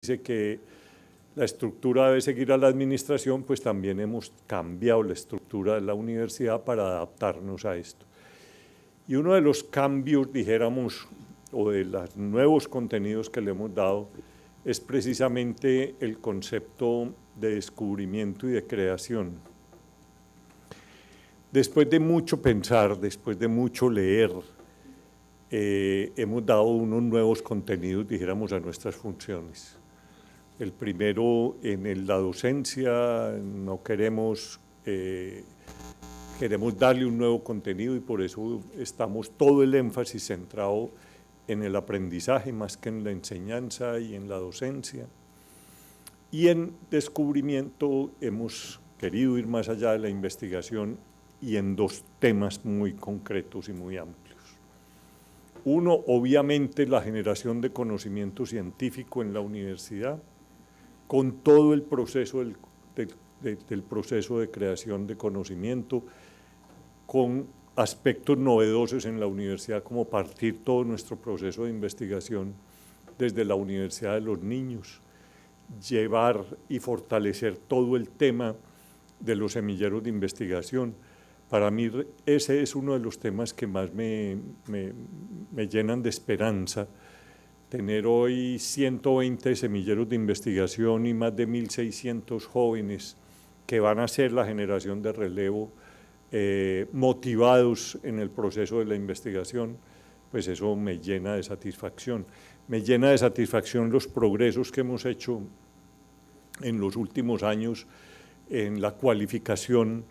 dice que la estructura debe seguir a la administración, pues también hemos cambiado la estructura de la universidad para adaptarnos a esto. Y uno de los cambios, dijéramos, o de los nuevos contenidos que le hemos dado, es precisamente el concepto de descubrimiento y de creación. Después de mucho pensar, después de mucho leer, hemos dado unos nuevos contenidos, dijéramos, a nuestras funciones. El primero, en la docencia, no queremos darle un nuevo contenido y por eso estamos todo el énfasis centrado en el aprendizaje más que en la enseñanza y en la docencia. Y en descubrimiento hemos querido ir más allá de la investigación y en dos temas muy concretos y muy amplios. Uno, obviamente, la generación de conocimiento científico en la universidad, con todo el proceso del proceso de creación de conocimiento, con aspectos novedosos en la universidad, como partir todo nuestro proceso de investigación desde la Universidad de los Niños, llevar y fortalecer todo el tema de los semilleros de investigación. Para mí ese es uno de los temas que más me llenan de esperanza. Tener hoy 120 semilleros de investigación y más de 1.600 jóvenes que van a ser la generación de relevo, motivados en el proceso de la investigación, pues eso me llena de satisfacción. Me llena de satisfacción los progresos que hemos hecho en los últimos años en la cualificación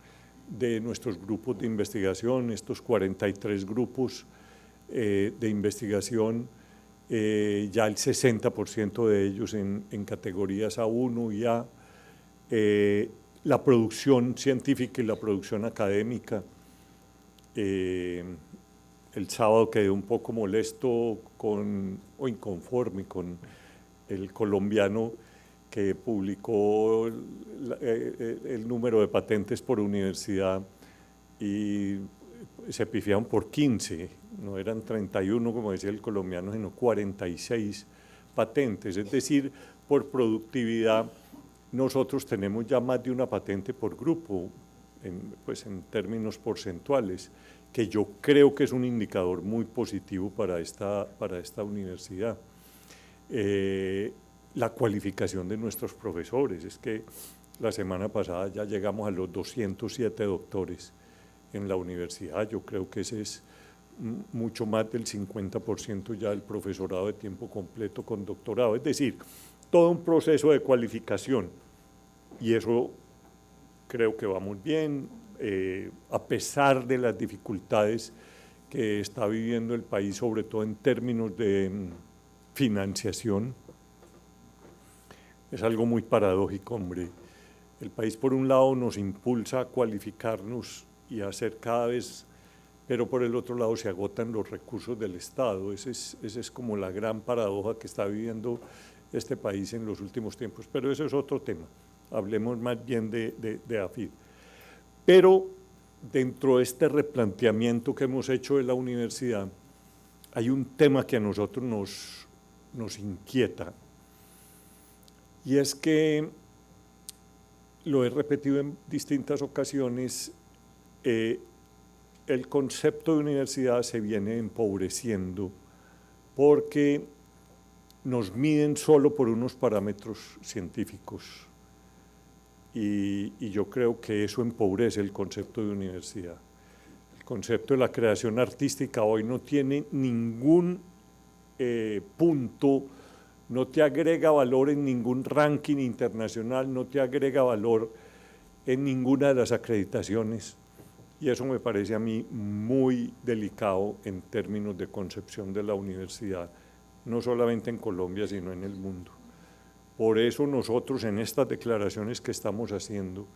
de nuestros grupos de investigación, estos 43 grupos de investigación, ya el 60% de ellos en categorías A1 y A, la producción científica y la producción académica. El sábado quedé un poco molesto o inconforme con el colombiano que publicó el número de patentes por universidad y se pifiaron por 15, no eran 31 como decía el colombiano, sino 46 patentes, es decir, por productividad nosotros tenemos ya más de una patente por grupo, en términos porcentuales, que yo creo que es un indicador muy positivo para esta universidad. La cualificación de nuestros profesores, es que la semana pasada ya llegamos a los 207 doctores en la universidad, yo creo que ese es mucho más del 50% ya del profesorado de tiempo completo con doctorado, es decir, todo un proceso de cualificación y eso creo que vamos bien, a pesar de las dificultades que está viviendo el país, sobre todo en términos de financiación. Es algo muy paradójico, hombre. El país, por un lado, nos impulsa a cualificarnos y a hacer cada vez, pero por el otro lado se agotan los recursos del Estado. Esa es como la gran paradoja que está viviendo este país en los últimos tiempos, pero eso es otro tema. Hablemos más bien de AFID. Pero dentro de este replanteamiento que hemos hecho de la universidad, hay un tema que a nosotros nos inquieta, y es que, lo he repetido en distintas ocasiones, el concepto de universidad se viene empobreciendo porque nos miden solo por unos parámetros científicos y yo creo que eso empobrece el concepto de universidad. El concepto de la creación artística hoy no tiene ningún punto, no te agrega valor en ningún ranking internacional, no te agrega valor en ninguna de las acreditaciones y eso me parece a mí muy delicado en términos de concepción de la universidad, no solamente en Colombia sino en el mundo. Por eso nosotros en estas declaraciones que estamos haciendo,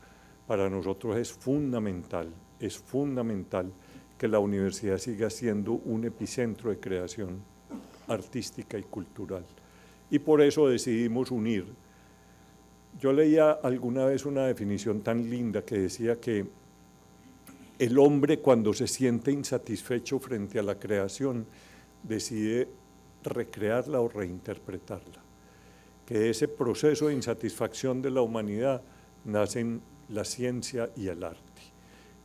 para nosotros es fundamental que la universidad siga siendo un epicentro de creación artística y cultural. Y por eso decidimos unir. Yo leía alguna vez una definición tan linda que decía que el hombre cuando se siente insatisfecho frente a la creación decide recrearla o reinterpretarla. que de ese proceso de insatisfacción de la humanidad nacen la ciencia y el arte.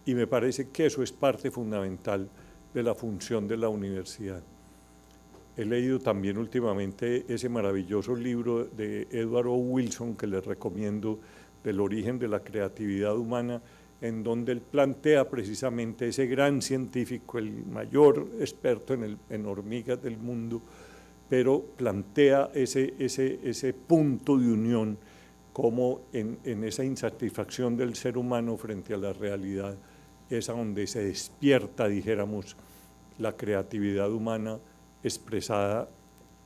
Y me parece que eso es parte fundamental de la función de la universidad. He leído también últimamente ese maravilloso libro de Edward O. Wilson, que les recomiendo, del origen de la creatividad humana, en donde él plantea precisamente ese gran científico, el mayor experto en hormigas del mundo, pero plantea ese punto de unión, como en esa insatisfacción del ser humano frente a la realidad, es a donde se despierta, dijéramos, la creatividad humana expresada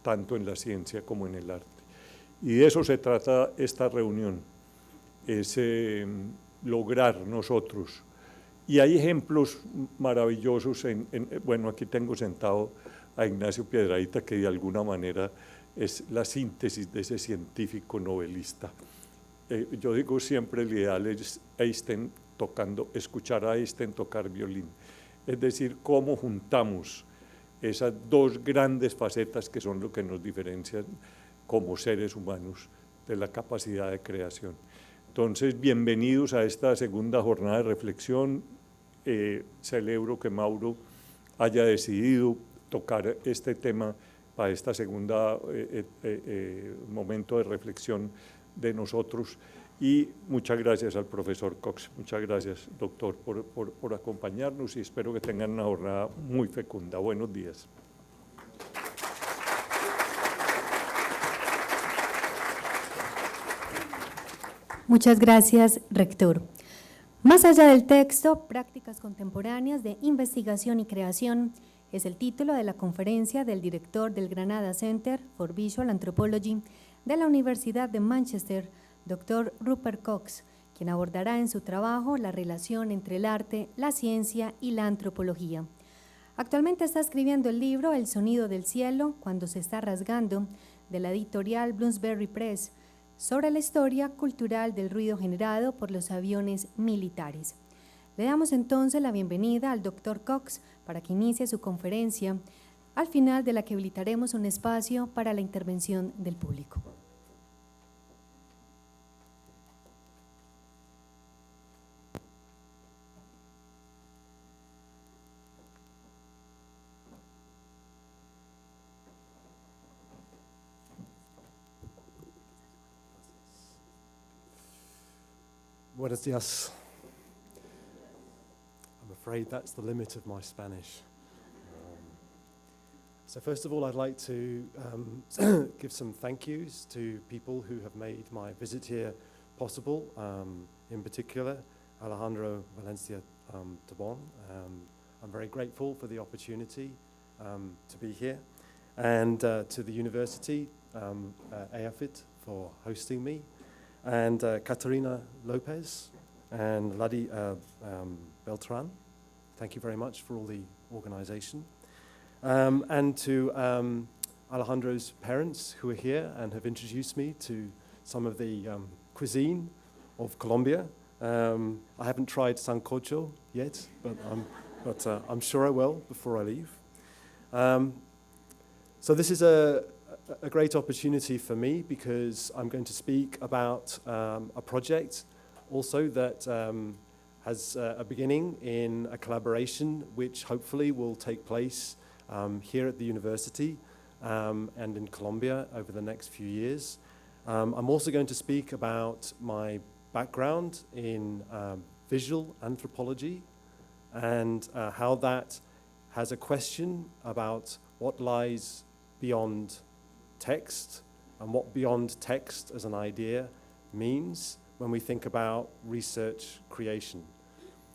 tanto en la ciencia como en el arte. Y de eso se trata esta reunión, es lograr nosotros. Y hay ejemplos maravillosos, bueno, aquí tengo sentado a Ignacio Piedradita, que de alguna manera es la síntesis de ese científico novelista. Yo digo siempre el ideal es Einstein escuchar a Einstein tocar violín. Es decir, cómo juntamos esas dos grandes facetas que son lo que nos diferencian como seres humanos de la capacidad de creación. Entonces, bienvenidos a esta segunda jornada de reflexión. Celebro que Mauro haya decidido tocar este tema para esta segunda momento de reflexión de nosotros. Y muchas gracias al profesor Cox, muchas gracias, doctor, por acompañarnos, y espero que tengan una jornada muy fecunda. Buenos días. Muchas gracias, rector. Más allá del texto, prácticas contemporáneas de investigación y creación es el título de la conferencia del director del Granada Center for Visual Anthropology de la Universidad de Manchester, Dr. Rupert Cox, quien abordará en su trabajo la relación entre el arte, la ciencia y la antropología. Actualmente está escribiendo el libro El sonido del cielo cuando se está rasgando, de la editorial Bloomsbury Press, sobre la historia cultural del ruido generado por los aviones militares. Le damos entonces la bienvenida al Dr. Cox para que inicie su conferencia, al final de la que habilitaremos un espacio para la intervención del público. Buenos días. I'm afraid that's the limit of my Spanish. So first of all, I'd like to give some thank yous to people who have made my visit here possible, in particular, Alejandro Valencia Tabon. I'm very grateful for the opportunity to be here, and to the university, EAFIT, for hosting me, and Catarina Lopez and Ladi Beltran. Thank you very much for all the organization. And to Alejandro's parents who are here and have introduced me to some of the cuisine of Colombia. I haven't tried sancocho yet, but I'm sure I will before I leave. So this is a great opportunity for me because I'm going to speak about a project also that has a beginning in a collaboration which hopefully will take place here at the university and in Colombia over the next few years. I'm also going to speak about my background in visual anthropology and how that has a question about what lies beyond text and what beyond text as an idea means when we think about research creation.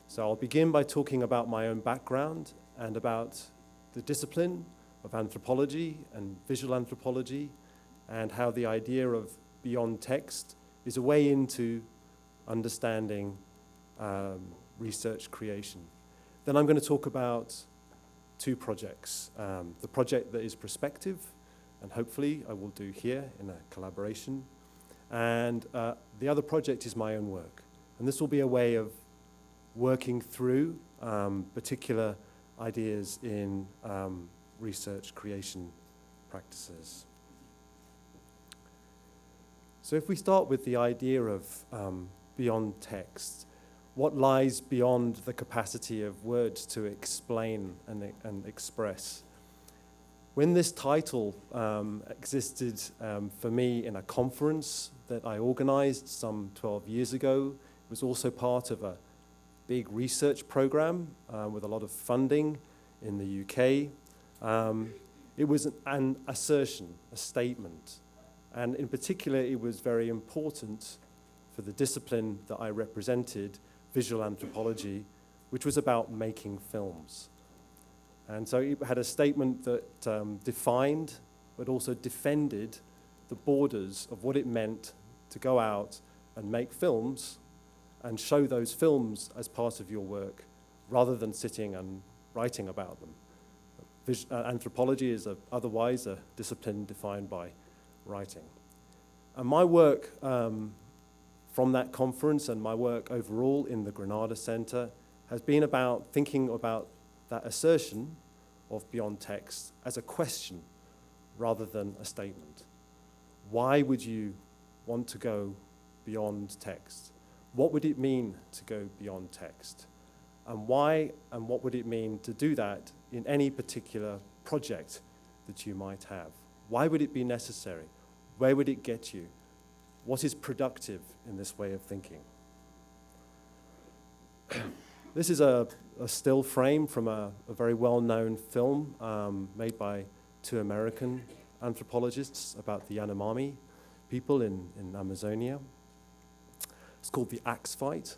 So I'll begin by talking about my own background and about the discipline of anthropology and visual anthropology and how the idea of beyond text is a way into understanding research creation. Then I'm going to talk about two projects. The project that is prospective, and hopefully I will do here in a collaboration. And the other project is my own work. And this will be a way of working through particular ideas in research creation practices. So if we start with the idea of beyond text, what lies beyond the capacity of words to explain and express? When this title existed for me in a conference that I organized some 12 years ago, it was also part of a big research program with a lot of funding in the UK. It was an assertion, a statement. And in particular, it was very important for the discipline that I represented, visual anthropology, which was about making films. And so it had a statement that defined, but also defended the borders of what it meant to go out and make films and show those films as part of your work, rather than sitting and writing about them. Anthropology is otherwise a discipline defined by writing. And my work from that conference and my work overall in the Granada Center has been about thinking about that assertion of beyond text as a question rather than a statement. Why would you want to go beyond text? What would it mean to go beyond text? And why and what would it mean to do that in any particular project that you might have? Why would it be necessary? Where would it get you? What is productive in this way of thinking? This is a still frame from a very well-known film made by two American anthropologists about the Yanomami people in Amazonia. It's called The Axe Fight.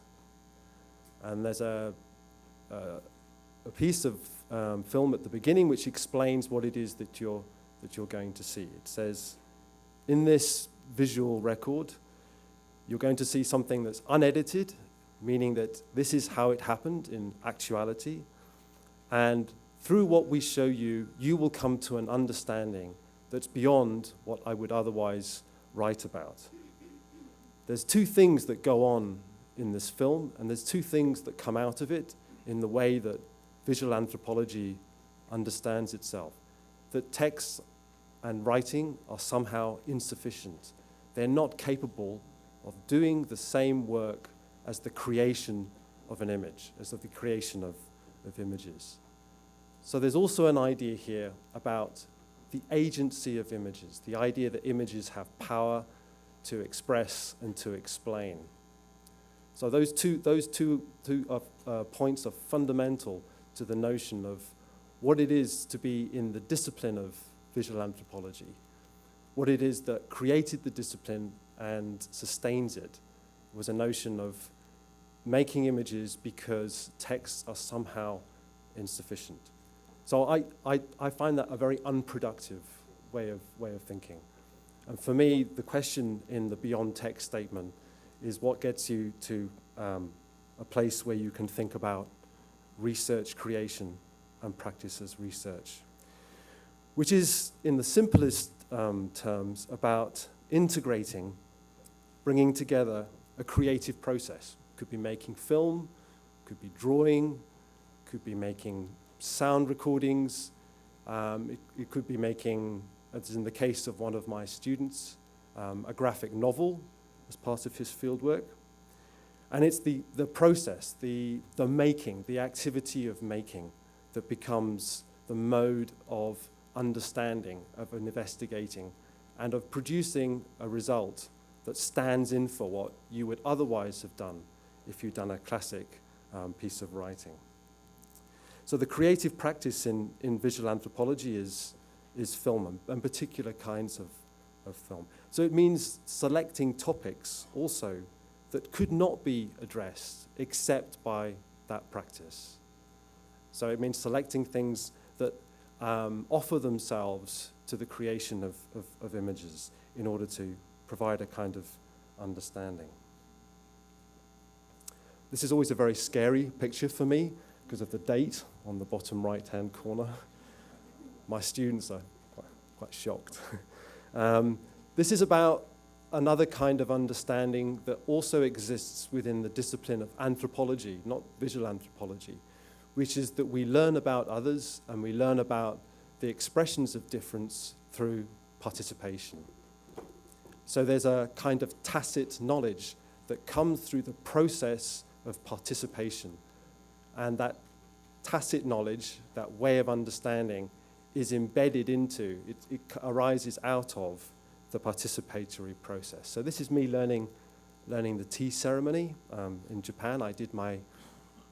And there's a piece of film at the beginning which explains what it is that you're going to see. It says, in this visual record, you're going to see something that's unedited, meaning that this is how it happened in actuality. And through what we show you, you will come to an understanding that's beyond what I would otherwise write about. There's two things that go on in this film, and there's two things that come out of it in the way that visual anthropology understands itself. That text and writing are somehow insufficient. They're not capable of doing the same work as the creation of an image, as of the creation of images. So there's also an idea here about the agency of images, the idea that images have power to express and to explain. So those two points are fundamental to the notion of what it is to be in the discipline of visual anthropology, what it is that created the discipline and sustains it was a notion of making images because texts are somehow insufficient. So I find that a very unproductive way of thinking. And for me, the question in the beyond text statement is what gets you to a place where you can think about research creation and practice as research, which is, in the simplest terms, about integrating, bringing together a creative process. Could be making film, could be drawing, could be making sound recordings, it could be making, as in the case of one of my students, a graphic novel as part of his fieldwork. And it's the process, the making, the activity of making that becomes the mode of understanding, of investigating, and of producing a result that stands in for what you would otherwise have done if you'd done a classic piece of writing. So the creative practice in visual anthropology is film, and particular kinds of film. So it means selecting topics also that could not be addressed except by that practice. So it means selecting things that offer themselves to the creation of images in order to provide a kind of understanding. This is always a very scary picture for me because of the date on the bottom right-hand corner. My students are quite shocked. This is about another kind of understanding that also exists within the discipline of anthropology, not visual anthropology, which is that we learn about others and we learn about the expressions of difference through participation. So there's a kind of tacit knowledge that comes through the process of participation. And that tacit knowledge, that way of understanding, is embedded into, it arises out of the participatory process. So this is me learning the tea ceremony. In Japan, I did my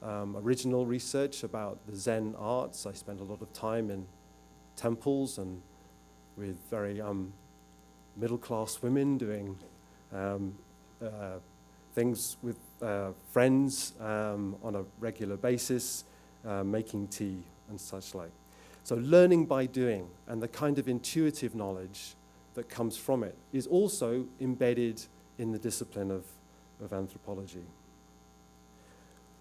original research about the Zen arts. I spent a lot of time in temples and with very middle-class women doing things with friends on a regular basis, making tea and such like. So learning by doing and the kind of intuitive knowledge that comes from it is also embedded in the discipline of anthropology.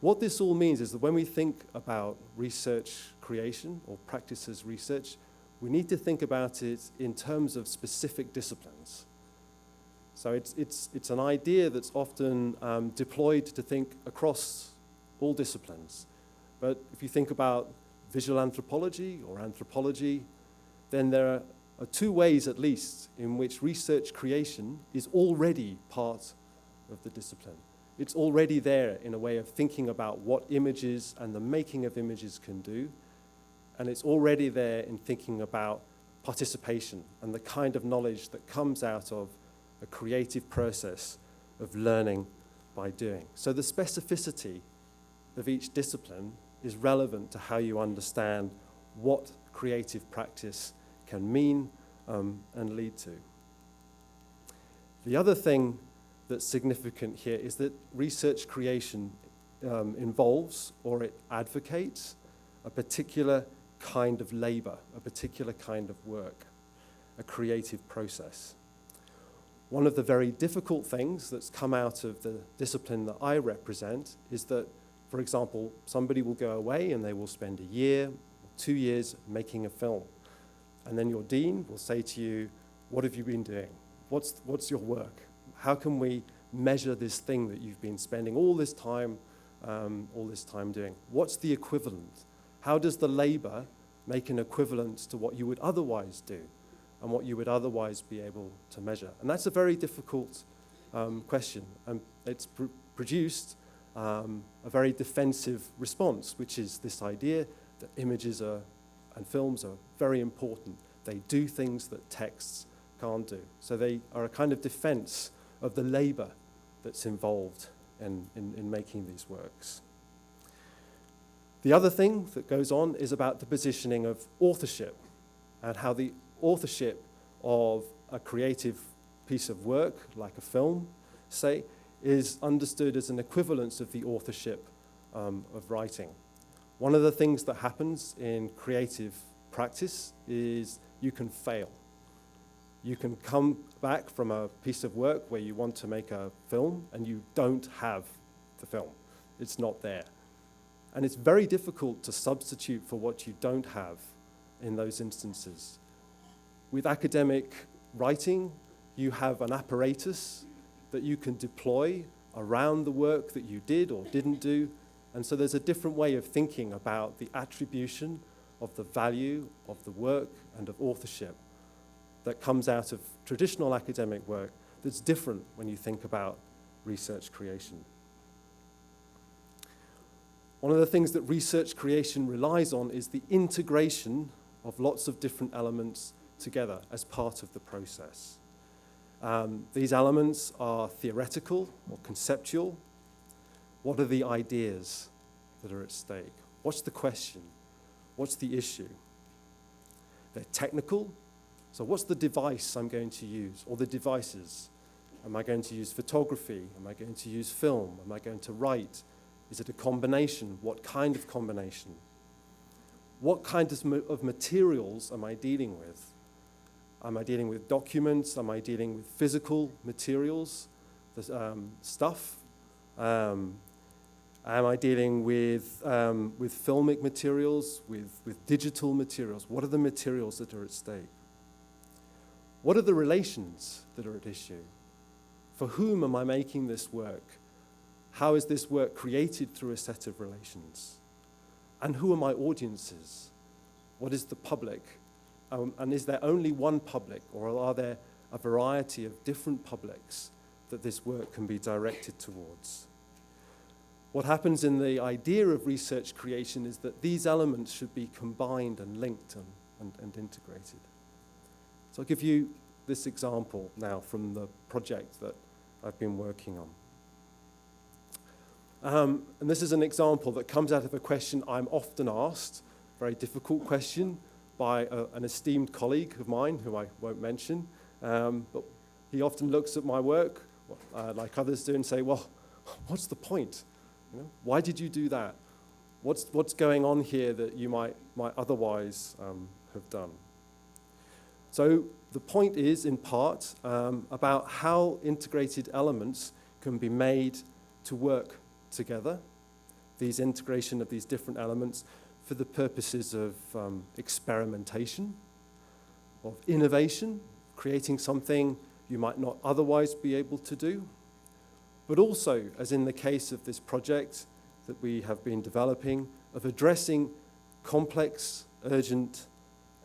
What this all means is that when we think about research creation or practices research, we need to think about it in terms of specific disciplines. So it's an idea that's often deployed to think across all disciplines. But if you think about visual anthropology or anthropology, then there are two ways at least in which research creation is already part of the discipline. It's already there in a way of thinking about what images and the making of images can do, and it's already there in thinking about participation and the kind of knowledge that comes out of a creative process of learning by doing. So the specificity of each discipline is relevant to how you understand what creative practice can mean and lead to. The other thing that's significant here is that research creation involves or it advocates a particular kind of labor, a particular kind of work, a creative process. One of the very difficult things that's come out of the discipline that I represent is that, for example, somebody will go away and they will spend a year, 2 years making a film. And then your dean will say to you, what have you been doing? What's your work? How can we measure this thing that you've been spending all this time doing? What's the equivalent? How does the labor make an equivalence to what you would otherwise do and what you would otherwise be able to measure? And that's a very difficult question. And it's produced a very defensive response, which is this idea that images and films are very important. They do things that texts can't do. So they are a kind of defense of the labor that's involved in making these works. The other thing that goes on is about the positioning of authorship and how the authorship of a creative piece of work, like a film, say, is understood as an equivalence of the authorship of writing. One of the things that happens in creative practice is you can fail. You can come back from a piece of work where you want to make a film and you don't have the film. It's not there. And it's very difficult to substitute for what you don't have in those instances. With academic writing, you have an apparatus that you can deploy around the work that you did or didn't do. And so there's a different way of thinking about the attribution of the value of the work and of authorship that comes out of traditional academic work that's different when you think about research creation. One of the things that research creation relies on is the integration of lots of different elements together as part of the process. These elements are theoretical or conceptual. What are the ideas that are at stake? What's the question? What's the issue? They're technical. So what's the device I'm going to use, or the devices? Am I going to use photography? Am I going to use film? Am I going to write? Is it a combination? What kind of combination? What kind of materials am I dealing with? Am I dealing with documents? Am I dealing with physical materials, stuff? Am I dealing with filmic materials, with digital materials? What are the materials that are at stake? What are the relations that are at issue? For whom am I making this work? How is this work created through a set of relations? And who are my audiences? What is the public? And is there only one public, or are there a variety of different publics that this work can be directed towards. What happens in the idea of research creation is that these elements should be combined and linked and integrated. So I'll give you this example now from the project that I've been working on. And this is an example that comes out of a question I'm often asked, very difficult question, by an esteemed colleague of mine, who I won't mention. But he often looks at my work, like others do, and say, well, what's the point? You know, why did you do that? What's going on here that you might otherwise have done? So the point is, in part, about how integrated elements can be made to work together, these integration of these different elements for the purposes of experimentation, of innovation, creating something you might not otherwise be able to do, but also, as in the case of this project that we have been developing, of addressing complex, urgent,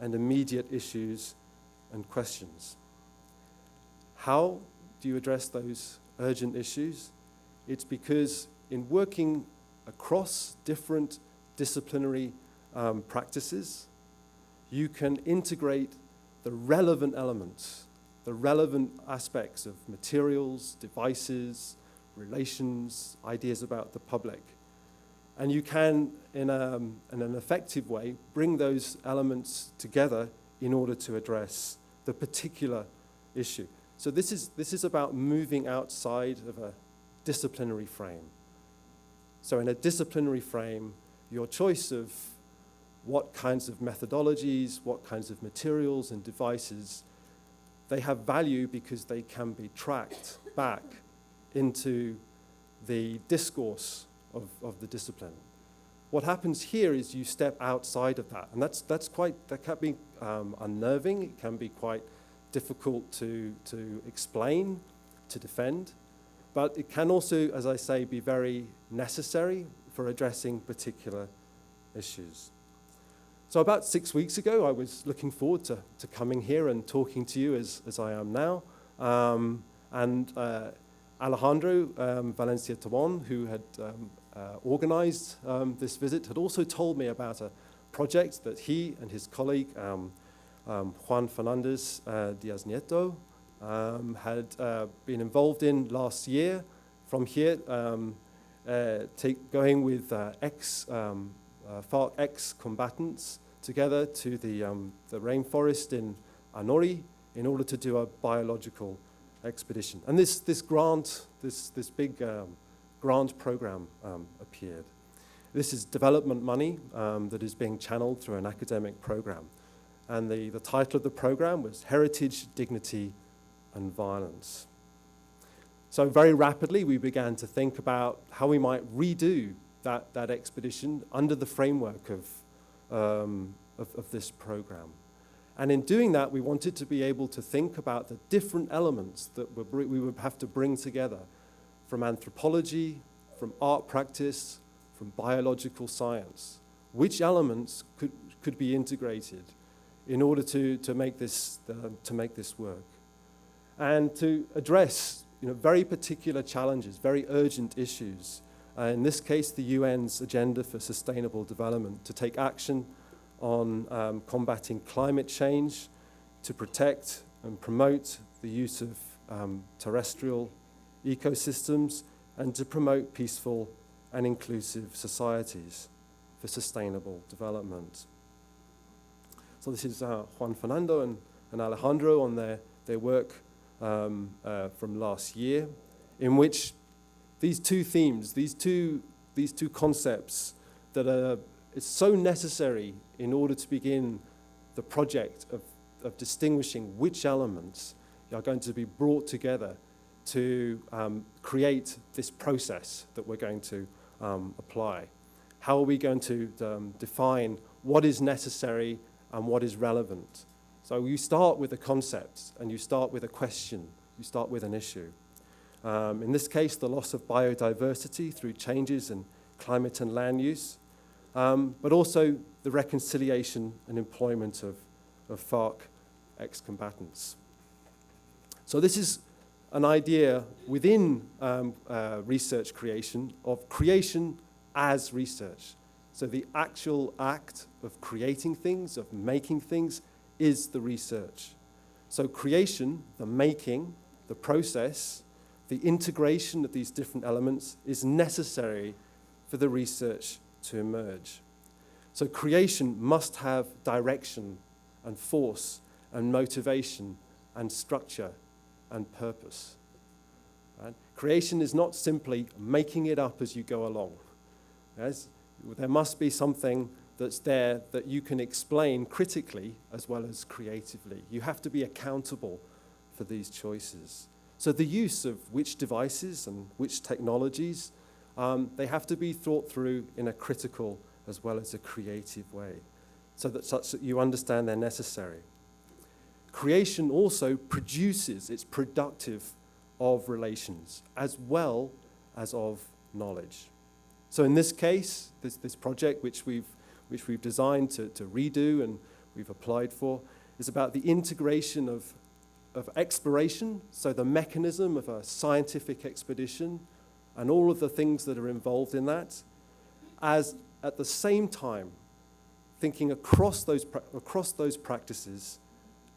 and immediate issues and questions. How do you address those urgent issues? It's because in working across different disciplinary practices, you can integrate the relevant elements, the relevant aspects of materials, devices, relations, ideas about the public. And you can, in an effective way, bring those elements together in order to address the particular issue. So this is about moving outside of a disciplinary frame. So in a disciplinary frame, your choice of what kinds of methodologies, what kinds of materials and devices, they have value because they can be tracked back into the discourse of the discipline. What happens here is you step outside of that, and that can be unnerving. It can be quite difficult to explain, to defend, but it can also, as I say, be very necessary for addressing particular issues. So about 6 weeks ago, I was looking forward to coming here and talking to you as I am now. And Alejandro Valencia Tabon, who had organized this visit, had also told me about a project that he and his colleague, Juan Fernandez Diaz Nieto, had been involved in last year. From here, going with FARC ex-combatants together to the rainforest in Anori in order to do a biological expedition. And this big grant program appeared. This is development money that is being channeled through an academic program. And the title of the program was Heritage, Dignity, and Violence. So very rapidly, we began to think about how we might redo that expedition under the framework of this program. And in doing that, we wanted to be able to think about the different elements that we would have to bring together from anthropology, from art practice, from biological science. Which elements could be integrated in order to make this work, and to address very particular challenges, very urgent issues. In this case, the UN's Agenda for Sustainable Development, to take action on combating climate change, to protect and promote the use of terrestrial ecosystems, and to promote peaceful and inclusive societies for sustainable development. So this is Juan Fernando and Alejandro on their work from last year, in which these two themes, these two concepts that are so necessary in order to begin the project of distinguishing which elements are going to be brought together to create this process that we're going to apply. How are we going to define what is necessary and what is relevant? So you start with a concept and you start with a question, you start with an issue. In this case, the loss of biodiversity through changes in climate and land use, but also the reconciliation and employment of FARC ex-combatants. So this is an idea within research creation of creation as research. So the actual act of creating things, of making things, is the research. So creation, the making, the process, the integration of these different elements is necessary for the research to emerge. So creation must have direction and force and motivation and structure and purpose. Right? Creation is not simply making it up as you go along. Yes? There must be something that's there that you can explain critically as well as creatively. You have to be accountable for these choices. So the use of which devices and which technologies, they have to be thought through in a critical as well as a creative way, such that you understand they're necessary. Creation also produces, it's productive of relations as well as of knowledge. So in this case, this project which we've designed to redo and we've applied for is about the integration of exploration, so the mechanism of a scientific expedition and all of the things that are involved in that, as at the same time thinking across those practices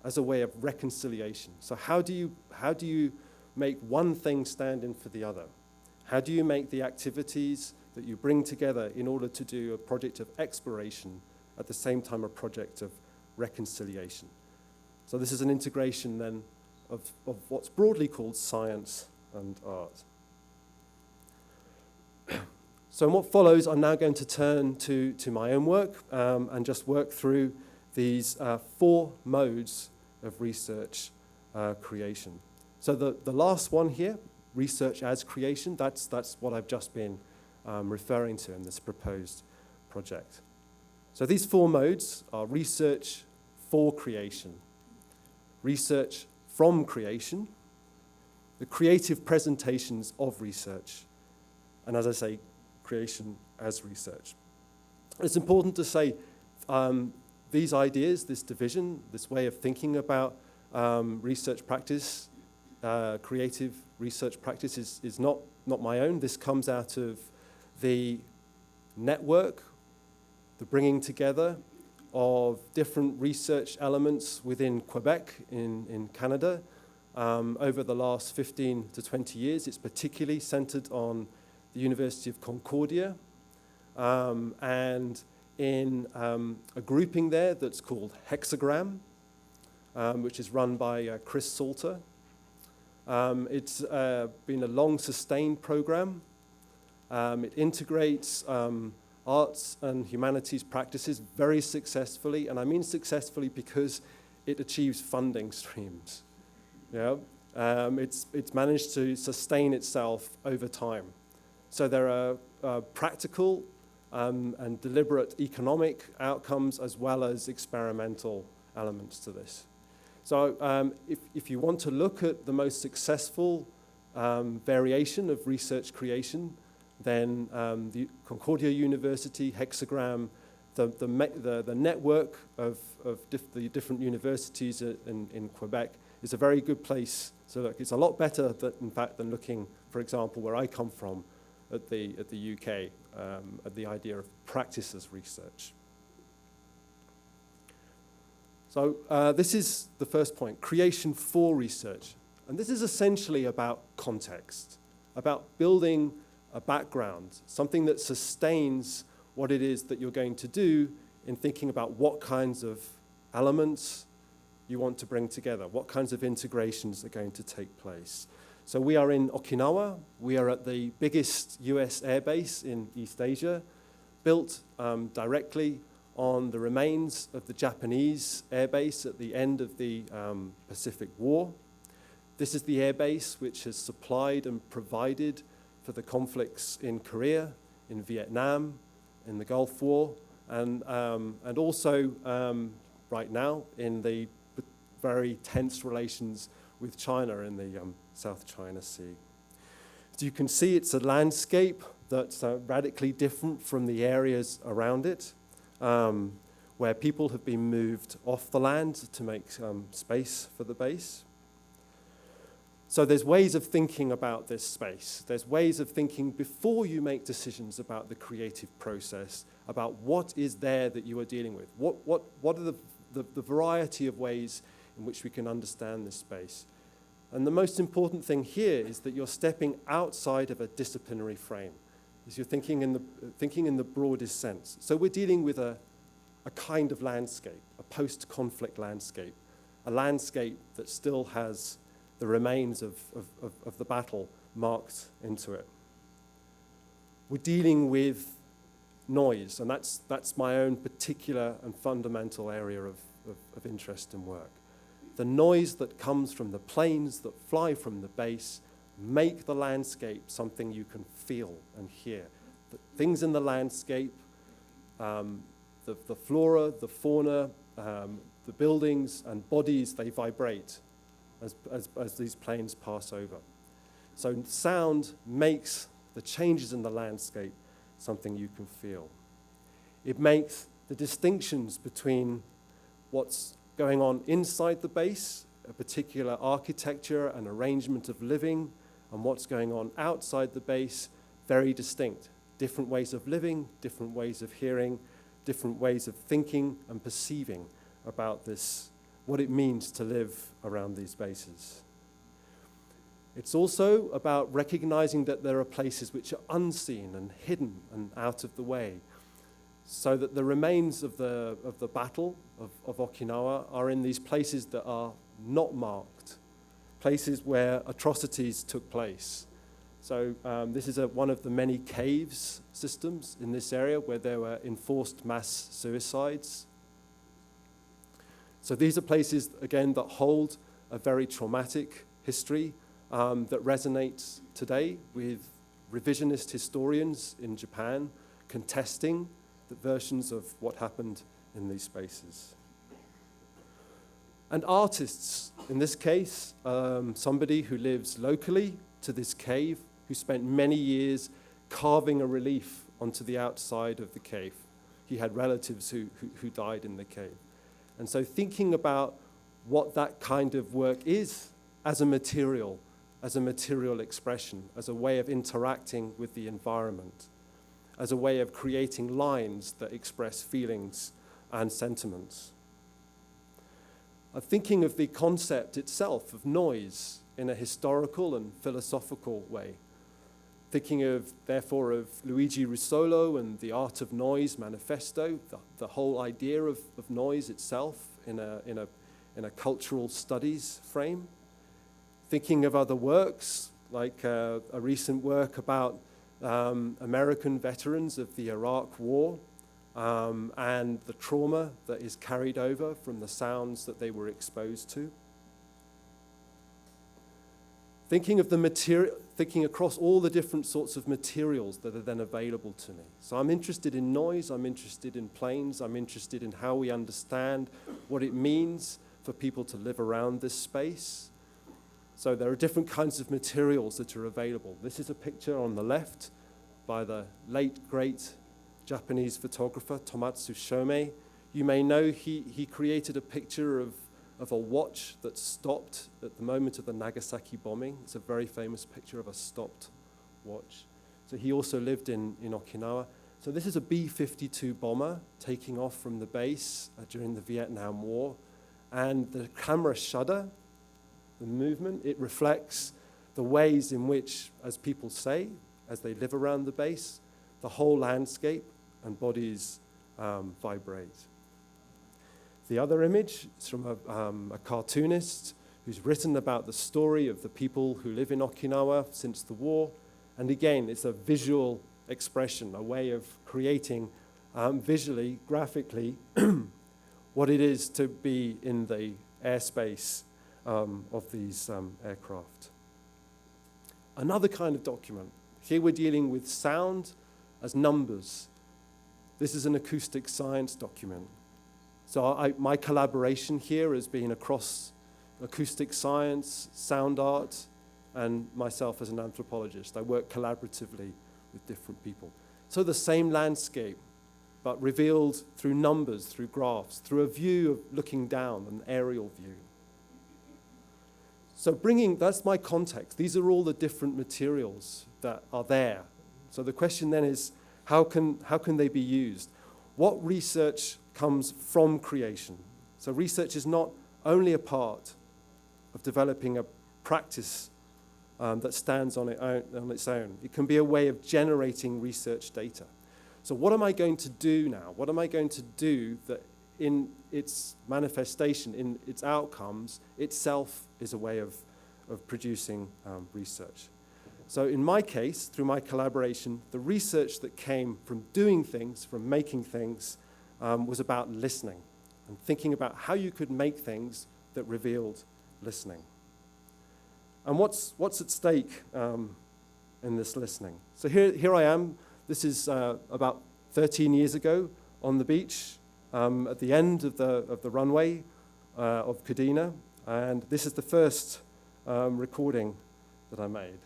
as a way of reconciliation. So how do you make one thing stand in for the other? How do you make the activities that you bring together in order to do a project of exploration at the same time a project of reconciliation? So this is an integration then of what's broadly called science and art. So in what follows, I'm now going to turn to my own work and just work through these 4 modes of research creation. So the last one here, research as creation, that's what I've just been referring to in this proposed project. So these 4 modes are research for creation, research from creation, the creative presentations of research, and as I say, creation as research. It's important to say these ideas, this division, this way of thinking about research practice, creative research practice is not my own. This comes out of the network, the bringing together of different research elements within Quebec in Canada over the last 15 to 20 years. It's particularly centered on the University of Concordia and in a grouping there that's called Hexagram, which is run by Chris Salter. It's been a long sustained program. It integrates arts and humanities practices very successfully, and I mean successfully because it achieves funding streams. It's managed to sustain itself over time. So there are practical and deliberate economic outcomes as well as experimental elements to this. So if you want to look at the most successful variation of research creation, then the Concordia University, Hexagram, the network of the different universities in Quebec is a very good place to look. It's a lot better, in fact, than looking, for example, where I come from at the UK, at the idea of practice as research. So this is the first point, creation for research. And this is essentially about context, about building a background, something that sustains what it is that you're going to do in thinking about what kinds of elements you want to bring together, what kinds of integrations are going to take place. So we are in Okinawa. We are at the biggest US airbase in East Asia, built directly on the remains of the Japanese airbase at the end of the Pacific War. This is the airbase which has supplied and provided for the conflicts in Korea, in Vietnam, in the Gulf War, and also right now in the very tense relations with China in the South China Sea. So you can see it's a landscape that's radically different from the areas around it, where people have been moved off the land to make space for the base. So there's ways of thinking about this space. There's ways of thinking before you make decisions about the creative process, about what is there that you are dealing with. What are the variety of ways in which we can understand this space. And the most important thing here is that you're stepping outside of a disciplinary frame, is you're thinking in the broadest sense. So we're dealing with a kind of landscape, a post-conflict landscape, a landscape that still has the remains of the battle marked into it. We're dealing with noise, and that's my own particular and fundamental area of interest and work. The noise that comes from the planes that fly from the base make the landscape something you can feel and hear. The things in the landscape, the flora, the fauna, the buildings and bodies, they vibrate as these planes pass over. So sound makes the changes in the landscape something you can feel. It makes the distinctions between what's going on inside the base, a particular architecture and arrangement of living, and what's going on outside the base, very distinct. Different ways of living, different ways of hearing, different ways of thinking and perceiving about this, what it means to live around these bases. It's also about recognizing that there are places which are unseen and hidden and out of the way, so that the remains of the battle of Okinawa are in these places that are not marked, places where atrocities took place. So this is one of the many caves systems in this area where there were enforced mass suicides. So these are places, again, that hold a very traumatic history that resonates today with revisionist historians in Japan contesting the versions of what happened in these spaces. And artists, in this case, somebody who lives locally to this cave, who spent many years carving a relief onto the outside of the cave. He had relatives who died in the cave. And so thinking about what that kind of work is as a material expression, as a way of interacting with the environment, as a way of creating lines that express feelings and sentiments. Thinking of the concept itself of noise in a historical and philosophical way. Thinking therefore of Luigi Russolo and the Art of Noise manifesto, the whole idea of noise itself in a cultural studies frame. Thinking of other works, like a recent work about American veterans of the Iraq War and the trauma that is carried over from the sounds that they were exposed to. Thinking of the material, thinking across all the different sorts of materials that are then available to me. So I'm interested in noise, I'm interested in planes, I'm interested in how we understand what it means for people to live around this space. So there are different kinds of materials that are available. This is a picture on the left by the late, great Japanese photographer, Tomatsu Shomei. You may know he created a picture of a watch that stopped at the moment of the Nagasaki bombing. It's a very famous picture of a stopped watch. So he also lived in Okinawa. So this is a B-52 bomber taking off from the base during the Vietnam War. And the camera shudder, the movement, it reflects the ways in which, as people say, as they live around the base, the whole landscape and bodies vibrate. The other image is from a cartoonist who's written about the story of the people who live in Okinawa since the war. And again, it's a visual expression, a way of creating visually, graphically, what it is to be in the airspace of these aircraft. Another kind of document. Here we're dealing with sound as numbers. This is an acoustic science document. So my collaboration here has been across acoustic science, sound art, and myself as an anthropologist. I work collaboratively with different people. So the same landscape, but revealed through numbers, through graphs, through a view of looking down, an aerial view. So that's my context. These are all the different materials that are there. So the question then is, how can they be used? What research comes from creation? So research is not only a part of developing a practice that stands on its own. It can be a way of generating research data. So what am I going to do now? What am I going to do that in its manifestation, in its outcomes, itself is a way of producing research? So in my case, through my collaboration, the research that came from doing things, from making things, was about listening and thinking about how you could make things that revealed listening. And what's at stake in this listening? So here I am. This is about 13 years ago on the beach at the end of the runway of Kadena, and this is the first recording that I made.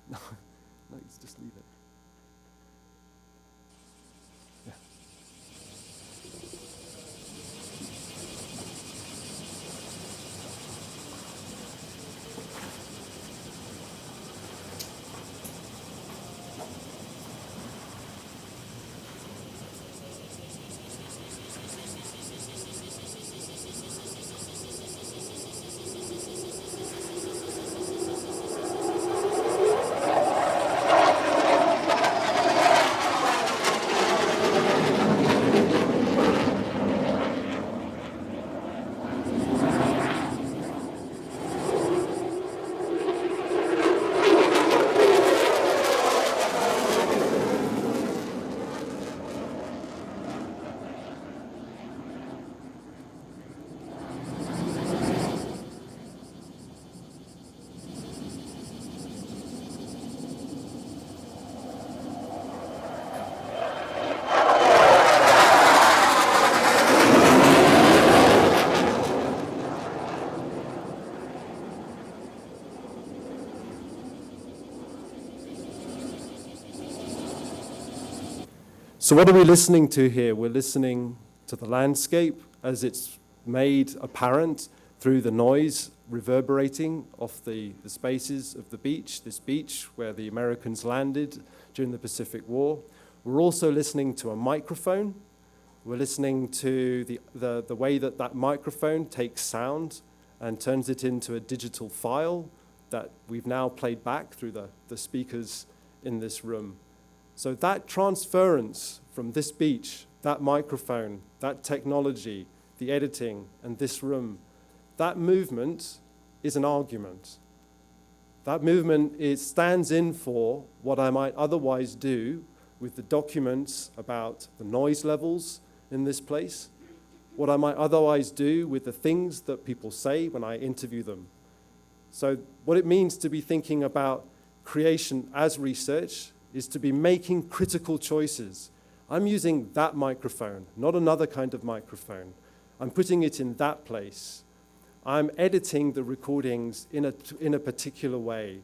No, just leave it. Yeah. So what are we listening to here? We're listening to the landscape as it's made apparent through the noise reverberating off the spaces of the beach, this beach where the Americans landed during the Pacific War. We're also listening to a microphone. We're listening to the way that microphone takes sound and turns it into a digital file that we've now played back through the speakers in this room. So that transference from this beach, that microphone, that technology, the editing, and this room, that movement is an argument. That movement stands in for what I might otherwise do with the documents about the noise levels in this place, what I might otherwise do with the things that people say when I interview them. So what it means to be thinking about creation as research is to be making critical choices. I'm using that microphone, not another kind of microphone. I'm putting it in that place. I'm editing the recordings in a particular way,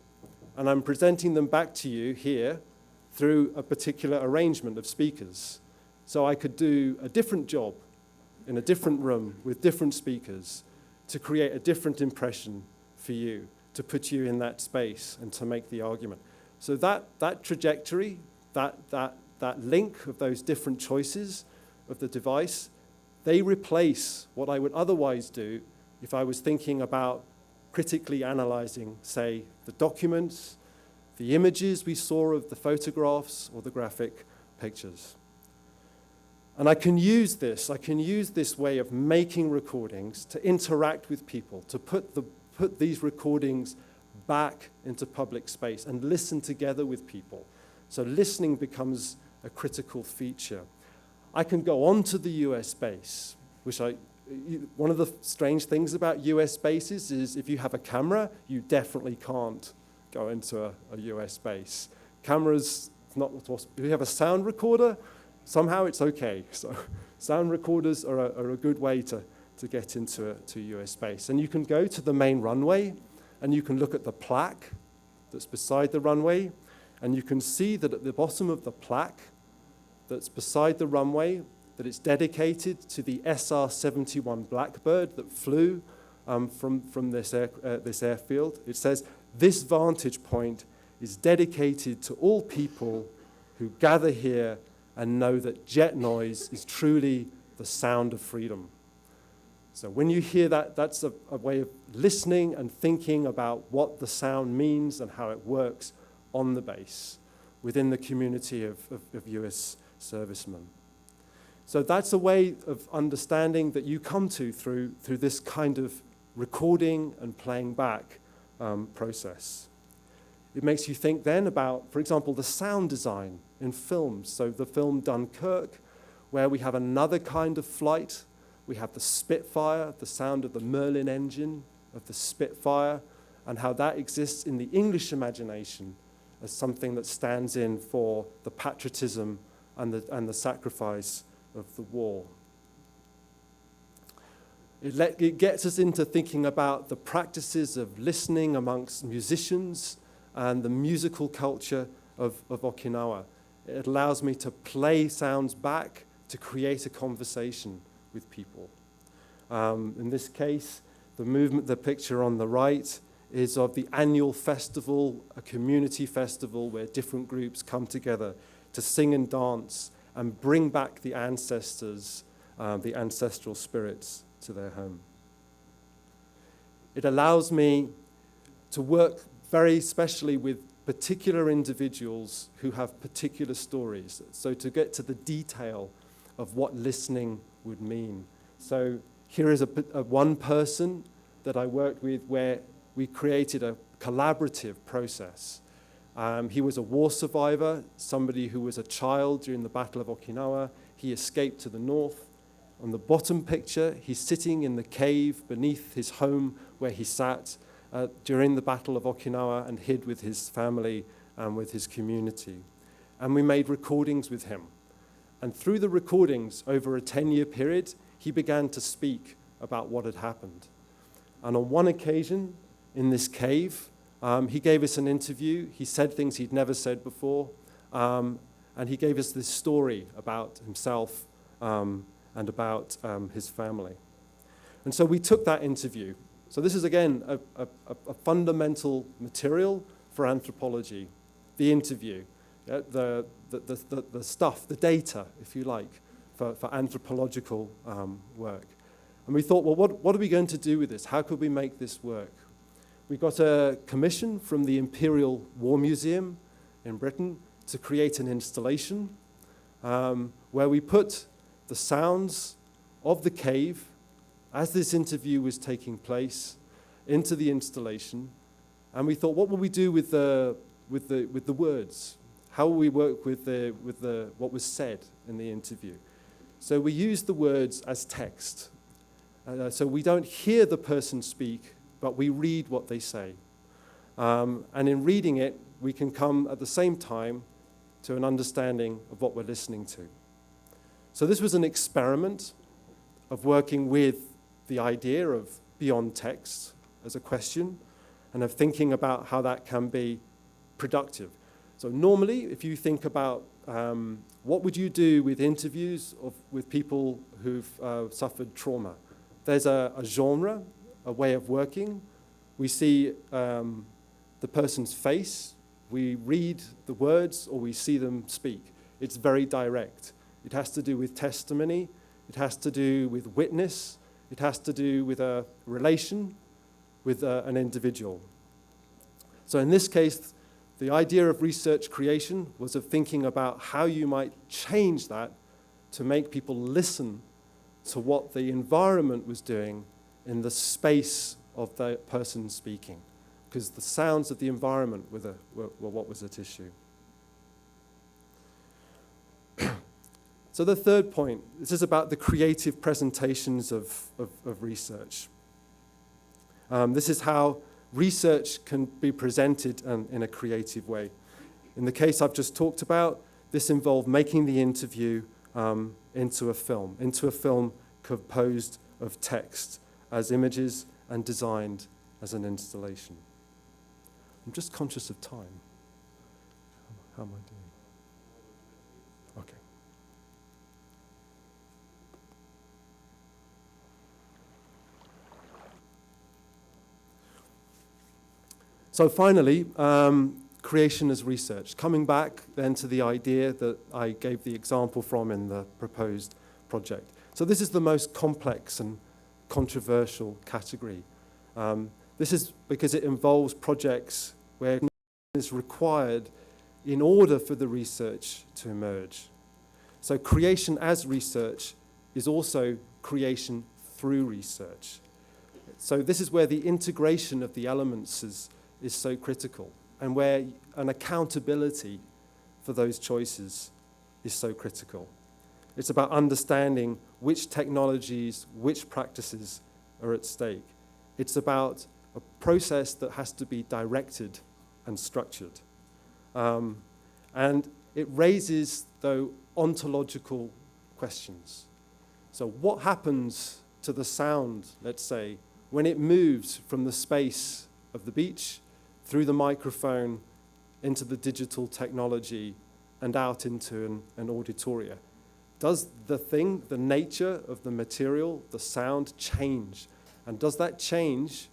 and I'm presenting them back to you here through a particular arrangement of speakers. So I could do a different job in a different room with different speakers to create a different impression for you, to put you in that space and to make the argument. So that trajectory, that link of those different choices of the device, they replace what I would otherwise do if I was thinking about critically analyzing, say, the documents, the images we saw of the photographs or the graphic pictures. And I can use this way of making recordings to interact with people, to put these recordings back into public space and listen together with people. So listening becomes a critical feature. I can go on to the US space, one of the strange things about US spaces is if you have a camera, you definitely can't go into a US space. cameras, not if you have a sound recorder, somehow it's okay. So sound recorders are a good way to get into US space. And you can go to the main runway and you can look at the plaque that's beside the runway, and you can see that at the bottom of the plaque that's beside the runway, that it's dedicated to the SR-71 Blackbird that flew from this airfield. It says, "This vantage point is dedicated to all people who gather here and know that jet noise is truly the sound of freedom." So when you hear that, that's a way of listening and thinking about what the sound means and how it works on the base within the community of US servicemen. So that's a way of understanding that you come to through this kind of recording and playing back process. It makes you think then about, for example, the sound design in films. So the film Dunkirk, where we have another kind of flight. We have the Spitfire, the sound of the Merlin engine of the Spitfire, and how that exists in the English imagination as something that stands in for the patriotism and the sacrifice of the war. It gets us into thinking about the practices of listening amongst musicians and the musical culture of Okinawa. It allows me to play sounds back to create a conversation with people. In this case, the picture on the right is of the annual festival, a community festival where different groups come together to sing and dance and bring back the ancestors, the ancestral spirits to their home. It allows me to work very specially with particular individuals who have particular stories. So to get to the detail of what listening would mean. So here is one person that I worked with where we created a collaborative process. He was a war survivor, somebody who was a child during the Battle of Okinawa. He escaped to the north. On the bottom picture, he's sitting in the cave beneath his home where he sat during the Battle of Okinawa and hid with his family and with his community. And we made recordings with him. And through the recordings, over a 10-year period, he began to speak about what had happened. And on one occasion, in this cave, he gave us an interview. He said things he'd never said before. And he gave us this story about himself and about his family. And so we took that interview. So this is, again, a fundamental material for anthropology, the interview. The stuff, the data, if you like, for anthropological work. And we thought, well, what are we going to do with this? How could we make this work? We got a commission from the Imperial War Museum in Britain to create an installation where we put the sounds of the cave as this interview was taking place into the installation. And we thought, what will we do with the words? How will we work with what was said in the interview? So we use the words as text. So we don't hear the person speak, but we read what they say. And in reading it, we can come at the same time to an understanding of what we're listening to. So this was an experiment of working with the idea of beyond text as a question and of thinking about how that can be productive. So normally, if you think about what would you do with interviews with people who've suffered trauma, there's a genre, a way of working. We see the person's face, we read the words, or we see them speak. It's very direct. It has to do with testimony. It has to do with witness. It has to do with a relation with an individual. So in this case, the idea of research creation was of thinking about how you might change that to make people listen to what the environment was doing in the space of the person speaking, because the sounds of the environment were what was at issue. So the third point, this is about the creative presentations of research. This is how research can be presented in a creative way. In the case I've just talked about, this involved making the interview into a film composed of text as images and designed as an installation. I'm just conscious of time. How am I doing? Okay. So finally, creation as research. Coming back then to the idea that I gave the example from in the proposed project. So this is the most complex and controversial category. This is because it involves projects where it is required in order for the research to emerge. So creation as research is also creation through research. So this is where the integration of the elements is so critical, and where an accountability for those choices is so critical. It's about understanding which technologies, which practices are at stake. It's about a process that has to be directed and structured. And it raises, though, ontological questions. So what happens to the sound, let's say, when it moves from the space of the beach through the microphone into the digital technology and out into an auditoria? Does the nature of the material, the sound, change? And does that change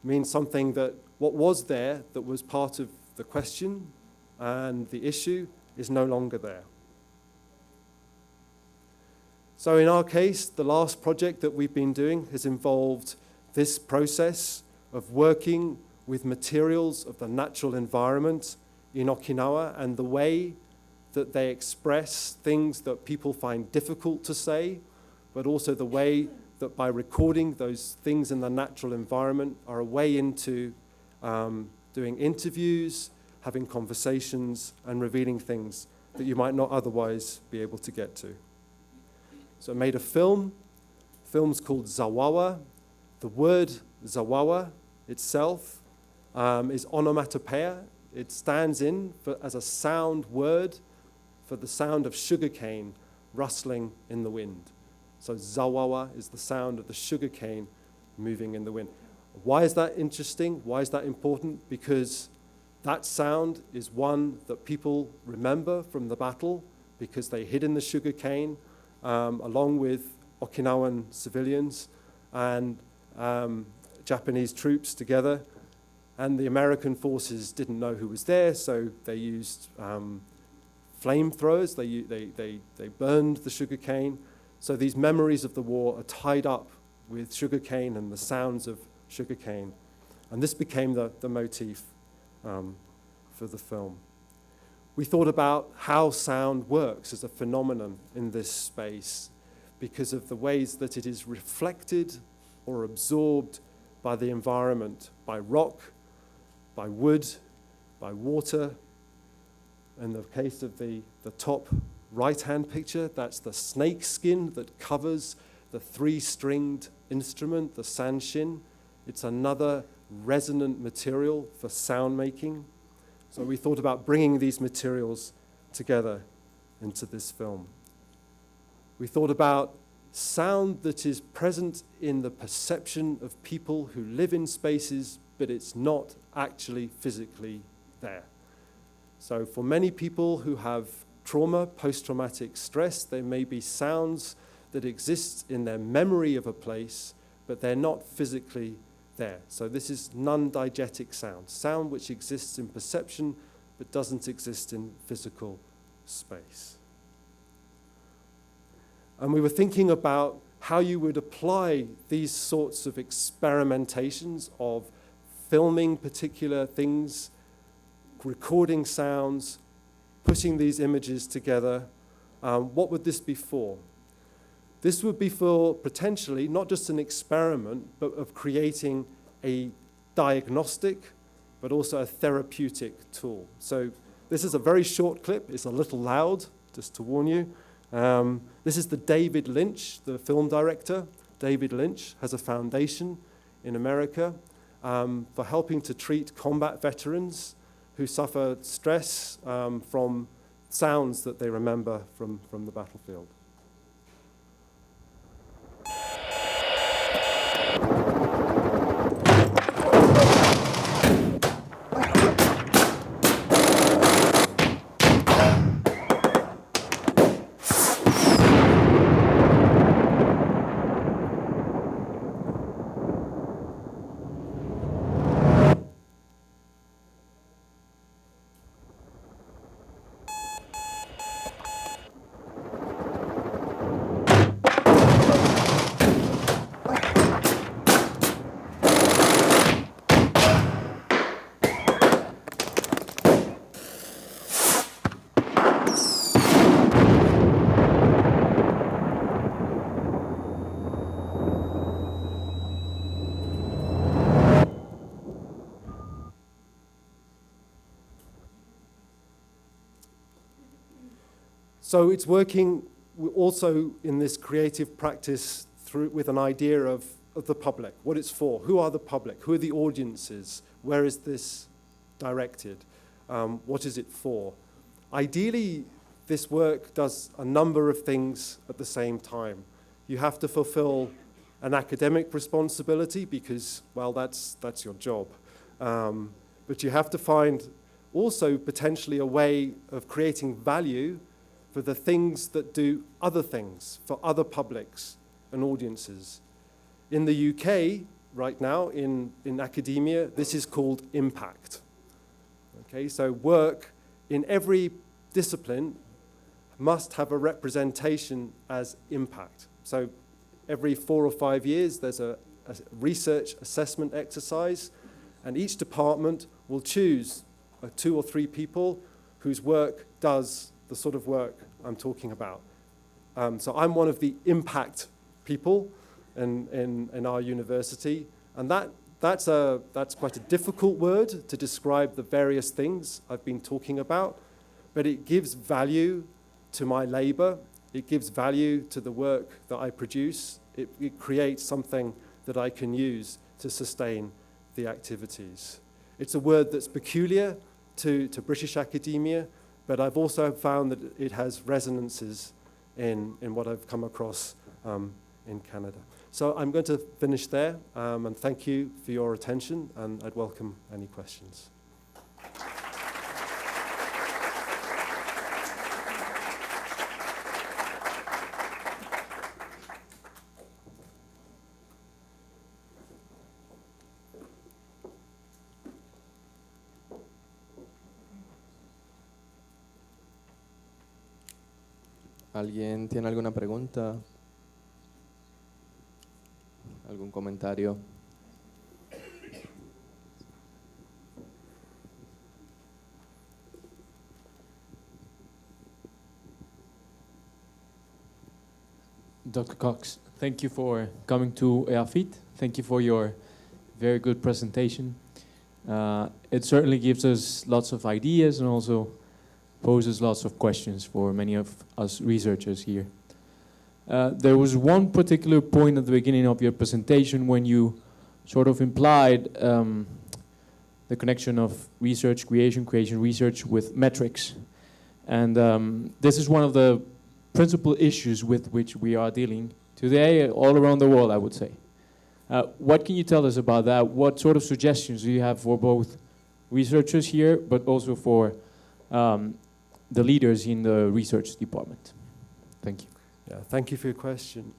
mean something that what was there that was part of the question and the issue is no longer there? So in our case, the last project that we've been doing has involved this process of working with materials of the natural environment in Okinawa and the way that they express things that people find difficult to say, but also the way that by recording those things in the natural environment are a way into doing interviews, having conversations, and revealing things that you might not otherwise be able to get to. So I made a film. The film's called Zawawa. The word Zawawa itself is onomatopoeia. It stands in as a sound word for the sound of sugarcane rustling in the wind. So Zawawa is the sound of the sugarcane moving in the wind. Why is that interesting? Why is that important? Because that sound is one that people remember from the battle because they hid in the sugarcane along with Okinawan civilians and Japanese troops together. And the American forces didn't know who was there, so they used flamethrowers. They burned the sugarcane. So these memories of the war are tied up with sugarcane and the sounds of sugarcane. And this became the motif for the film. We thought about how sound works as a phenomenon in this space because of the ways that it is reflected or absorbed by the environment, by rock, by wood, by water. In the case of the top right-hand picture, that's the snake skin that covers the three-stringed instrument, the sanshin. It's another resonant material for sound making. So we thought about bringing these materials together into this film. We thought about sound that is present in the perception of people who live in spaces, but it's not actually physically there. So for many people who have trauma, post-traumatic stress, there may be sounds that exist in their memory of a place, but they're not physically there. So this is non-diegetic sound, sound which exists in perception, but doesn't exist in physical space. And we were thinking about how you would apply these sorts of experimentations of filming particular things, recording sounds, putting these images together. What would this be for? This would be for potentially not just an experiment, but of creating a diagnostic, but also a therapeutic tool. So this is a very short clip. It's a little loud, just to warn you. This is the David Lynch, the film director. David Lynch has a foundation in America for helping to treat combat veterans who suffer stress from sounds that they remember from the battlefield. So it's working also in this creative practice with an idea of the public, what it's for, who are the public, who are the audiences, where is this directed, what is it for. Ideally, this work does a number of things at the same time. You have to fulfill an academic responsibility because, well, that's your job. But you have to find also potentially a way of creating value for the things that do other things, for other publics and audiences. In the UK, right now, in academia, this is called impact. Okay, so work in every discipline must have a representation as impact. So every 4 or 5 years, there's a research assessment exercise, and each department will choose 2 or 3 people whose work does the sort of work I'm talking about. So I'm one of the impact people in our university, and that's quite a difficult word to describe the various things I've been talking about, but it gives value to my labor, it gives value to the work that I produce, it creates something that I can use to sustain the activities. It's a word that's peculiar to British academia, but I've also found that it has resonances in what I've come across in Canada. So I'm going to finish there, and thank you for your attention, and I'd welcome any questions. ¿Alguien tiene alguna pregunta? ¿Algún comentario? Dr. Cox, thank you for coming to EAFIT. Thank you for your very good presentation. It certainly gives us lots of ideas and also poses lots of questions for many of us researchers here. There was one particular point at the beginning of your presentation when you sort of implied the connection of research, creation research with metrics. And this is one of the principal issues with which we are dealing today all around the world, I would say. What can you tell us about that? What sort of suggestions do you have for both researchers here, but also for the leaders in the research department? Thank you. Yeah, thank you for your question.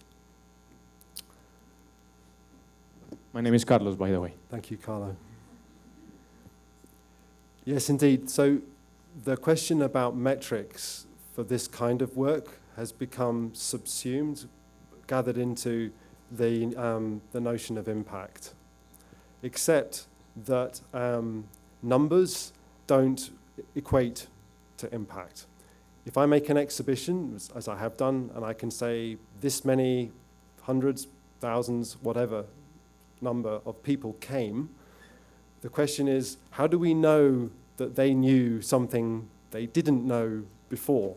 My name is Carlos, by the way. Thank you, Carlo. Yes, indeed. So the question about metrics for this kind of work has become subsumed, gathered into the notion of impact, except that numbers don't equate to impact. If I make an exhibition, as I have done, and I can say this many hundreds, thousands, whatever number of people came, the question is, how do we know that they knew something they didn't know before?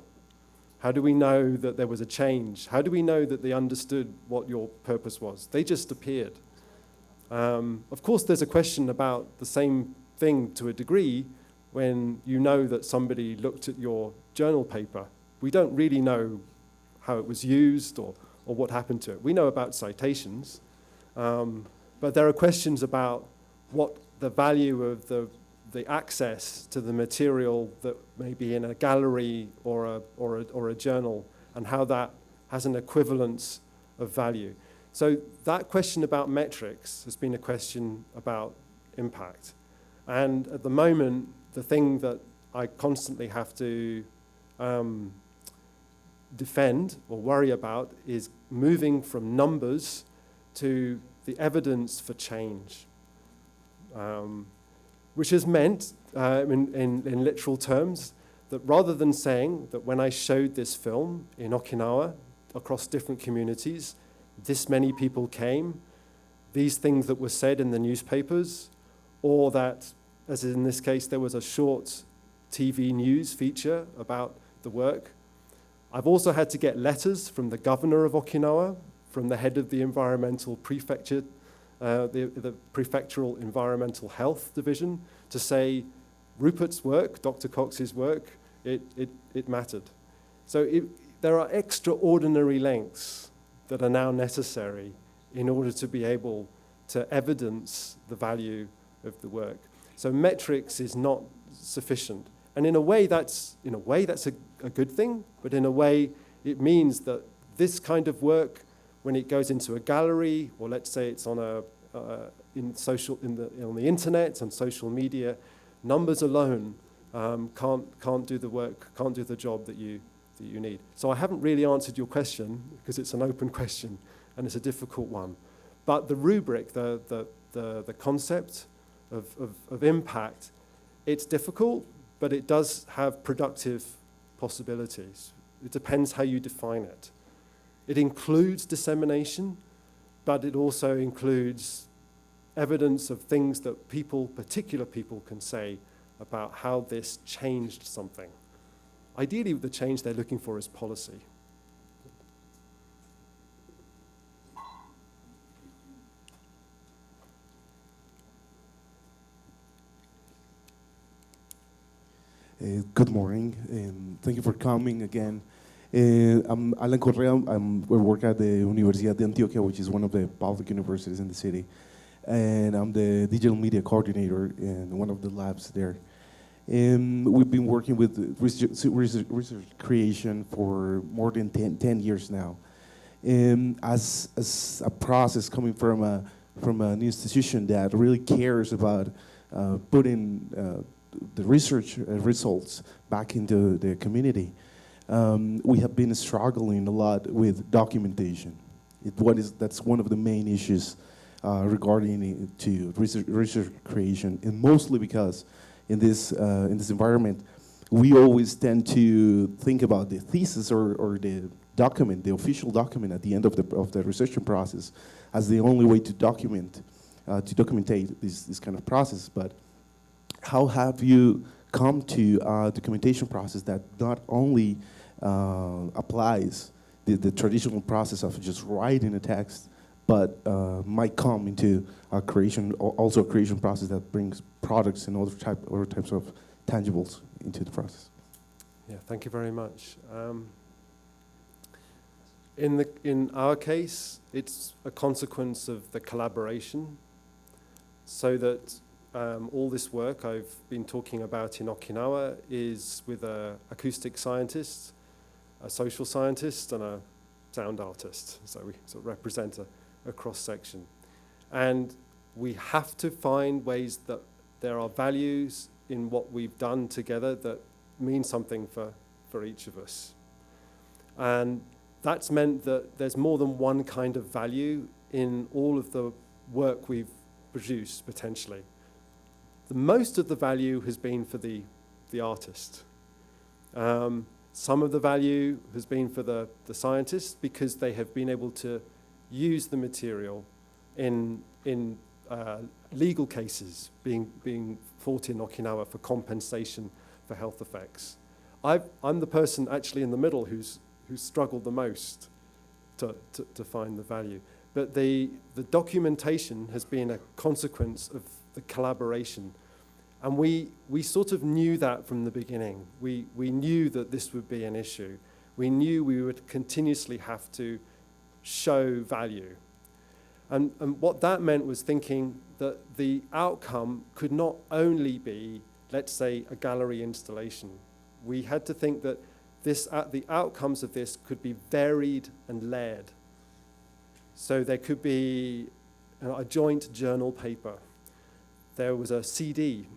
How do we know that there was a change? How do we know that they understood what your purpose was? They just appeared. Of course, there's a question about the same thing to a degree, when you know that somebody looked at your journal paper. We don't really know how it was used or what happened to it. We know about citations, but there are questions about what the value of the access to the material that may be in a gallery or a journal, and how that has an equivalence of value. So that question about metrics has been a question about impact. And at the moment, the thing that I constantly have to defend or worry about is moving from numbers to the evidence for change, which has meant, in literal terms, that rather than saying that when I showed this film in Okinawa across different communities, this many people came, these things that were said in the newspapers, or that, as in this case, there was a short TV news feature about the work. I've also had to get letters from the governor of Okinawa, from the head of the environmental prefecture, the prefectural environmental health division, to say Rupert's work, Dr. Cox's work, it mattered. So there are extraordinary lengths that are now necessary in order to be able to evidence the value of the work. So metrics is not sufficient. And in a way that's a good thing, but in a way it means that this kind of work, when it goes into a gallery, or let's say it's on the internet, on social media, numbers alone can't do the work, can't do the job that you need. So I haven't really answered your question, because it's an open question and it's a difficult one. But the rubric, the concept of impact, it's difficult, but it does have productive possibilities. It depends how you define it. It includes dissemination, but it also includes evidence of things that particular people can say about how this changed something. Ideally, the change they're looking for is policy. Good morning, and thank you for coming again. I'm Alan Correa. We work at the Universidad de Antioquia, which is one of the public universities in the city. And I'm the digital media coordinator in one of the labs there. We've been working with research creation for more than 10 years now. As a process coming from an institution that really cares about putting the research results back into the community, we have been struggling a lot with documentation. That's one of the main issues regarding to research creation, and mostly because in this environment, we always tend to think about the thesis or the document, the official document at the end of the research process, as the only way to documentate this kind of process. But how have you come to a documentation process that not only applies the traditional process of just writing a text, but might come into a creation process that brings products and other types of tangibles into the process? Yeah, thank you very much. In our case, it's a consequence of the collaboration, so that all this work I've been talking about in Okinawa is with an acoustic scientist, a social scientist, and a sound artist. So we sort of represent a cross-section. And we have to find ways that there are values in what we've done together that mean something for each of us. And that's meant that there's more than one kind of value in all of the work we've produced, potentially. The most of the value has been for the artist. Some of the value has been for the scientists, because they have been able to use the material in legal cases being fought in Okinawa for compensation for health effects. I'm the person actually in the middle who's struggled the most to find the value. But the documentation has been a consequence of the collaboration. And we sort of knew that from the beginning. We knew that this would be an issue. We knew we would continuously have to show value. And what that meant was thinking that the outcome could not only be, let's say, a gallery installation. We had to think that the outcomes of this could be varied and layered. So there could be a joint journal paper. There was a CD.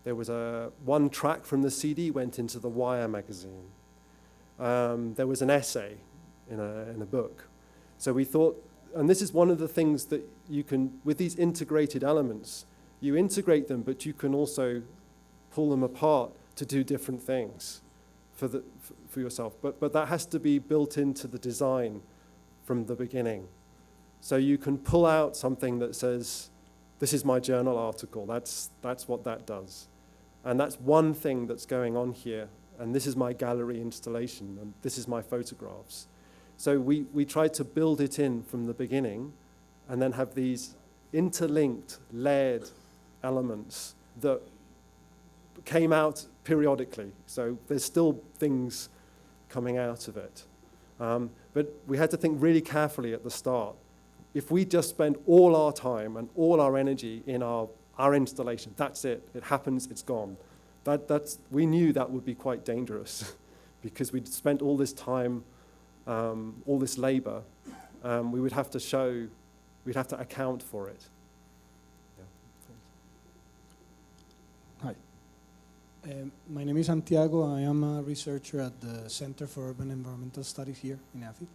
There was one track from the CD went into the Wire magazine. There was an essay in a book. So we thought, and this is one of the things that you can, with these integrated elements, you integrate them, but you can also pull them apart to do different things for yourself. But that has to be built into the design from the beginning. So you can pull out something that says, this is my journal article. That's what that does. And that's one thing that's going on here. And this is my gallery installation. And this is my photographs. So we tried to build it in from the beginning and then have these interlinked, layered elements that came out periodically. So there's still things coming out of it. But we had to think really carefully at the start. If we just spend all our time and all our energy in our installation, that's it. It happens, it's gone. We knew that would be quite dangerous because we'd spent all this time, all this labor. We would have to show, we'd have to account for it. Hi. My name is Santiago. I am a researcher at the Center for Urban Environmental Studies here in ENVIVO.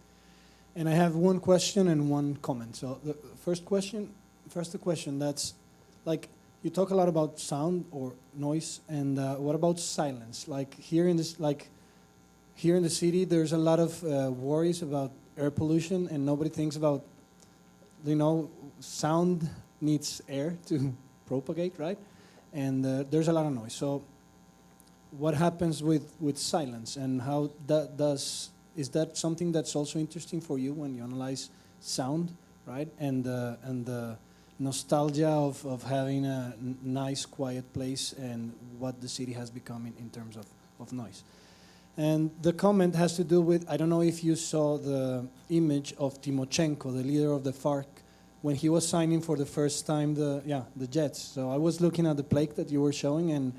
And I have one question and one comment. So the first question, that's like, you talk a lot about sound or noise, and what about silence? Like here in the city, there's a lot of worries about air pollution, and nobody thinks about, sound needs air to propagate, right? And there's a lot of noise. So what happens with silence, and how is that something that's also interesting for you when you analyze sound, right? And the nostalgia of having a nice, quiet place and what the city has become in terms of noise. And the comment has to do with, I don't know if you saw the image of Timoshenko, the leader of the FARC, when he was signing for the first time the jets. So I was looking at the plaque that you were showing, and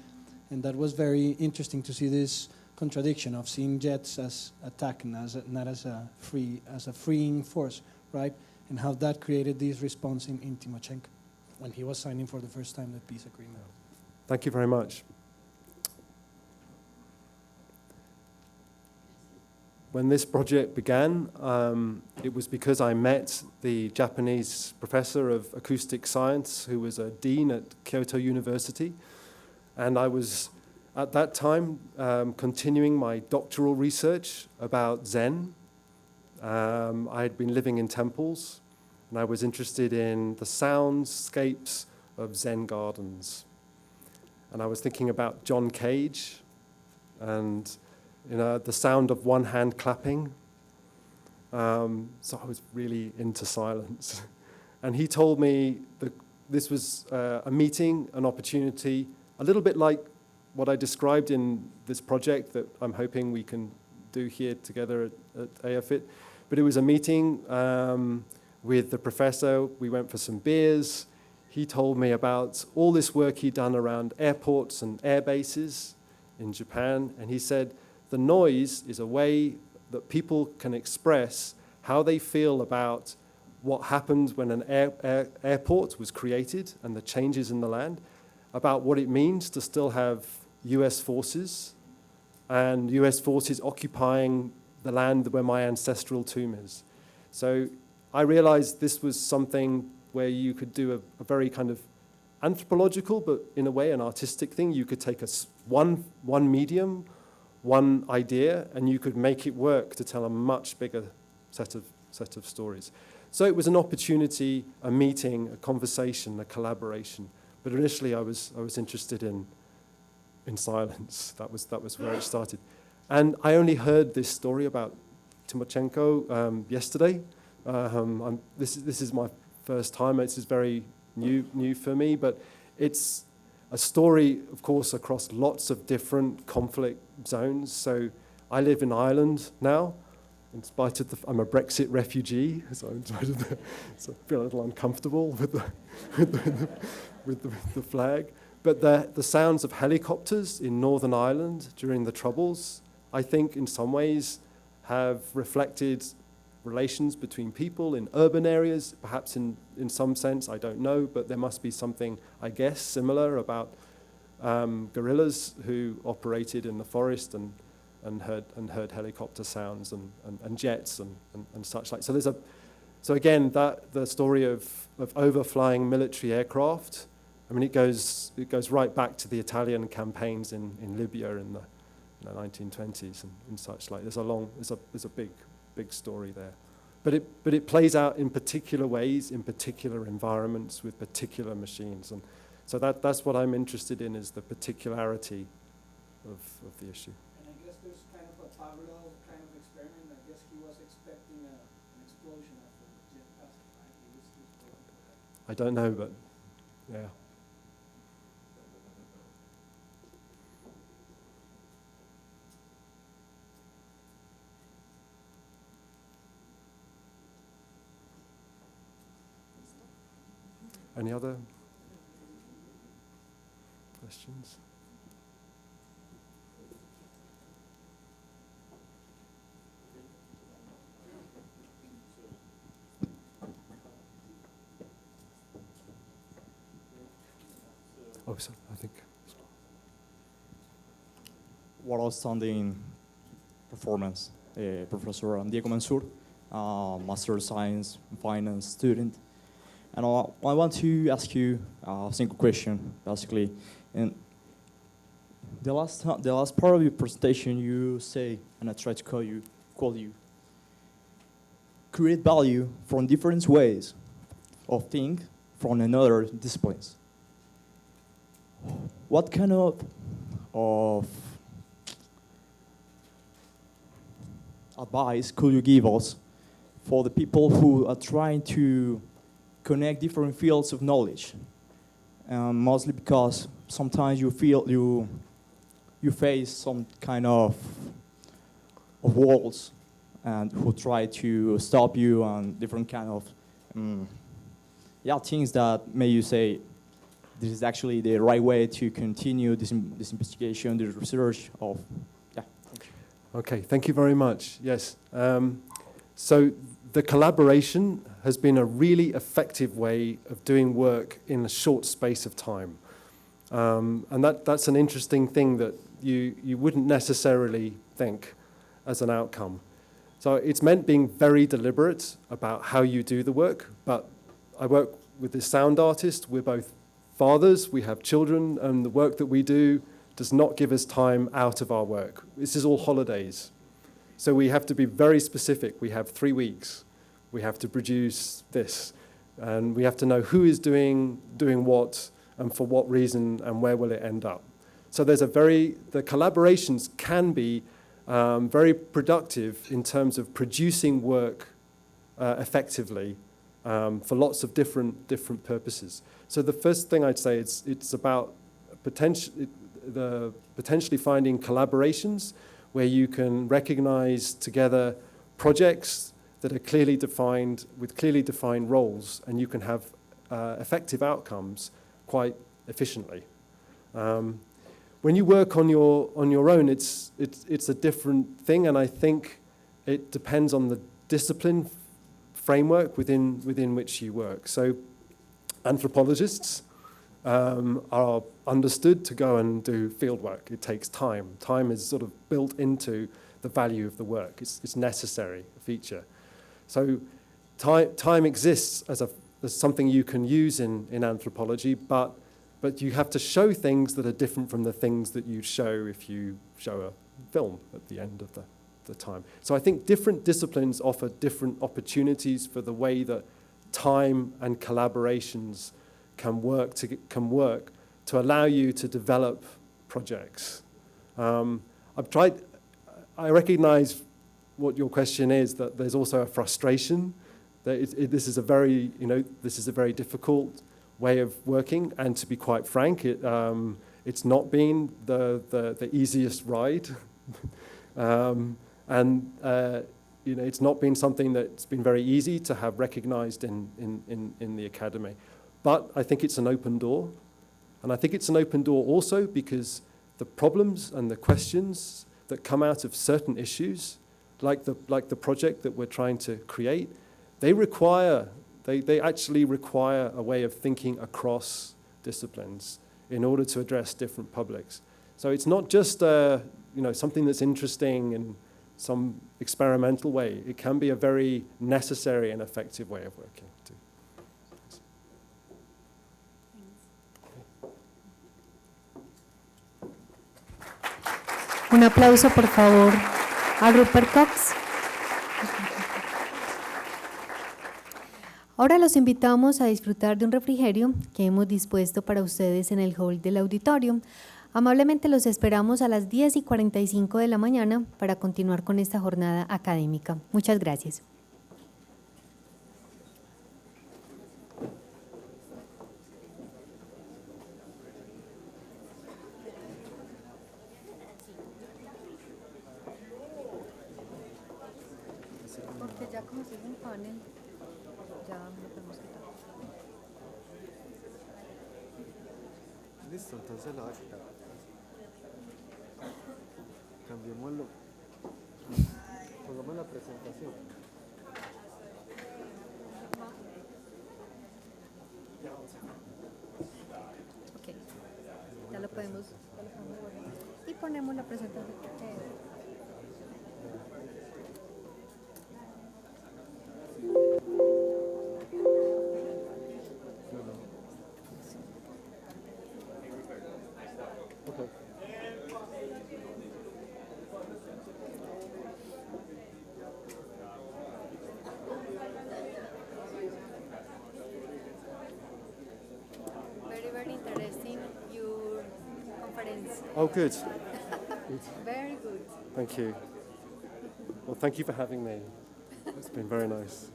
that was very interesting to see this contradiction of seeing jets as attack, not as a freeing force, right? And how that created this response in Timoshenko when he was signing for the first time the peace agreement. Thank you very much. When this project began, it was because I met the Japanese professor of acoustic science who was a dean at Kyoto University. And I was, at that time, continuing my doctoral research about Zen. I had been living in temples, and I was interested in the soundscapes of Zen gardens. And I was thinking about John Cage and the sound of one hand clapping. So I was really into silence. And he told me that this was a meeting, an opportunity, a little bit like what I described in this project that I'm hoping we can do here together at EAFIT. But it was a meeting with the professor. We went for some beers. He told me about all this work he'd done around airports and air bases in Japan. And he said, the noise is a way that people can express how they feel about what happened when an airport was created and the changes in the land, about what it means to still have US forces and US forces occupying the land where my ancestral tomb is. So I realized this was something where you could do a very kind of anthropological, but in a way an artistic thing. You could take one medium, one idea, and you could make it work to tell a much bigger set of stories. So it was an opportunity, a meeting, a conversation, a collaboration. But initially I was interested in silence. That was where it started. And I only heard this story about Timoshenko yesterday. This is my first time. This is very new for me, but it's a story, of course, across lots of different conflict zones. So I live in Ireland now, in spite of I'm a Brexit refugee, so I feel a little uncomfortable with the flag. But the sounds of helicopters in Northern Ireland during the Troubles, I think in some ways have reflected relations between people in urban areas, perhaps in some sense, I don't know, but there must be something, I guess, similar about guerrillas who operated in the forest and heard helicopter sounds and jets and such like. So again, the story of overflying military aircraft, I mean, it goes right back to the Italian campaigns in Libya in the 1920s and such like. There's a big story there, but it plays out in particular ways, in particular environments with particular machines, and so that's what I'm interested in, is the particularity of the issue. And I guess there's kind of a parallel kind of experiment. I guess he was expecting an explosion after the jet passed, right? He was waiting for that. I don't know, but yeah. Any other questions? Oh, so I think. What outstanding performance, Professor Diego Mansur, Master of Science and Finance student. And I want to ask you a single question, basically. And the last part of your presentation, you say, and I try to quote you, create value from different ways of think from another disciplines. What kind of advice could you give us for the people who are trying to connect different fields of knowledge? Mostly because sometimes you feel you face some kind of walls and who try to stop you and different kind of things that may you say this is actually the right way to continue this investigation, this research of, Thank you. Okay, thank you very much. Yes. So the collaboration has been a really effective way of doing work in a short space of time. And that's an interesting thing that you wouldn't necessarily think as an outcome. So it's meant being very deliberate about how you do the work, but I work with this sound artist. We're both fathers, we have children, and the work that we do does not give us time out of our work. This is all holidays. So we have to be very specific. We have 3 weeks. We have to produce this. And we have to know who is doing what and for what reason and where will it end up. So the collaborations can be very productive in terms of producing work effectively for lots of different purposes. So the first thing I'd say is it's about potentially finding collaborations where you can recognize together projects that are clearly defined with clearly defined roles, and you can have effective outcomes quite efficiently. When you work on your own, it's a different thing, and I think it depends on the discipline framework within which you work. So anthropologists are understood to go and do field work. It takes time. Time is sort of built into the value of the work. It's necessary, a feature. So time exists as something you can use in anthropology, but you have to show things that are different from the things that you'd show if you show a film at the end of the time. So I think different disciplines offer different opportunities for the way that time and collaborations can work to allow you to develop projects. I recognize what your question is, that there's also a frustration that this is a very difficult way of working, and to be quite frank, it's not been the easiest ride. You know, it's not been something that's been very easy to have recognized in the academy. But I think it's an open door. And I think it's an open door also because the problems and the questions that come out of certain issues, like the project that we're trying to create, they actually require a way of thinking across disciplines in order to address different publics. So it's not just you know, something that's interesting in some experimental way. It can be a very necessary and effective way of working too. Un aplauso, por favor, a Rupert Cox. Ahora los invitamos a disfrutar de un refrigerio que hemos dispuesto para ustedes en el hall del auditorio. Amablemente los esperamos a las 10:45 de la mañana para continuar con esta jornada académica. Muchas gracias. Porque ya como si es un panel, ya lo podemos quitar. Listo, entonces la voy a quitar. Cambiémoslo. Pongamos la presentación. Ok, ya lo podemos guardar. Y ponemos la presentación. Very interesting, your conference. Oh, good. Very good. Thank you. Well, thank you for having me. It's been very nice.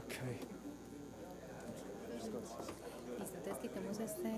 Okay. Listo, entonces quitemos este.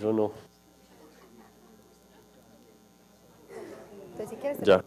Eso no. Entonces, si quieres, Ya.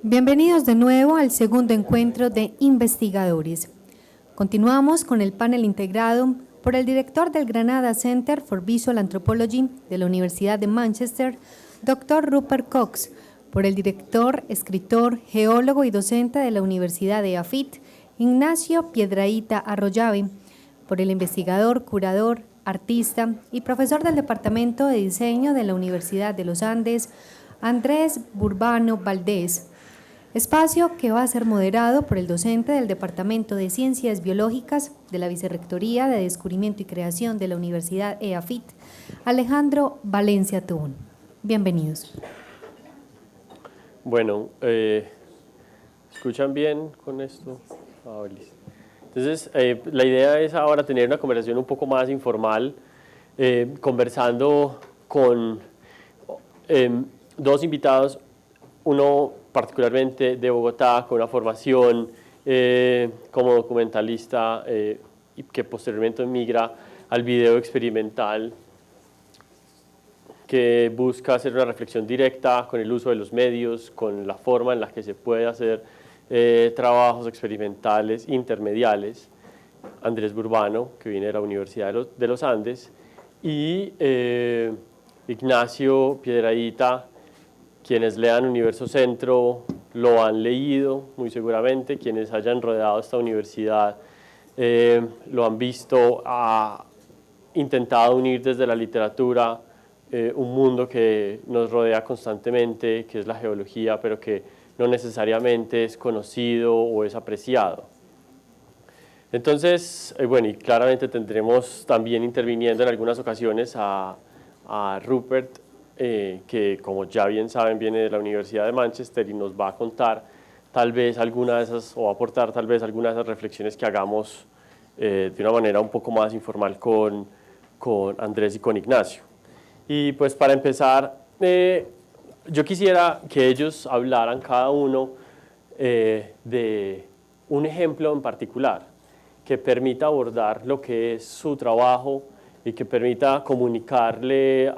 Bienvenidos de nuevo al segundo encuentro de investigadores. Continuamos con el panel integrado por el director del Granada Center for Visual Anthropology de la Universidad de Manchester, Dr. Rupert Cox, por el director, escritor, geólogo y docente de la Universidad de EAFIT, Ignacio Piedrahíta Arroyave, por el investigador, curador, artista y profesor del Departamento de Diseño de la Universidad de los Andes, Andrés Burbano Valdés. Espacio que va a ser moderado por el docente del Departamento de Ciencias Biológicas de la Vicerrectoría de Descubrimiento y Creación de la Universidad EAFIT, Alejandro Valencia Tubón. Bienvenidos. Bueno, ¿escuchan bien con esto? Listo. Entonces, la idea es ahora tener una conversación un poco más informal, conversando con dos invitados, uno particularmente de Bogotá, con una formación como documentalista y que posteriormente migra al video experimental, que busca hacer una reflexión directa con el uso de los medios, con la forma en la que se puede hacer trabajos experimentales intermediales. Andrés Burbano, que viene de la Universidad de los Andes, y Ignacio Piedradita. Quienes lean Universo Centro lo han leído muy seguramente, quienes hayan rodeado esta universidad lo han visto, ha intentado unir desde la literatura un mundo que nos rodea constantemente, que es la geología, pero que no necesariamente es conocido o es apreciado. Entonces, bueno, y claramente tendremos también interviniendo en algunas ocasiones a Rupert, que como ya bien saben viene de la Universidad de Manchester y nos va a contar tal vez alguna de esas, o aportar tal vez algunas de esas reflexiones que hagamos de una manera un poco más informal con Andrés y con Ignacio. Y pues para empezar, yo quisiera que ellos hablaran cada uno de un ejemplo en particular que permita abordar lo que es su trabajo y que permita comunicarle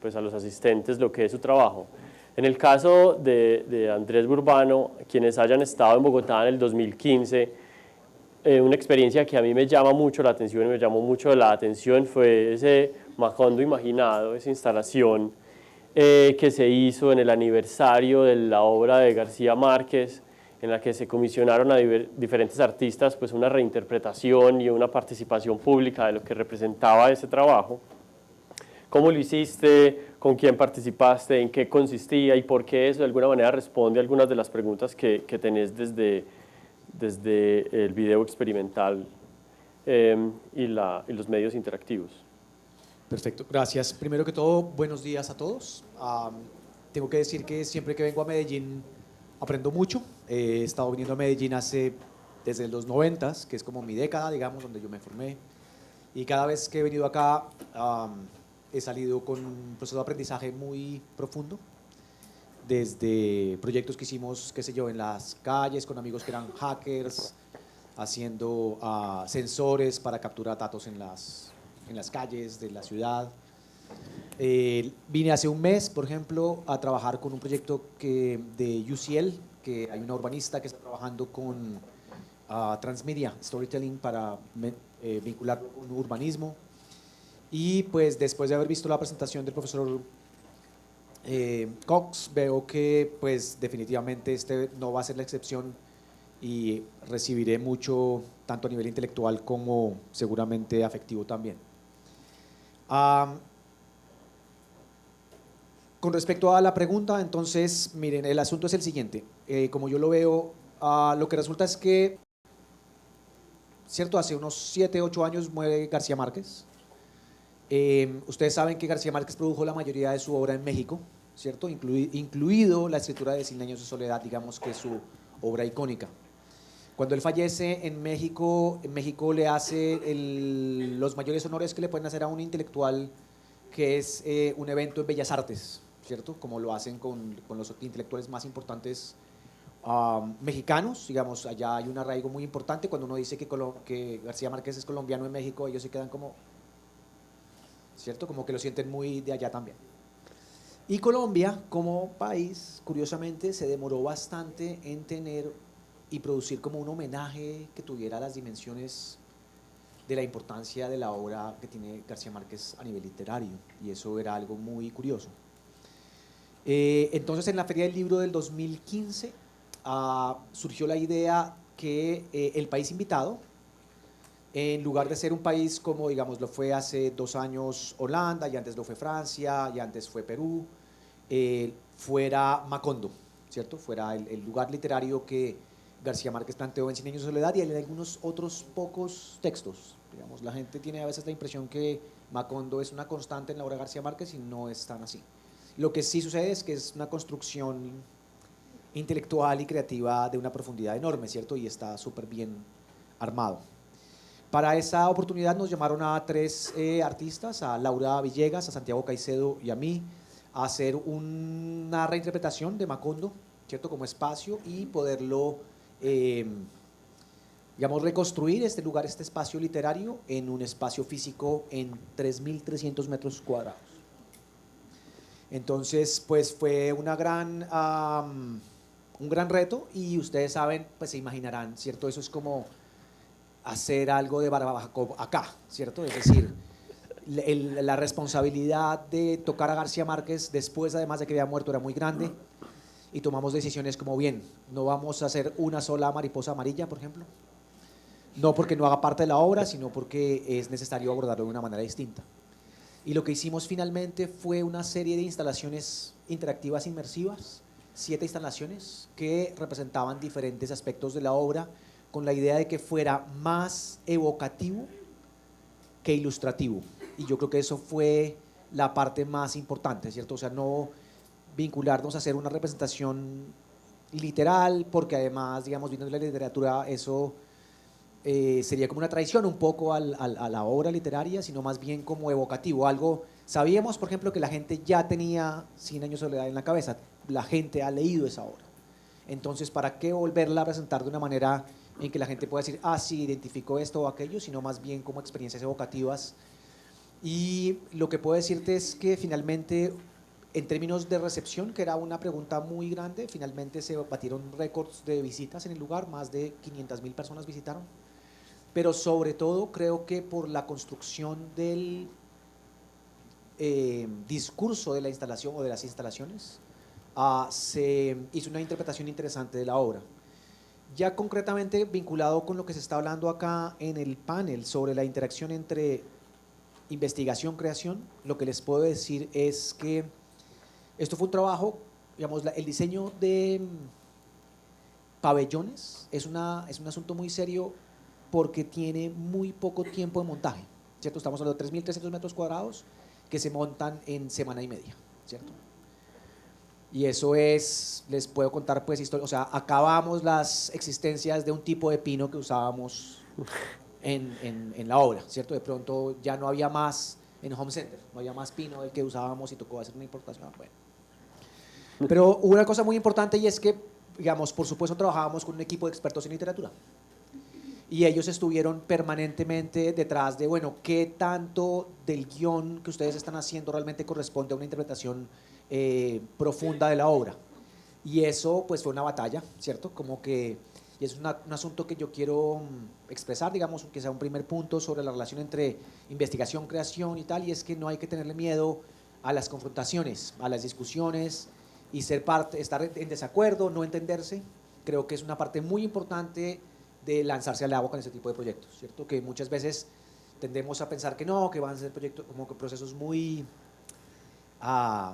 pues a los asistentes lo que es su trabajo. En el caso de Andrés Burbano, quienes hayan estado en Bogotá en el 2015, una experiencia que a mí me llama mucho la atención y me llamó mucho la atención fue ese Macondo imaginado, esa instalación que se hizo en el aniversario de la obra de García Márquez, en la que se comisionaron a diferentes artistas pues una reinterpretación y una participación pública de lo que representaba ese trabajo. ¿Cómo lo hiciste? ¿Con quién participaste? ¿En qué consistía? ¿Y por qué eso de alguna manera responde a algunas de las preguntas que tenés desde el video experimental y los medios interactivos? Perfecto, gracias. Primero que todo, buenos días a todos. Tengo que decir que siempre que vengo a Medellín aprendo mucho. He estado viniendo a Medellín desde los 90s, que es como mi década, digamos, donde yo me formé. Y cada vez que he venido acá he salido con un proceso de aprendizaje muy profundo, desde proyectos que hicimos, qué sé yo, en las calles con amigos que eran hackers, haciendo sensores para capturar datos en las calles de la ciudad. Vine hace un mes, por ejemplo, a trabajar con un proyecto de UCL, que hay una urbanista que está trabajando con transmedia, storytelling, para vincularlo con urbanismo. Y pues después de haber visto la presentación del profesor Cox, veo que pues definitivamente este no va a ser la excepción y recibiré mucho, tanto a nivel intelectual como seguramente afectivo también. Con respecto a la pregunta, entonces, miren, el asunto es el siguiente. Como yo lo veo, lo que resulta es que, ¿cierto? Hace unos 7, 8 años muere García Márquez. Ustedes saben que García Márquez produjo la mayoría de su obra en México, ¿cierto? Incluido la escritura de 100 años de soledad, digamos que es su obra icónica. Cuando él fallece en México le hace los mayores honores que le pueden hacer a un intelectual, que es un evento en Bellas Artes, ¿cierto? Como lo hacen con los intelectuales más importantes mexicanos, digamos, allá hay un arraigo muy importante. Cuando uno dice que García Márquez es colombiano en México, ellos se quedan como, ¿cierto? Como que lo sienten muy de allá también. Y Colombia, como país, curiosamente, se demoró bastante en tener y producir como un homenaje que tuviera las dimensiones de la importancia de la obra que tiene García Márquez a nivel literario, y eso era algo muy curioso. Entonces, en la Feria del Libro del 2015 surgió la idea que el país invitado, en lugar de ser un país como, digamos, lo fue hace 2 años Holanda, y antes lo fue Francia, y antes fue Perú, fuera Macondo, ¿cierto? Fuera el lugar literario que García Márquez planteó en 100 años de soledad y en algunos otros pocos textos. Digamos, la gente tiene a veces la impresión que Macondo es una constante en la obra de García Márquez y no es tan así. Lo que sí sucede es que es una construcción intelectual y creativa de una profundidad enorme, ¿cierto? Y está súper bien armado. Para esa oportunidad nos llamaron a 3 artistas, a Laura Villegas, a Santiago Caicedo y a mí, a hacer una reinterpretación de Macondo, ¿cierto? Como espacio, y poderlo digamos, reconstruir este lugar, este espacio literario en un espacio físico en 3.300 metros cuadrados. Entonces, pues fue un gran reto y ustedes saben, pues se imaginarán, ¿cierto? Eso es como hacer algo de barbacoa acá, ¿cierto? Es decir, la responsabilidad de tocar a García Márquez después, además de que había muerto, era muy grande y tomamos decisiones como, bien, no vamos a hacer una sola mariposa amarilla, por ejemplo, no porque no haga parte de la obra, sino porque es necesario abordarlo de una manera distinta. Y lo que hicimos finalmente fue una serie de instalaciones interactivas inmersivas, 7 instalaciones que representaban diferentes aspectos de la obra, con la idea de que fuera más evocativo que ilustrativo. Y yo creo que eso fue la parte más importante, ¿cierto? O sea, no vincularnos a hacer una representación literal, porque además, digamos, viendo la literatura, eso sería como una traición un poco a la obra literaria, sino más bien como evocativo. Algo, sabíamos, por ejemplo, que la gente ya tenía 100 años de soledad en la cabeza, la gente ha leído esa obra. Entonces, ¿para qué volverla a presentar de una manera en que la gente pueda decir, ah, sí, identificó esto o aquello, sino más bien como experiencias evocativas? Y lo que puedo decirte es que finalmente, en términos de recepción, que era una pregunta muy grande, finalmente se batieron récords de visitas en el lugar, más de 500.000 personas visitaron, pero sobre todo creo que por la construcción del discurso de la instalación o de las instalaciones, se hizo una interpretación interesante de la obra. Ya concretamente vinculado con lo que se está hablando acá en el panel sobre la interacción entre investigación, creación, lo que les puedo decir es que esto fue un trabajo, digamos, el diseño de pabellones es un asunto muy serio porque tiene muy poco tiempo de montaje, ¿cierto? Estamos hablando de 3.300 metros cuadrados que se montan en semana y media, ¿cierto? Y eso es, les puedo contar pues historia, o sea, acabamos las existencias de un tipo de pino que usábamos en la obra, ¿cierto? De pronto ya no había más en Home Center, no había más pino del que usábamos y tocó hacer una importación, bueno. Pero hubo una cosa muy importante y es que, digamos, por supuesto trabajábamos con un equipo de expertos en literatura y ellos estuvieron permanentemente detrás de, bueno, ¿qué tanto del guión que ustedes están haciendo realmente corresponde a una interpretación profunda de la obra? Y eso pues fue una batalla, ¿cierto? Como que, y es un asunto que yo quiero expresar, digamos, que sea un primer punto sobre la relación entre investigación, creación y tal, y es que no hay que tenerle miedo a las confrontaciones, a las discusiones y estar en desacuerdo, no entenderse. Creo que es una parte muy importante de lanzarse al agua con ese tipo de proyectos, ¿cierto? Que muchas veces tendemos a pensar que no, que van a ser proyectos como que procesos muy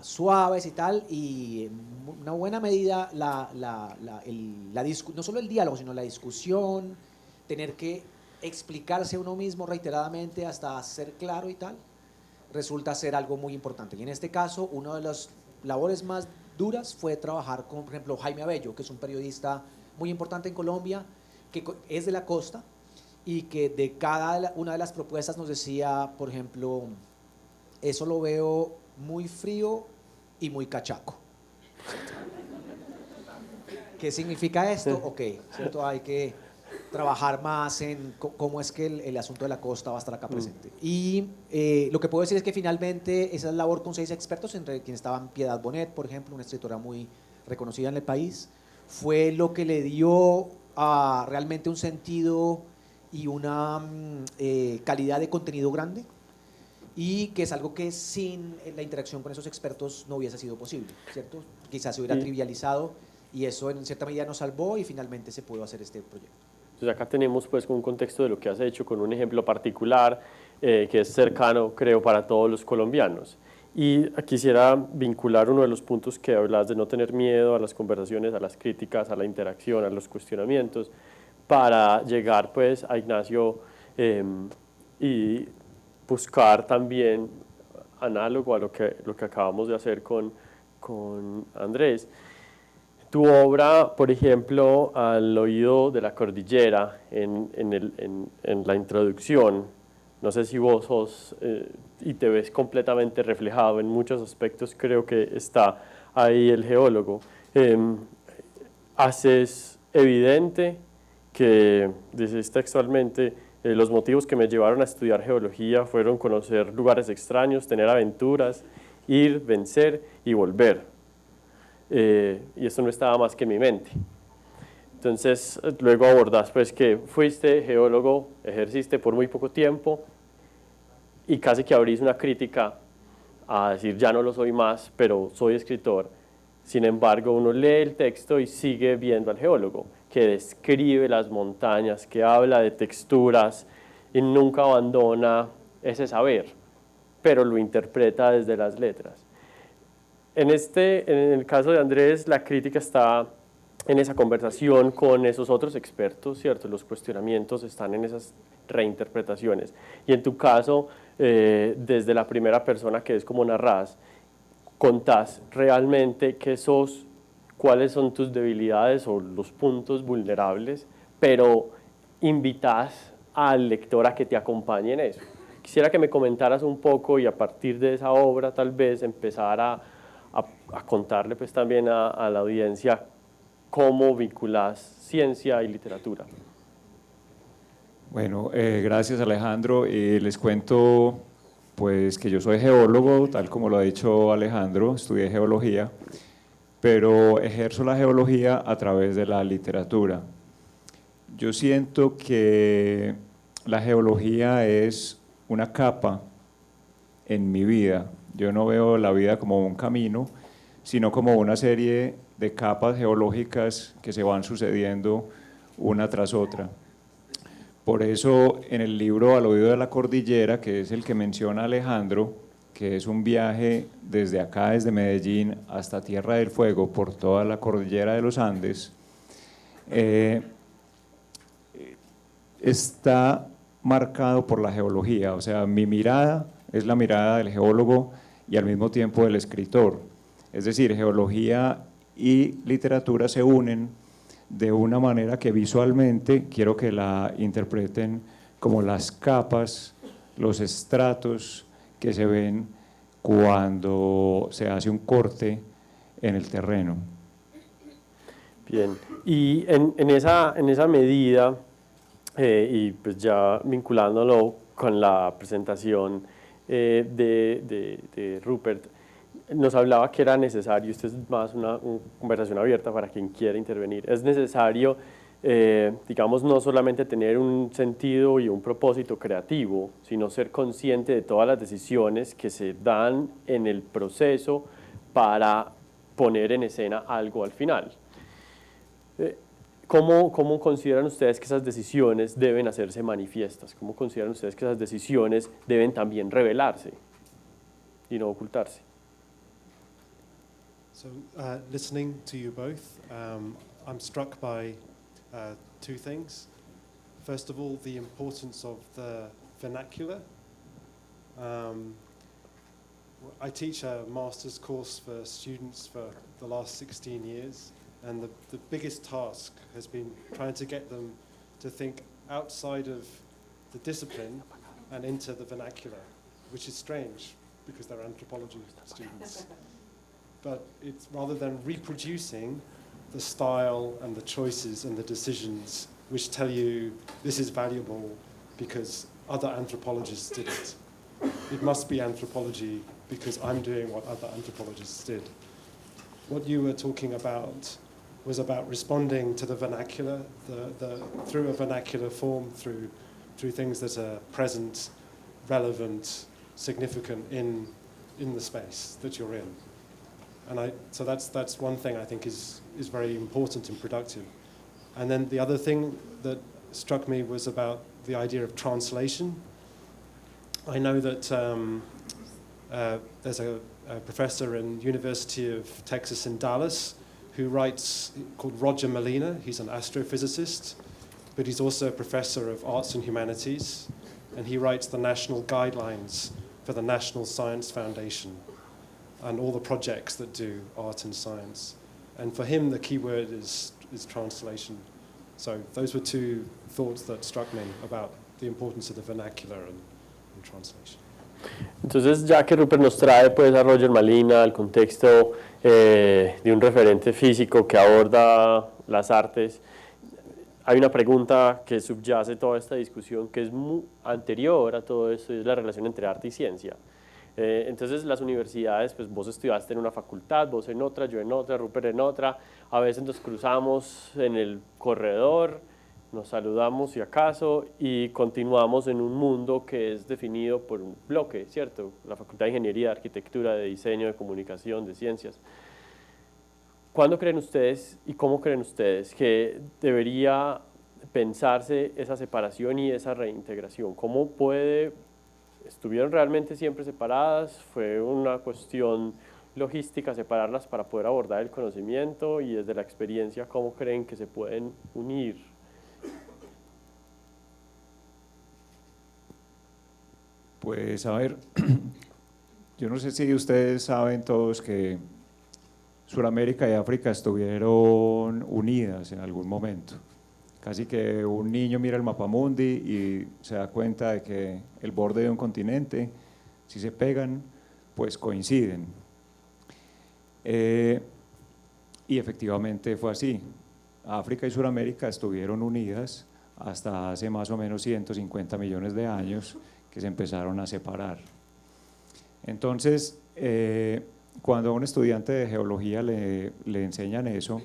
suaves y tal, y en una buena medida no solo el diálogo, sino la discusión, tener que explicarse a uno mismo reiteradamente hasta ser claro y tal, resulta ser algo muy importante. Y en este caso, una de las labores más duras fue trabajar con, por ejemplo, Jaime Abello, que es un periodista muy importante en Colombia, que es de la costa y que de cada una de las propuestas nos decía, por ejemplo, eso lo veo muy frío y muy cachaco. ¿Qué significa esto? Ok, ¿cierto? Hay que trabajar más en cómo es que el asunto de la costa va a estar acá presente. Y lo que puedo decir es que finalmente esa labor con 6 expertos, entre quienes estaban Piedad Bonet, por ejemplo, una escritora muy reconocida en el país, fue lo que le dio realmente un sentido y una calidad de contenido grande, y que es algo que sin la interacción con esos expertos no hubiese sido posible, ¿cierto? Quizás se hubiera trivializado y eso en cierta medida nos salvó y finalmente se pudo hacer este proyecto. Entonces acá tenemos pues un contexto de lo que has hecho con un ejemplo particular que es cercano, creo, para todos los colombianos. Y quisiera vincular uno de los puntos que hablas de no tener miedo a las conversaciones, a las críticas, a la interacción, a los cuestionamientos, para llegar pues a Ignacio y buscar también, análogo a lo que acabamos de hacer con Andrés, tu obra, por ejemplo, Al oído de la cordillera, en la introducción, no sé si vos sos y te ves completamente reflejado en muchos aspectos, creo que está ahí el geólogo, haces evidente que, dice textualmente, los motivos que me llevaron a estudiar geología fueron conocer lugares extraños, tener aventuras, ir, vencer y volver. Y esto no estaba más que en mi mente. Entonces, luego abordás pues que fuiste geólogo, ejerciste por muy poco tiempo y casi que abrís una crítica a decir ya no lo soy más, pero soy escritor. Sin embargo, uno lee el texto y sigue viendo al geólogo, que describe las montañas, que habla de texturas y nunca abandona ese saber, pero lo interpreta desde las letras. En el caso de Andrés, la crítica está en esa conversación con esos otros expertos, ¿cierto? Los cuestionamientos están en esas reinterpretaciones. Y en tu caso, desde la primera persona que es como narrás, contás realmente qué sos, cuáles son tus debilidades o los puntos vulnerables, pero invitás al lector a que te acompañe en eso. Quisiera que me comentaras un poco y a partir de esa obra tal vez empezar a contarle pues también a la audiencia cómo vinculás ciencia y literatura. Bueno, gracias Alejandro. Les cuento pues que yo soy geólogo, tal como lo ha dicho Alejandro, estudié geología, pero ejerzo la geología a través de la literatura. Yo siento que la geología es una capa en mi vida. Yo no veo la vida como un camino, sino como una serie de capas geológicas que se van sucediendo una tras otra. Por eso en el libro Al oído de la cordillera, que es el que menciona Alejandro, que es un viaje desde acá, desde Medellín hasta Tierra del Fuego, por toda la cordillera de los Andes, está marcado por la geología. O sea, mi mirada es la mirada del geólogo y al mismo tiempo del escritor. Es decir, geología y literatura se unen de una manera que visualmente quiero que la interpreten como las capas, los estratos que se ven cuando se hace un corte en el terreno. Bien, y en esa medida, y pues ya vinculándolo con la presentación de Rupert, nos hablaba que era necesario, esto es más una conversación abierta para quien quiera intervenir, es necesario, digamos, no solamente tener un sentido y un propósito creativo, sino ser consciente de todas las decisiones que se dan en el proceso para poner en escena algo al final. ¿Cómo consideran ustedes que esas decisiones deben hacerse manifiestas? ¿Cómo consideran ustedes que esas decisiones deben también revelarse y no ocultarse? So, listening to you both, I'm struck by two things. First of all, the importance of the vernacular. I teach a master's course for students for the last 16 years, and the biggest task has been trying to get them to think outside of the discipline and into the vernacular, which is strange because they're anthropology students. But it's rather than reproducing the style and the choices and the decisions which tell you this is valuable because other anthropologists did it. It must be anthropology because I'm doing what other anthropologists did. What you were talking about was about responding to the vernacular, through a vernacular form, through things that are present, relevant, significant in the space that you're in. And so that's one thing I think is very important and productive. And then the other thing that struck me was about the idea of translation. I know that there's a professor in University of Texas in Dallas who writes, called Roger Molina. He's an astrophysicist, but he's also a professor of arts and humanities, and he writes the national guidelines for the National Science Foundation and all the projects that do art and science. And for him, the key word is translation. So those were two thoughts that struck me about the importance of the vernacular and translation. Entonces, ya que Rupert nos trae pues, a Roger Molina, el contexto de un referente físico que aborda las artes, hay una pregunta que subyace toda esta discusión que es muy anterior a todo esto, y es la relación entre arte y ciencia. Entonces las universidades, pues vos estudiaste en una facultad, vos en otra, yo en otra, Rupert en otra, a veces nos cruzamos en el corredor, nos saludamos si acaso y continuamos en un mundo que es definido por un bloque, ¿cierto? La Facultad de Ingeniería, de Arquitectura, de Diseño, de Comunicación, de Ciencias. ¿Cuándo creen ustedes y cómo creen ustedes que debería pensarse esa separación y esa reintegración? ¿Cómo puede, estuvieron realmente siempre separadas? ¿Fue una cuestión logística separarlas para poder abordar el conocimiento? Y desde la experiencia, ¿cómo creen que se pueden unir? Pues a ver, yo no sé si ustedes saben todos que Sudamérica y África estuvieron unidas en algún momento. Casi que un niño mira el mapamundi y se da cuenta de que el borde de un continente, si se pegan, pues coinciden. Y efectivamente fue así. África y Sudamérica estuvieron unidas hasta hace más o menos 150 millones de años, que se empezaron a separar. Entonces, cuando a un estudiante de geología le enseñan eso,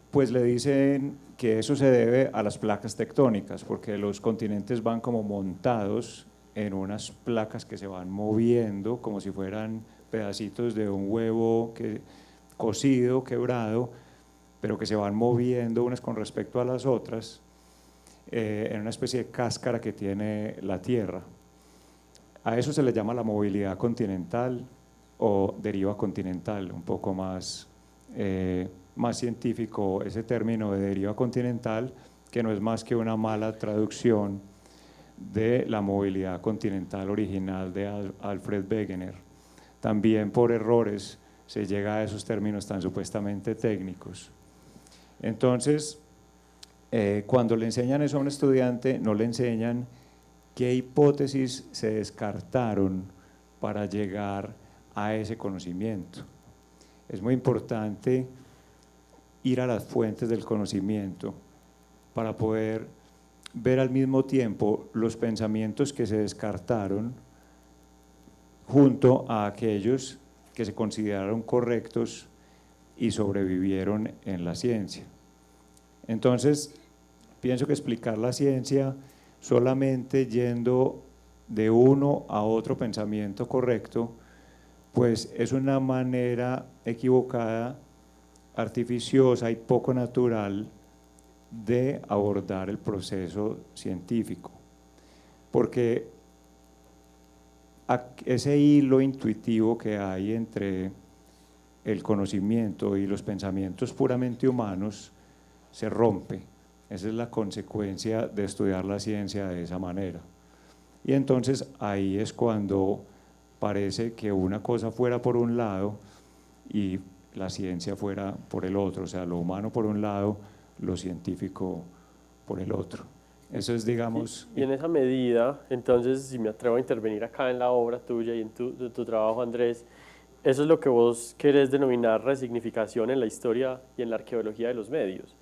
pues le dicen que eso se debe a las placas tectónicas, porque los continentes van como montados en unas placas que se van moviendo como si fueran pedacitos de un huevo cocido, quebrado, pero que se van moviendo unas con respecto a las otras, en una especie de cáscara que tiene la Tierra. A eso se le llama la movilidad continental o deriva continental, un poco más científico ese término de deriva continental, que no es más que una mala traducción de la movilidad continental original de Alfred Wegener. También por errores se llega a esos términos tan supuestamente técnicos. Entonces, cuando le enseñan eso a un estudiante, no le enseñan qué hipótesis se descartaron para llegar a ese conocimiento. Es muy importante ir a las fuentes del conocimiento para poder ver al mismo tiempo los pensamientos que se descartaron junto a aquellos que se consideraron correctos y sobrevivieron en la ciencia. Entonces, pienso que explicar la ciencia solamente yendo de uno a otro pensamiento correcto, pues es una manera equivocada, artificiosa y poco natural de abordar el proceso científico. Porque ese hilo intuitivo que hay entre el conocimiento y los pensamientos puramente humanos se rompe. Esa es la consecuencia de estudiar la ciencia de esa manera. Y entonces ahí es cuando parece que una cosa fuera por un lado y la ciencia fuera por el otro, o sea, lo humano por un lado, lo científico por el otro. Eso es, digamos… Y en esa medida, entonces, si me atrevo a intervenir acá en la obra tuya y en tu trabajo, Andrés, eso es lo que vos querés denominar resignificación en la historia y en la arqueología de los medios.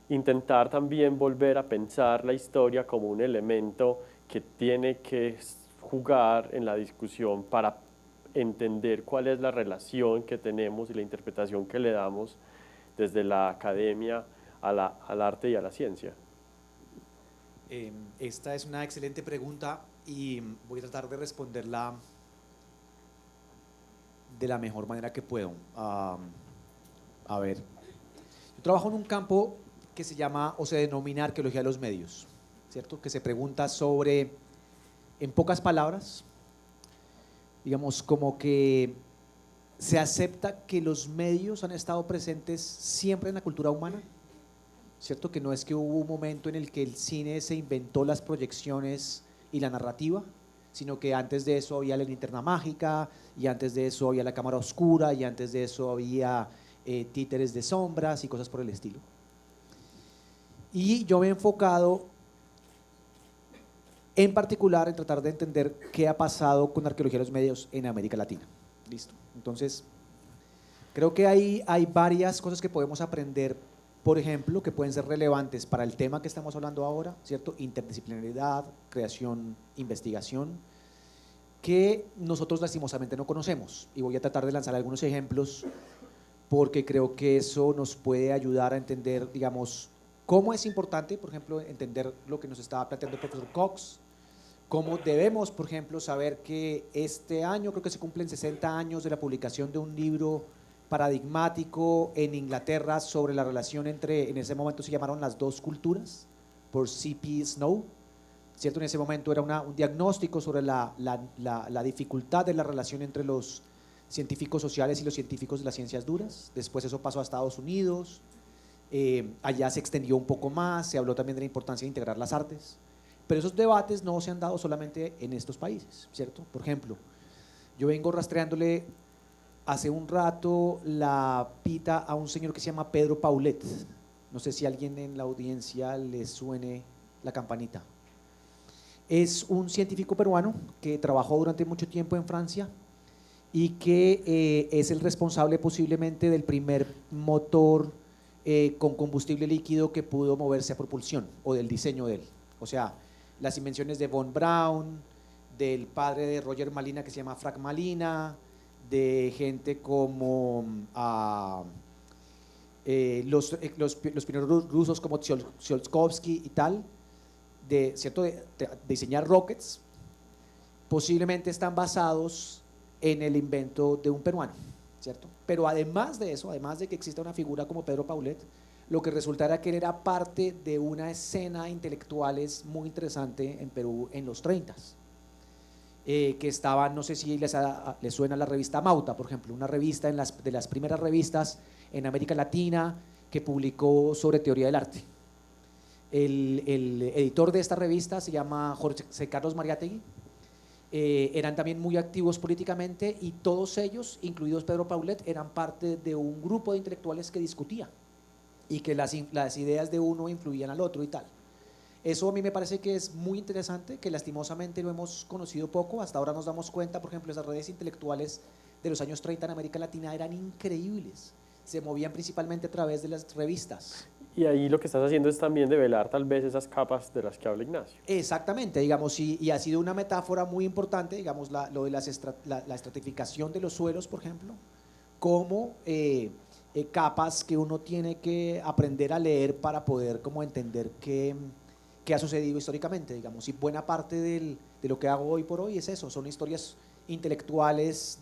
Intentar también volver a pensar la historia como un elemento que tiene que jugar en la discusión para entender cuál es la relación que tenemos y la interpretación que le damos desde la academia al arte y a la ciencia. Esta es una excelente pregunta y voy a tratar de responderla de la mejor manera que puedo. A ver, yo trabajo en un campo que se llama o se denomina arqueología de los medios, ¿cierto? Que se pregunta sobre, en pocas palabras, digamos, como que se acepta que los medios han estado presentes siempre en la cultura humana, ¿cierto? Que no es que hubo un momento en el que el cine se inventó las proyecciones y la narrativa, sino que antes de eso había la linterna mágica, y antes de eso había la cámara oscura, y antes de eso había títeres de sombras y cosas por el estilo. Y yo me he enfocado en particular en tratar de entender qué ha pasado con la arqueología de los medios en América Latina. Listo. Entonces, creo que hay varias cosas que podemos aprender por ejemplo, que pueden ser relevantes para el tema que estamos hablando ahora, ¿cierto? Interdisciplinaridad, creación, investigación, que nosotros lastimosamente no conocemos. Y voy a tratar de lanzar algunos ejemplos porque creo que eso nos puede ayudar a entender, digamos, cómo es importante, por ejemplo, entender lo que nos estaba planteando el profesor Cox, cómo debemos, por ejemplo, saber que este año creo que se cumplen 60 años de la publicación de un libro paradigmático en Inglaterra sobre la relación entre, en ese momento se llamaron las dos culturas, por C.P. Snow, ¿cierto? En ese momento era un diagnóstico sobre la dificultad de la relación entre los científicos sociales y los científicos de las ciencias duras. Después eso pasó a Estados Unidos, allá se extendió un poco más, se habló también de la importancia de integrar las artes, pero esos debates no se han dado solamente en estos países, ¿cierto? Por ejemplo, yo vengo rastreándole hace un rato la pita a un señor que se llama Pedro Paulet, no sé si a alguien en la audiencia le suene la campanita. Es un científico peruano que trabajó durante mucho tiempo en Francia y que es el responsable posiblemente del primer motor con combustible líquido que pudo moverse a propulsión, o del diseño de él. O sea, las invenciones de von Braun, del padre de Roger Malina que se llama Frank Malina, de gente como los pioneros rusos como Tsiolkovsky y tal, ¿cierto? de diseñar rockets, posiblemente están basados en el invento de un peruano, ¿cierto? Pero además de eso, además de que exista una figura como Pedro Paulet, lo que resulta era que él era parte de una escena de intelectuales muy interesante en Perú en los 30s, que estaban, no sé si les suena la revista Mauta, por ejemplo, una revista de las primeras revistas en América Latina que publicó sobre teoría del arte. El editor de esta revista se llama Jorge Carlos Mariátegui. Eran también muy activos políticamente y todos ellos, incluidos Pedro Paulet, eran parte de un grupo de intelectuales que discutía y que las ideas de uno influían al otro y tal. Eso a mí me parece que es muy interesante, que lastimosamente lo hemos conocido poco. Hasta ahora nos damos cuenta, por ejemplo, esas redes intelectuales de los años 30 en América Latina eran increíbles, se movían principalmente a través de las revistas. Y ahí lo que estás haciendo es también develar tal vez esas capas de las que habla Ignacio. Exactamente, digamos, y ha sido una metáfora muy importante, digamos, lo de la estratificación de los suelos, por ejemplo, como capas que uno tiene que aprender a leer para poder como entender qué ha sucedido históricamente, digamos, y buena parte de lo que hago hoy por hoy es eso, son historias intelectuales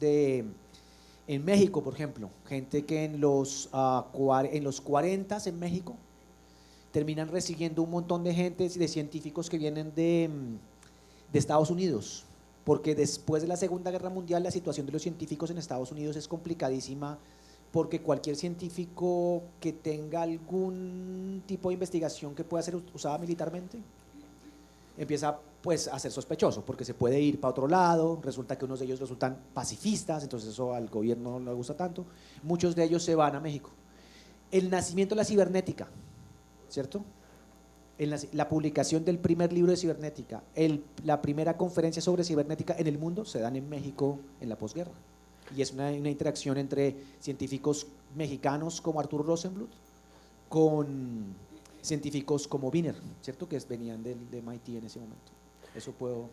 en México, por ejemplo, gente que en los 40s en México terminan recibiendo un montón de gente, de científicos que vienen de Estados Unidos, porque después de la Segunda Guerra Mundial la situación de los científicos en Estados Unidos es complicadísima, porque cualquier científico que tenga algún tipo de investigación que pueda ser usada militarmente empieza pues a ser sospechoso, porque se puede ir para otro lado, resulta que unos de ellos resultan pacifistas, entonces eso al gobierno no le gusta tanto, muchos de ellos se van a México. El nacimiento de la cibernética, ¿cierto? La publicación del primer libro de cibernética, la primera conferencia sobre cibernética en el mundo se dan en México en la posguerra, y es una interacción entre científicos mexicanos como Arturo Rosenbluth con científicos como Wiener, ¿cierto? Que venían de MIT en ese momento. Eso puedo…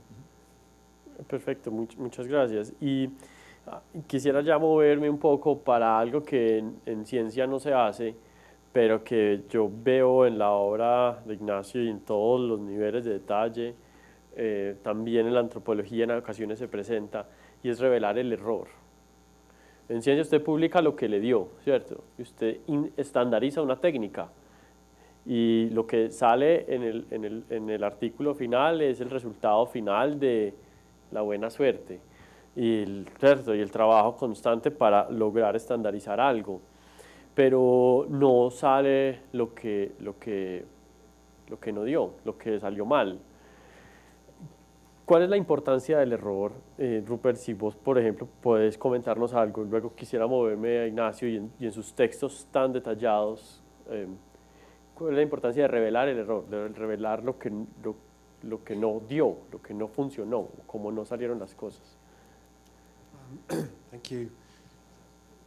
Perfecto, muchas gracias. Y quisiera ya moverme un poco para algo que en ciencia no se hace, pero que yo veo en la obra de Ignacio y en todos los niveles de detalle, también en la antropología en ocasiones se presenta, y es revelar el error. En ciencia usted publica lo que le dio, ¿cierto? Y usted estandariza una técnica, y lo que sale en el artículo final es el resultado final de la buena suerte y el trabajo constante para lograr estandarizar algo, pero no sale lo que no dio, lo que salió mal. ¿Cuál es la importancia del error? Rupert, si vos, por ejemplo, puedes comentarnos algo. Luego quisiera moverme a Ignacio y en sus textos tan detallados, ¿cuál es la importancia de revelar el error, de revelar lo que no dio, lo que no funcionó, cómo no salieron las cosas? Thank you.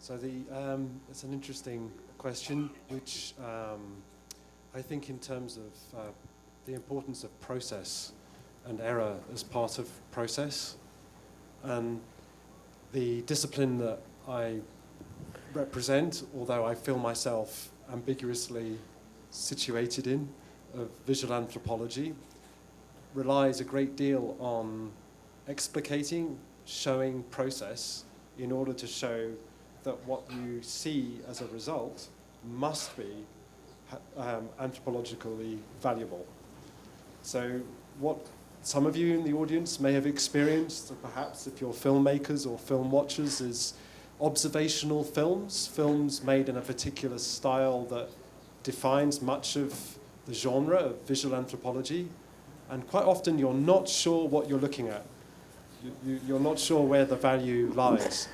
So it's an interesting question, which I think in terms of the importance of process and error as part of process, and the discipline that I represent, although I feel myself ambiguously situated in, of visual anthropology, relies a great deal on explicating, showing process in order to show that what you see as a result must be anthropologically valuable. So what some of you in the audience may have experienced, perhaps if you're filmmakers or film watchers, is observational films, films made in a particular style that defines much of the genre of visual anthropology, and quite often you're not sure what you're looking at. You're not sure where the value lies,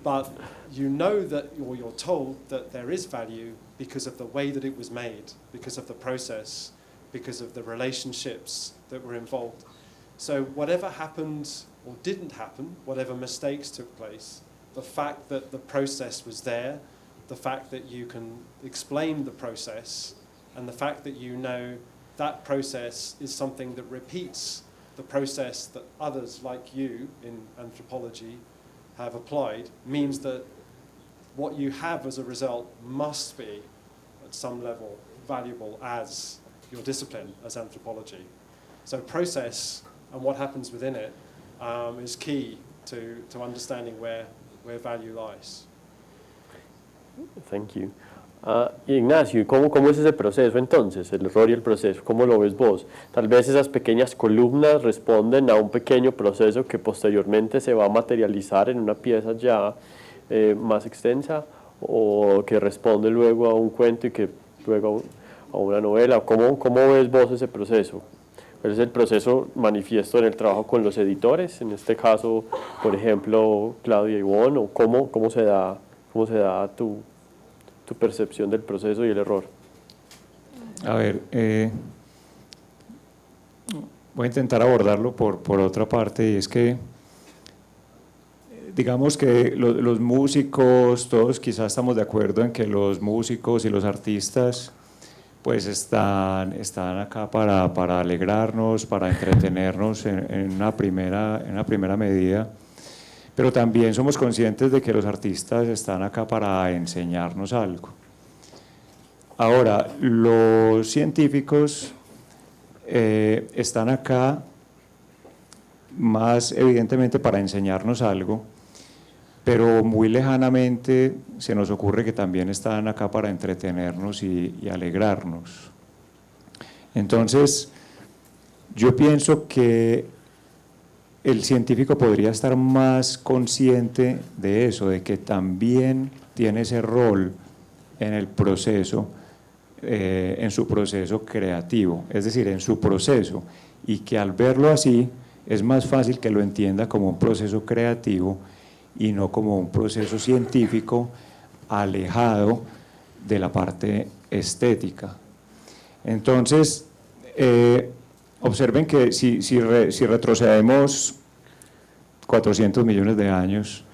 but you know that, or you're told that there is value because of the way that it was made, because of the process, because of the relationships that were involved. So whatever happened or didn't happen, whatever mistakes took place, the fact that the process was there, the fact that you can explain the process, and the fact that you know that process is something that repeats the process that others like you in anthropology have applied, means that what you have as a result must be, at some level, valuable as your discipline, as anthropology. So process and what happens within it is key to understanding where value lies. Thank you. Ignacio, ¿cómo es ese proceso entonces, el error y el proceso? ¿Cómo lo ves vos? Tal vez esas pequeñas columnas responden a un pequeño proceso que posteriormente se va a materializar en una pieza ya más extensa, o que responde luego a un cuento y que luego a una novela. ¿Cómo ves vos ese proceso? ¿Cuál es el proceso manifiesto en el trabajo con los editores? En este caso, por ejemplo, Claudia y Ivonne, o ¿cómo se da tu percepción del proceso y el error? A ver, voy a intentar abordarlo por otra parte, y es que digamos que los músicos, todos quizás estamos de acuerdo en que los músicos y los artistas pues están acá para alegrarnos, para entretenernos en una primera medida, pero también somos conscientes de que los artistas están acá para enseñarnos algo. Ahora, los científicos están acá más evidentemente para enseñarnos algo, pero muy lejanamente se nos ocurre que también están acá para entretenernos y alegrarnos. Entonces, yo pienso que el científico podría estar más consciente de eso, de que también tiene ese rol en el proceso, en su proceso creativo, es decir, en su proceso, y que al verlo así es más fácil que lo entienda como un proceso creativo y no como un proceso científico alejado de la parte estética. Entonces, observen que si retrocedemos 400 millones de años,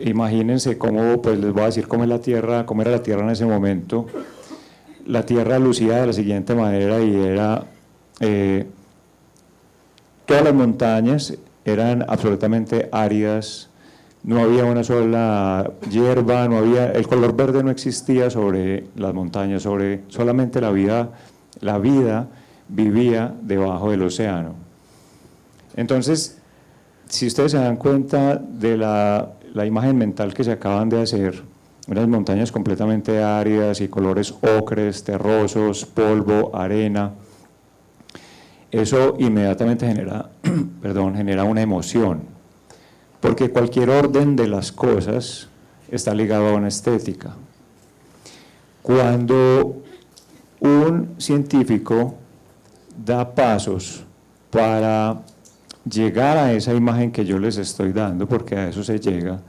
imagínense cómo, pues les voy a decir cómo era la Tierra en ese momento. La Tierra lucía de la siguiente manera, y era, todas las montañas eran absolutamente áridas, no había una sola hierba, el color verde no existía sobre las montañas, solamente la vida vivía debajo del océano. Entonces, si ustedes se dan cuenta de la imagen mental que se acaban de hacer, unas montañas completamente áridas y colores ocres, terrosos, polvo, arena, eso inmediatamente genera una emoción, porque cualquier orden de las cosas está ligado a una estética. Cuando un científico da pasos para llegar a esa imagen que yo les estoy dando, porque a eso se llega,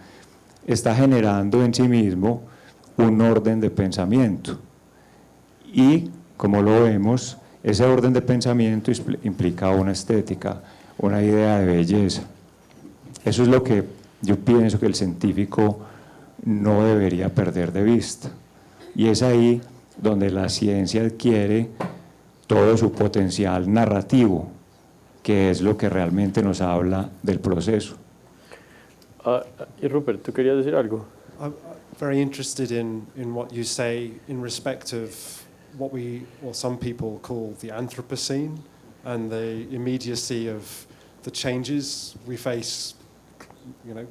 está generando en sí mismo un orden de pensamiento. Y, como lo vemos, ese orden de pensamiento implica una estética, una idea de belleza. Eso es lo que yo pienso que el científico no debería perder de vista. Y es ahí donde la ciencia adquiere todo su potencial narrativo, que es lo que realmente nos habla del proceso. Y Rupert, ¿tú querías decir algo? I'm very interested in what you say in respect of what some people call the Anthropocene and the immediacy of the changes we face,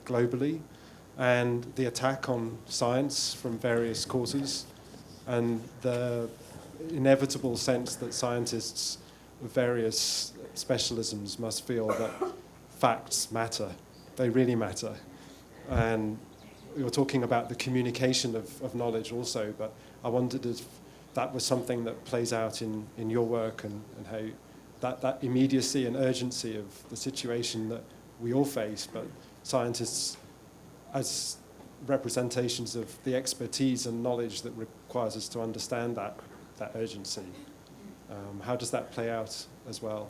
globally, and the attack on science from various causes, and the inevitable sense that scientists of various specialisms must feel that facts matter. They really matter. And we were talking about the communication of knowledge also, but I wondered if that was something that plays out in your work, and how that immediacy and urgency of the situation that we all face, but scientists as representations of the expertise and knowledge that requires us to understand that urgency. How does that play out as well?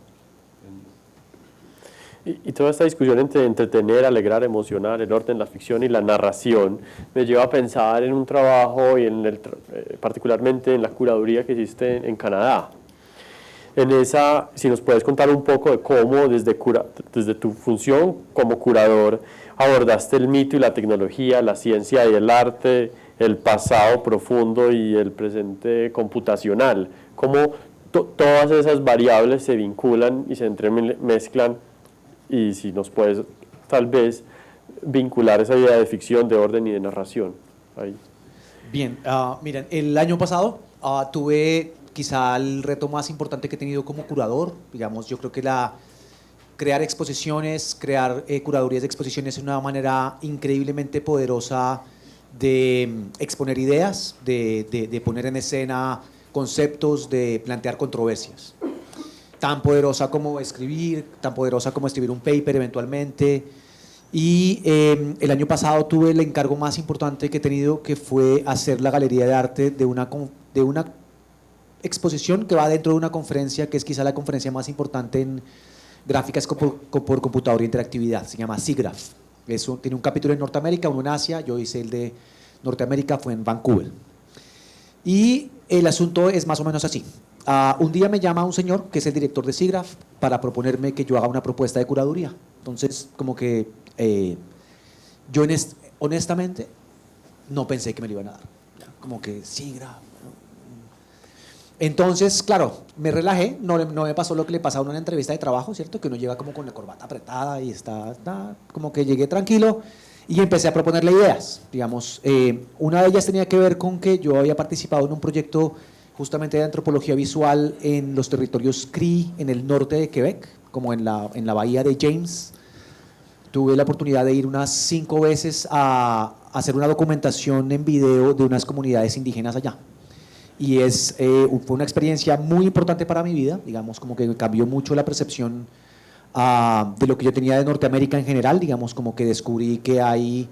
Y toda esta discusión entre entretener, alegrar, emocionar, el orden, la ficción y la narración me lleva a pensar en un trabajo y particularmente en la curaduría que hiciste en Canadá. En esa, si nos puedes contar un poco de cómo desde tu función como curador abordaste el mito y la tecnología, la ciencia y el arte, el pasado profundo y el presente computacional, cómo todas esas variables se vinculan y se entremezclan, y si nos puedes tal vez vincular esa idea de ficción, de orden y de narración. Ahí. Bien, miren, el año pasado tuve quizá el reto más importante que he tenido como curador. Digamos, yo creo que crear exposiciones, crear curadurías de exposiciones es una manera increíblemente poderosa de exponer ideas, de poner en escena conceptos, de plantear controversias. Tan poderosa como escribir un paper eventualmente. Y el año pasado tuve el encargo más importante que he tenido, que fue hacer la galería de arte de una exposición que va dentro de una conferencia que es quizá la conferencia más importante en gráficas por computador y interactividad. Se llama SIGGRAPH. Tiene un capítulo en Norteamérica, uno en Asia. Yo hice el de Norteamérica, fue en Vancouver. Y el asunto es más o menos así. Un día me llama un señor que es el director de SIGGRAPH para proponerme que yo haga una propuesta de curaduría. Entonces, como que yo honestamente no pensé que me lo iban a dar. Como que SIGGRAPH. Entonces, claro, me relajé, no me pasó lo que le pasa a uno en una entrevista de trabajo, ¿cierto? Que uno llega como con la corbata apretada y está como que llegué tranquilo y empecé a proponerle ideas. Digamos, una de ellas tenía que ver con que yo había participado en un proyecto justamente de antropología visual en los territorios Cree, en el norte de Quebec, como en la bahía de James. Tuve la oportunidad de ir unas 5 veces a hacer una documentación en video de unas comunidades indígenas allá. Y fue una experiencia muy importante para mi vida, digamos, como que cambió mucho la percepción de lo que yo tenía de Norteamérica en general. Digamos, como que descubrí que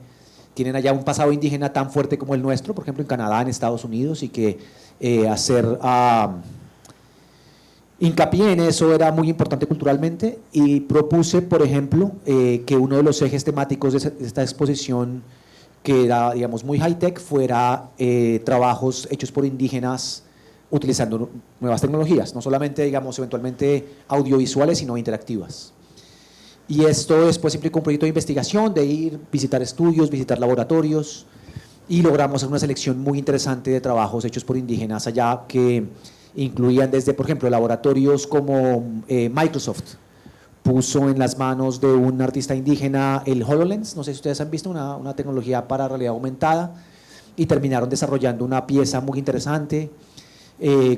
tienen allá un pasado indígena tan fuerte como el nuestro, por ejemplo en Canadá, en Estados Unidos, y que hacer hincapié en eso era muy importante culturalmente. Y propuse, por ejemplo, que uno de los ejes temáticos de esta exposición, que era, digamos, muy high-tech, fuera trabajos hechos por indígenas utilizando nuevas tecnologías, no solamente, digamos, eventualmente audiovisuales, sino interactivas. Y esto después implicó un proyecto de investigación, de ir, visitar estudios, visitar laboratorios, y logramos hacer una selección muy interesante de trabajos hechos por indígenas allá, que incluían desde, por ejemplo, laboratorios como Microsoft puso en las manos de un artista indígena el HoloLens, no sé si ustedes han visto, una tecnología para realidad aumentada, y terminaron desarrollando una pieza muy interesante.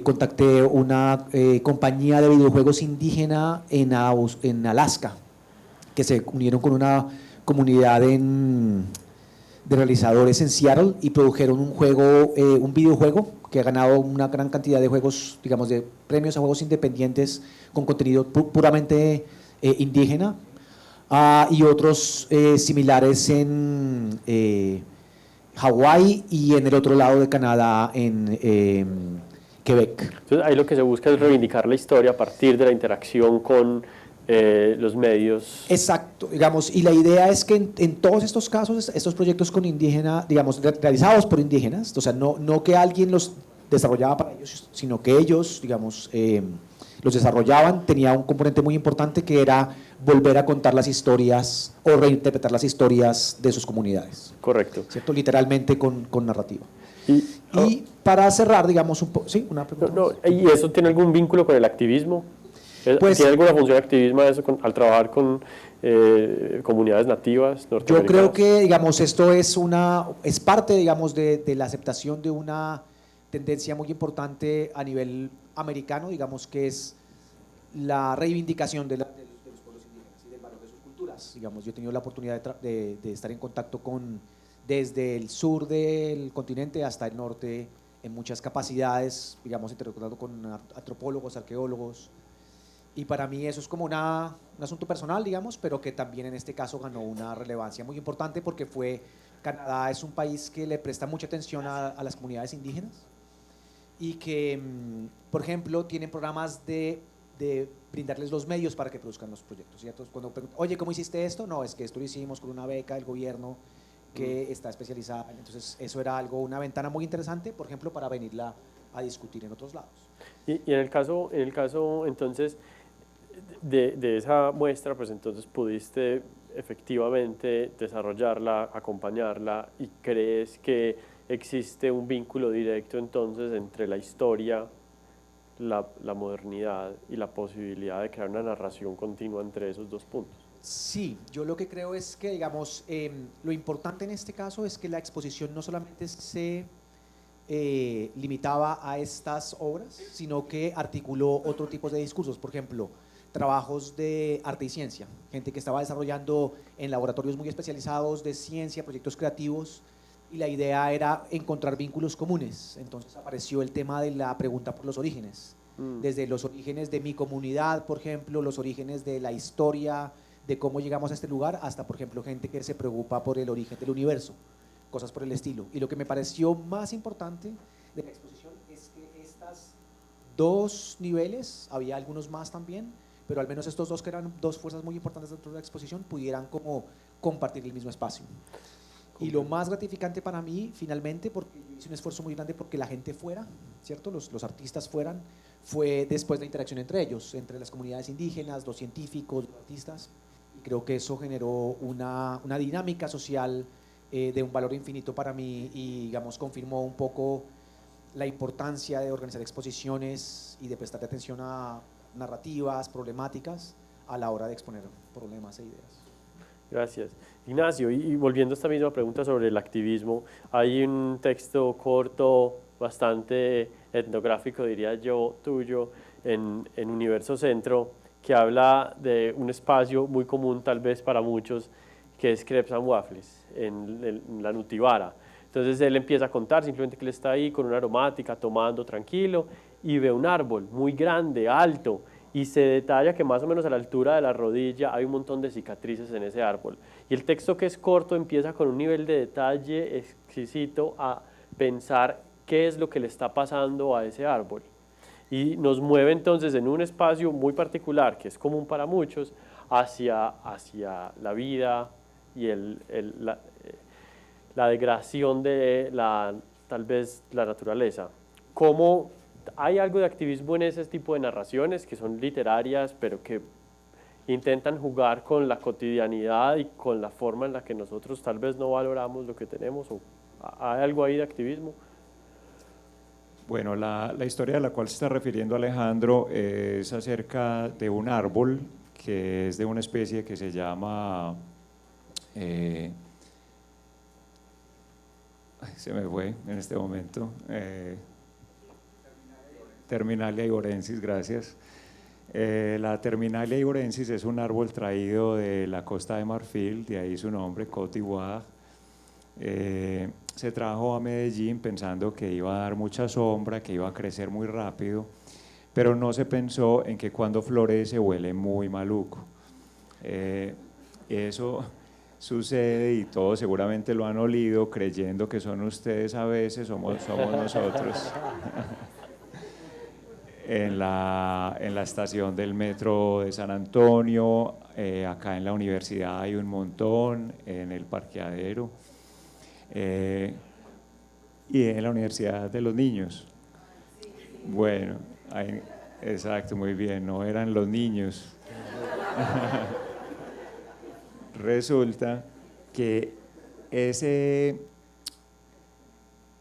Contacté una compañía de videojuegos indígena en Alaska, que se unieron con una comunidad de realizadores en Seattle y produjeron un videojuego que ha ganado una gran cantidad de juegos, digamos, de premios a juegos independientes con contenido puramente indígena, y otros similares en Hawái y en el otro lado de Canadá, en Quebec. Entonces ahí lo que se busca es reivindicar la historia a partir de la interacción con los medios. Exacto, digamos, y la idea es que en todos estos casos, estos proyectos con indígenas, digamos, realizados por indígenas, o sea, no que alguien los desarrollaba para ellos, sino que ellos, digamos, los desarrollaban, tenía un componente muy importante que era volver a contar las historias o reinterpretar las historias de sus comunidades. Correcto. ¿Cierto? Literalmente con narrativa. Y para cerrar, digamos, un poco, ¿sí? Una pregunta. ¿Y eso tiene algún vínculo con el activismo? Pues, ¿Tiene alguna función de activismo eso al trabajar con comunidades nativas norteamericanas? Yo creo que, digamos, esto es parte, digamos, de la aceptación de una tendencia muy importante a nivel americano, digamos, que es la reivindicación de los pueblos indígenas y del valor de sus culturas. Digamos, yo he tenido la oportunidad de estar en contacto desde el sur del continente hasta el norte, en muchas capacidades, digamos, interactuando con antropólogos, arqueólogos, y para mí eso es como un asunto personal, digamos, pero que también en este caso ganó una relevancia muy importante porque Canadá es un país que le presta mucha atención a las comunidades indígenas y que, por ejemplo, tienen programas de brindarles los medios para que produzcan los proyectos, ¿cierto? Cuando preguntan, oye, ¿cómo hiciste esto? No, es que esto lo hicimos con una beca del gobierno que está especializada. Entonces, eso era una ventana muy interesante, por ejemplo, para venirla a discutir en otros lados. Y en el caso entonces, de esa muestra, pues entonces pudiste efectivamente desarrollarla, acompañarla, y crees que existe un vínculo directo entonces entre la historia, la modernidad y la posibilidad de crear una narración continua entre esos dos puntos. Sí, yo lo que creo es que, digamos, lo importante en este caso es que la exposición no solamente se limitaba a estas obras, sino que articuló otro tipo de discursos, por ejemplo, trabajos de arte y ciencia, gente que estaba desarrollando en laboratorios muy especializados de ciencia, proyectos creativos, y la idea era encontrar vínculos comunes. Entonces apareció el tema de la pregunta por los orígenes, desde los orígenes de mi comunidad, por ejemplo, los orígenes de la historia, de cómo llegamos a este lugar, hasta, por ejemplo, gente que se preocupa por el origen del universo, cosas por el estilo. Y lo que me pareció más importante de la exposición es que estos dos niveles, había algunos más también, pero al menos estos dos, que eran dos fuerzas muy importantes dentro de la exposición, pudieran como compartir el mismo espacio. Y lo más gratificante para mí, finalmente, porque yo hice un esfuerzo muy grande porque la gente fuera, ¿cierto? Los artistas fueran, fue después de la interacción entre ellos, entre las comunidades indígenas, los científicos, los artistas, y creo que eso generó una dinámica social de un valor infinito para mí y, digamos, confirmó un poco la importancia de organizar exposiciones y de prestar atención a narrativas, problemáticas, a la hora de exponer problemas e ideas. Gracias. Ignacio, y volviendo a esta misma pregunta sobre el activismo, hay un texto corto, bastante etnográfico, diría yo, tuyo, en Universo Centro, que habla de un espacio muy común tal vez para muchos, que es Crepes and Waffles, en la Nutibara. Entonces él empieza a contar simplemente que él está ahí con una aromática, tomando tranquilo, y ve un árbol muy grande, alto, y se detalla que más o menos a la altura de la rodilla hay un montón de cicatrices en ese árbol. Y el texto, que es corto, empieza con un nivel de detalle exquisito a pensar qué es lo que le está pasando a ese árbol. Y nos mueve entonces en un espacio muy particular, que es común para muchos, hacia la vida y la degradación de tal vez la naturaleza. ¿Cómo hay algo de activismo en ese tipo de narraciones que son literarias, pero que intentan jugar con la cotidianidad y con la forma en la que nosotros tal vez no valoramos lo que tenemos? ¿O hay algo ahí de activismo? Bueno, la historia a la cual se está refiriendo Alejandro es acerca de un árbol que es de una especie que se llama, se me fue en este momento, Terminalia iborensis, gracias. La Terminalia iborensis es un árbol traído de la Costa de Marfil, de ahí su nombre, Côte d'Ivoire. Se trajo a Medellín pensando que iba a dar mucha sombra, que iba a crecer muy rápido, pero no se pensó en que cuando florece huele muy maluco. Eso sucede y todos seguramente lo han olido creyendo que son ustedes, a veces somos nosotros. en la estación del metro de San Antonio, acá en la universidad hay un montón, en el parqueadero, y en la Universidad de los Niños. Bueno, exacto, muy bien, no eran los niños. Resulta que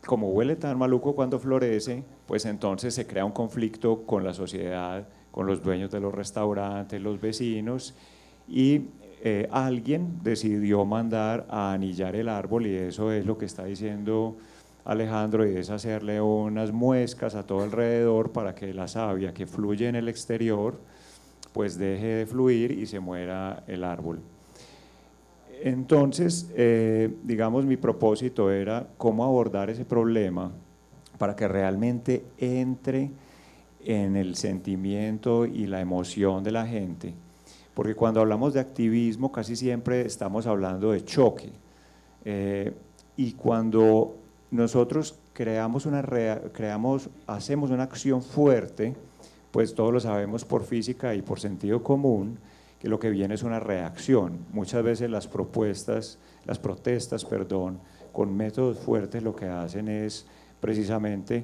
como huele tan maluco cuando florece, pues entonces se crea un conflicto con la sociedad, con los dueños de los restaurantes, los vecinos, y alguien decidió mandar a anillar el árbol, y eso es lo que está diciendo Alejandro, y es hacerle unas muescas a todo alrededor para que la savia que fluye en el exterior pues deje de fluir y se muera el árbol. Entonces, digamos, mi propósito era cómo abordar ese problema para que realmente entre en el sentimiento y la emoción de la gente, porque cuando hablamos de activismo casi siempre estamos hablando de choque, y cuando nosotros hacemos una acción fuerte, pues todos lo sabemos por física y por sentido común, que lo que viene es una reacción. Muchas veces las protestas, con métodos fuertes lo que hacen es precisamente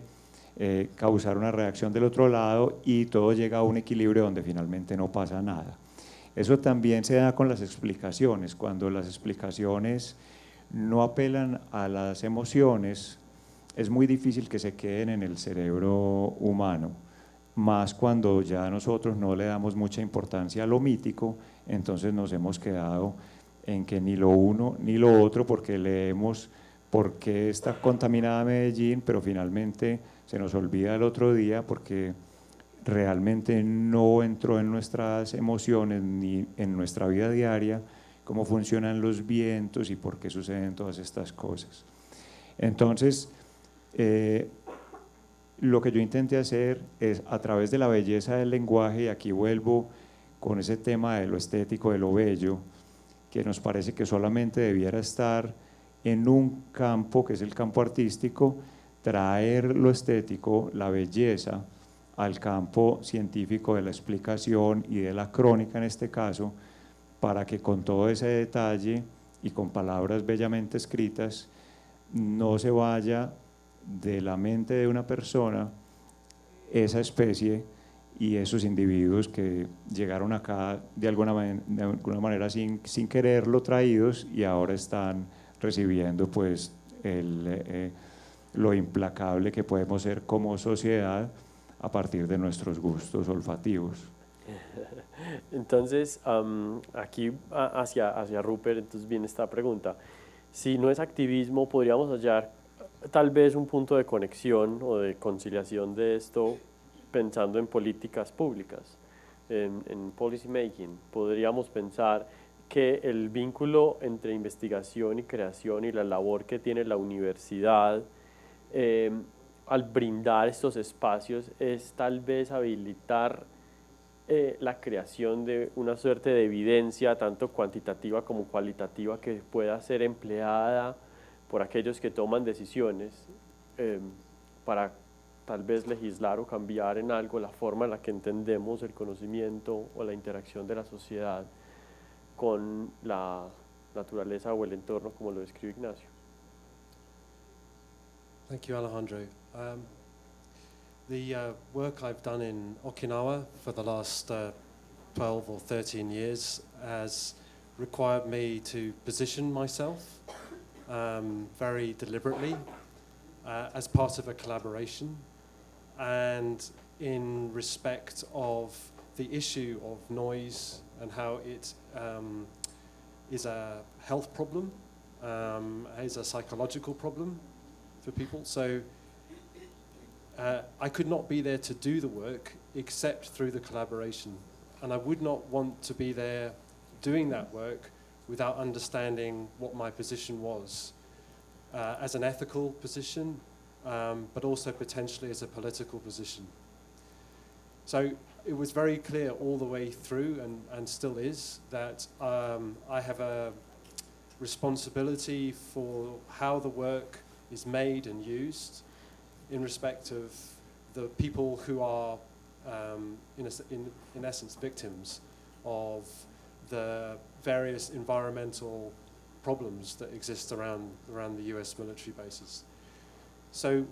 causar una reacción del otro lado, y todo llega a un equilibrio donde finalmente no pasa nada. Eso también se da con las explicaciones. Cuando las explicaciones no apelan a las emociones, es muy difícil que se queden en el cerebro humano, más cuando ya nosotros no le damos mucha importancia a lo mítico. Entonces nos hemos quedado en que ni lo uno ni lo otro, porque leemos por qué está contaminada Medellín, pero finalmente se nos olvida el otro día porque realmente no entró en nuestras emociones ni en nuestra vida diaria cómo funcionan los vientos y por qué suceden todas estas cosas. Entonces, lo que yo intenté hacer es, a través de la belleza del lenguaje, y aquí vuelvo con ese tema de lo estético, de lo bello, que nos parece que solamente debiera estar en un campo, que es el campo artístico, traer lo estético, la belleza, al campo científico de la explicación y de la crónica en este caso, para que con todo ese detalle y con palabras bellamente escritas no se vaya de la mente de una persona esa especie y esos individuos que llegaron acá de alguna manera sin quererlo traídos, y ahora están recibiendo pues lo implacable que podemos ser como sociedad a partir de nuestros gustos olfativos. Entonces, aquí hacia Rupert, entonces viene esta pregunta. Si no es activismo, podríamos hallar tal vez un punto de conexión o de conciliación de esto pensando en políticas públicas, en policy making. Podríamos pensar que el vínculo entre investigación y creación y la labor que tiene la universidad al brindar estos espacios es tal vez habilitar la creación de una suerte de evidencia tanto cuantitativa como cualitativa que pueda ser empleada por aquellos que toman decisiones para tal vez legislar o cambiar en algo la forma en la que entendemos el conocimiento o la interacción de la sociedad con la naturaleza o el entorno, como lo describe Ignacio. Thank you, Alejandro. The work I've done in Okinawa for the last 12 or 13 years has required me to position myself very deliberately as part of a collaboration, and in respect of the issue of noise and how it is a health problem, is a psychological problem for people. So I could not be there to do the work except through the collaboration, and I would not want to be there doing that work without understanding what my position was as an ethical position, but also potentially as a political position. So it was very clear all the way through, and still is, that I have a responsibility for how the work is made and used in respect of the people who are in essence, victims of the various environmental problems that exist around the US military bases. So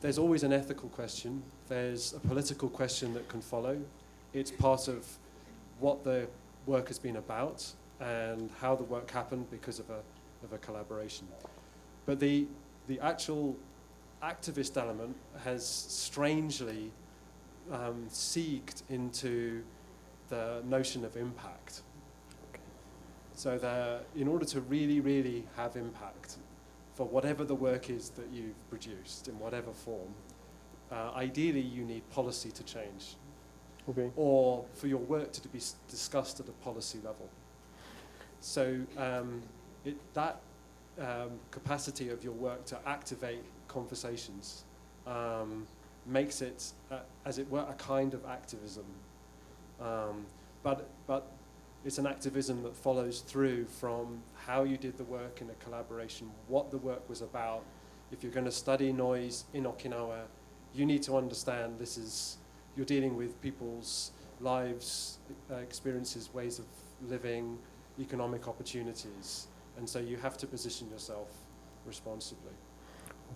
there's always an ethical question, there's a political question that can follow. It's part of what the work has been about and how the work happened because of a collaboration. But the actual activist element has strangely seeped into the notion of impact. So that in order to really, really have impact for whatever the work is that you've produced, in whatever form, ideally you need policy to change. Okay. Or for your work to be discussed at a policy level. So that capacity of your work to activate conversations makes it, as it were, a kind of activism. But it's an activism that follows through from how you did the work in a collaboration, what the work was about. If you're going to study noise in Okinawa, you need to understand you're dealing with people's lives, experiences, ways of living, economic opportunities. And so you have to position yourself responsibly.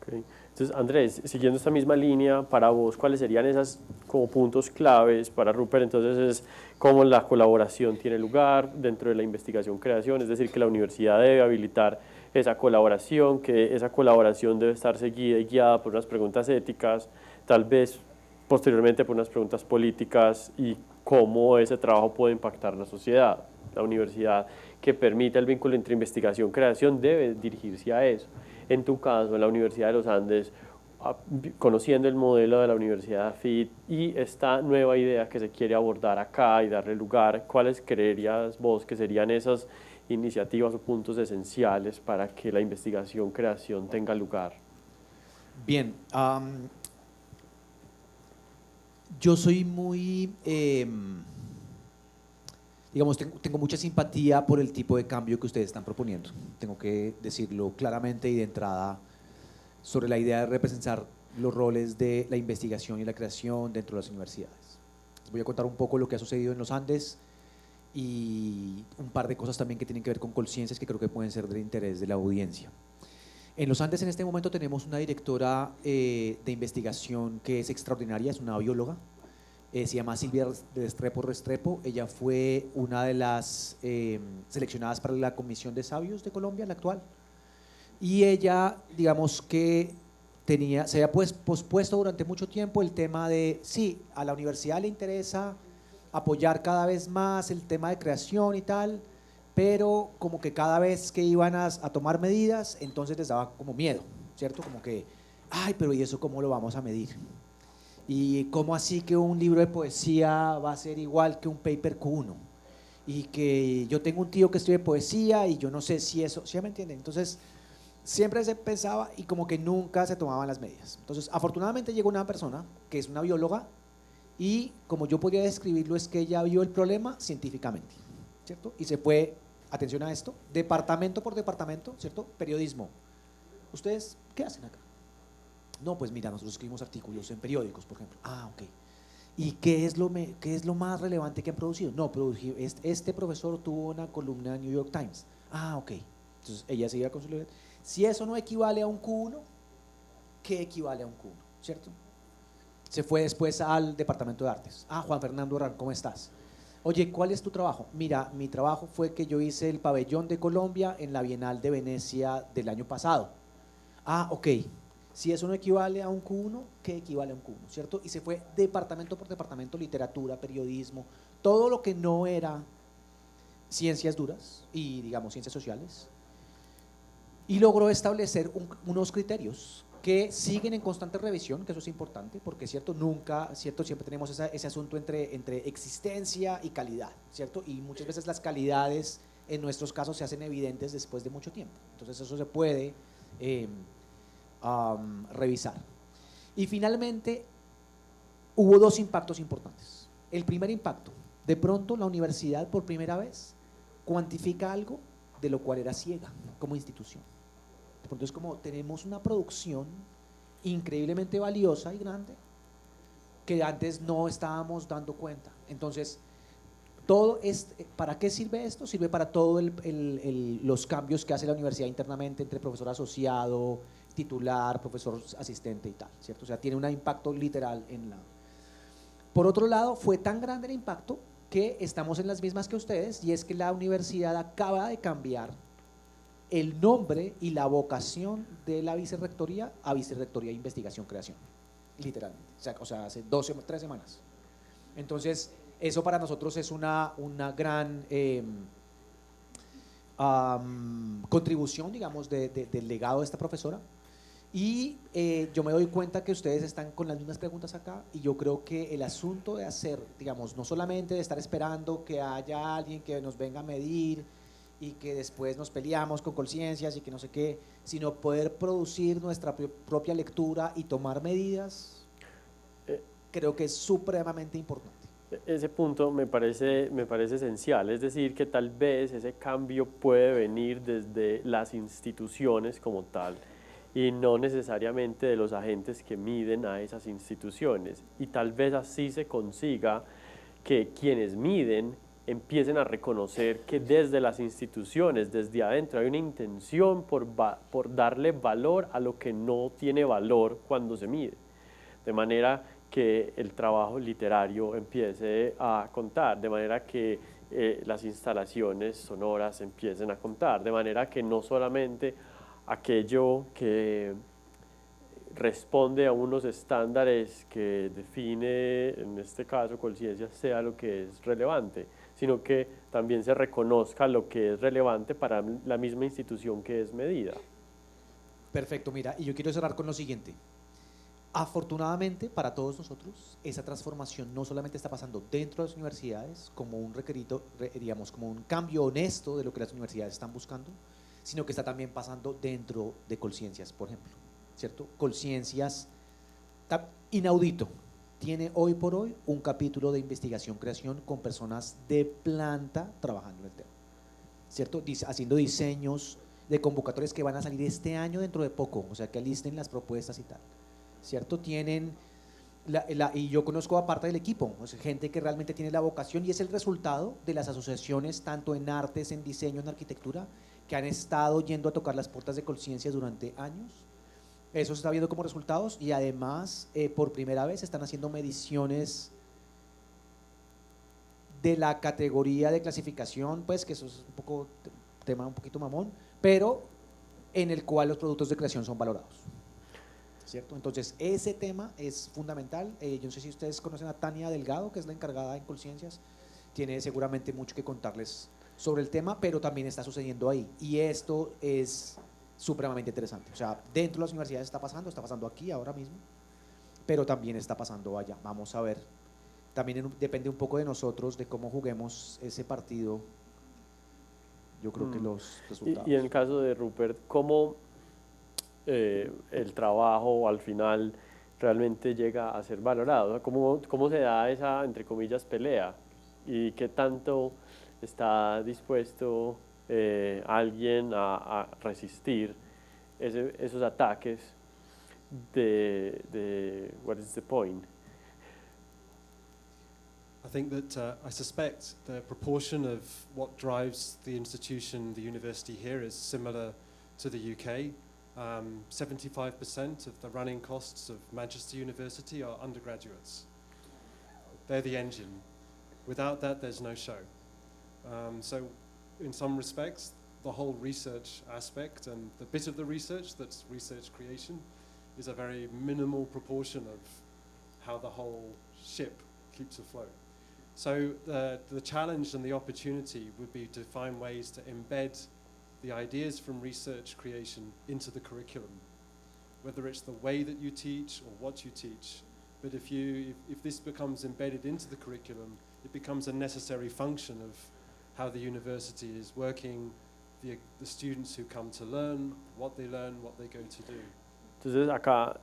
Okay. Entonces, Andrés, siguiendo esta misma línea, para vos, ¿cuáles serían esas como puntos claves para Rupert? Entonces, es cómo la colaboración tiene lugar dentro de la investigación-creación, es decir, que la universidad debe habilitar esa colaboración, que esa colaboración debe estar seguida y guiada por unas preguntas éticas, tal vez posteriormente por unas preguntas políticas, y cómo ese trabajo puede impactar la sociedad. La universidad que permita el vínculo entre investigación-creación debe dirigirse a eso. En tu caso, en la Universidad de los Andes, conociendo el modelo de la Universidad FIT y esta nueva idea que se quiere abordar acá y darle lugar, ¿cuáles creerías vos que serían esas iniciativas o puntos esenciales para que la investigación-creación tenga lugar? Bien, yo soy muy, digamos, tengo mucha simpatía por el tipo de cambio que ustedes están proponiendo. Tengo que decirlo claramente y de entrada sobre la idea de representar los roles de la investigación y la creación dentro de las universidades. Les voy a contar un poco lo que ha sucedido en los Andes y un par de cosas también que tienen que ver con conciencias que creo que pueden ser del interés de la audiencia. En los Andes en este momento tenemos una directora de investigación que es extraordinaria, es una bióloga, se llama Silvia Restrepo. Ella fue una de las seleccionadas para la Comisión de Sabios de Colombia, la actual, y ella, digamos que se había pospuesto durante mucho tiempo el tema de, sí, a la universidad le interesa apoyar cada vez más el tema de creación y tal, pero como que cada vez que iban a tomar medidas, entonces les daba como miedo, ¿cierto? Como que, ay, pero ¿y eso cómo lo vamos a medir? ¿Y cómo así que un libro de poesía va a ser igual que un paper Q1? Y que yo tengo un tío que estudia poesía y yo no sé si eso, ¿sí me entienden? Entonces, siempre se pensaba y como que nunca se tomaban las medidas. Entonces, afortunadamente llegó una persona que es una bióloga y como yo podría describirlo es que ella vio el problema científicamente, ¿cierto? Y se fue, atención a esto, departamento por departamento, ¿cierto? Periodismo. ¿Ustedes qué hacen acá? No, pues mira, nosotros escribimos artículos en periódicos, por ejemplo. Ah, ok. ¿Y qué es lo más relevante que han producido? No, este profesor tuvo una columna en New York Times. Ah, ok. Entonces ella se iba con su libro. Si eso no equivale a un Q1, ¿qué equivale a un Q1? ¿Cierto? Se fue después al departamento de artes. Ah, Juan Fernando Herrán, ¿cómo estás? Oye, ¿cuál es tu trabajo? Mira, mi trabajo fue que yo hice el pabellón de Colombia en la Bienal de Venecia del año pasado. Ah, ok. Si eso no equivale a un Q1, ¿qué equivale a un Q1? ¿Cierto? Y se fue departamento por departamento, literatura, periodismo, todo lo que no era ciencias duras y, digamos, ciencias sociales, y logró establecer unos criterios que siguen en constante revisión, que eso es importante, porque ¿cierto? Siempre tenemos ese asunto entre existencia y calidad, ¿cierto? Y muchas veces las calidades, en nuestros casos, se hacen evidentes después de mucho tiempo. Entonces eso se puede revisar. Y finalmente, hubo dos impactos importantes. El primer impacto, de pronto la universidad por primera vez cuantifica algo de lo cual era ciega como institución. De pronto es como tenemos una producción increíblemente valiosa y grande, que antes no estábamos dando cuenta. Entonces, todo ¿para qué sirve esto? Sirve para todos los cambios que hace la universidad internamente entre profesor asociado, titular, profesor asistente y tal, ¿cierto? O sea, tiene un impacto literal en la... Por otro lado, fue tan grande el impacto que estamos en las mismas que ustedes, y es que la universidad acaba de cambiar el nombre y la vocación de la vicerrectoría a Vicerrectoría de Investigación Creación, literalmente, o sea hace 3 semanas. Entonces, eso para nosotros es una gran contribución, digamos, del legado de esta profesora. Y yo me doy cuenta que ustedes están con las mismas preguntas acá, y yo creo que el asunto de hacer, digamos, no solamente de estar esperando que haya alguien que nos venga a medir y que después nos peleamos con conciencias y que no sé qué, sino poder producir nuestra propia lectura y tomar medidas, creo que es supremamente importante. Ese punto me parece esencial, es decir, que tal vez ese cambio puede venir desde las instituciones como tal y no necesariamente de los agentes que miden a esas instituciones, y tal vez así se consiga que quienes miden empiecen a reconocer que desde las instituciones, desde adentro, hay una intención por darle valor a lo que no tiene valor cuando se mide, de manera que el trabajo literario empiece a contar, de manera que las instalaciones sonoras empiecen a contar, de manera que no solamente aquello que responde a unos estándares que define, en este caso, conciencia, sea lo que es relevante, sino que también se reconozca lo que es relevante para la misma institución que es medida. Perfecto, mira, y yo quiero cerrar con lo siguiente. Afortunadamente para todos nosotros, esa transformación no solamente está pasando dentro de las universidades como un requerito, digamos, como un cambio honesto de lo que las universidades están buscando, sino que está también pasando dentro de Colciencias, por ejemplo, ¿cierto? Colciencias, inaudito, tiene hoy por hoy un capítulo de investigación-creación con personas de planta trabajando en el tema, ¿cierto? Haciendo diseños de convocatorias que van a salir este año dentro de poco, o sea, que alisten las propuestas y tal, ¿cierto? Tienen, y yo conozco aparte del equipo, o sea, gente que realmente tiene la vocación, y es el resultado de las asociaciones, tanto en artes, en diseño, en arquitectura, que han estado yendo a tocar las puertas de Colciencias durante años. Eso se está viendo como resultados, y además, por primera vez, están haciendo mediciones de la categoría de clasificación, pues que eso es un poco tema un poquito mamón, pero en el cual los productos de creación son valorados, ¿cierto? Entonces, ese tema es fundamental. Yo no sé si ustedes conocen a Tania Delgado, que es la encargada en Colciencias, tiene seguramente mucho que contarles sobre el tema, pero también está sucediendo ahí, y esto es supremamente interesante. O sea, dentro de las universidades está pasando aquí ahora mismo, pero también está pasando allá. Vamos a ver, también depende un poco de nosotros, de cómo juguemos ese partido, yo creo que los resultados. Y en el caso de Rupert, ¿cómo el trabajo al final realmente llega a ser valorado? ¿Cómo se da esa, entre comillas, pelea? ¿Y qué tanto está dispuesto alguien a resistir esos ataques de what is the point? I think that I suspect the proportion of what drives the institution, the university here, is similar to the UK. 75% of the running costs of Manchester University are undergraduates. They're the engine. Without that, there's no show. So in some respects, the whole research aspect and the bit of the research that's research creation is a very minimal proportion of how the whole ship keeps afloat. So the challenge and the opportunity would be to find ways to embed the ideas from research creation into the curriculum, whether it's the way that you teach or what you teach. But if this becomes embedded into the curriculum, it becomes a necessary function of how the university is working, the students who come to learn, what they go to do. Entonces acá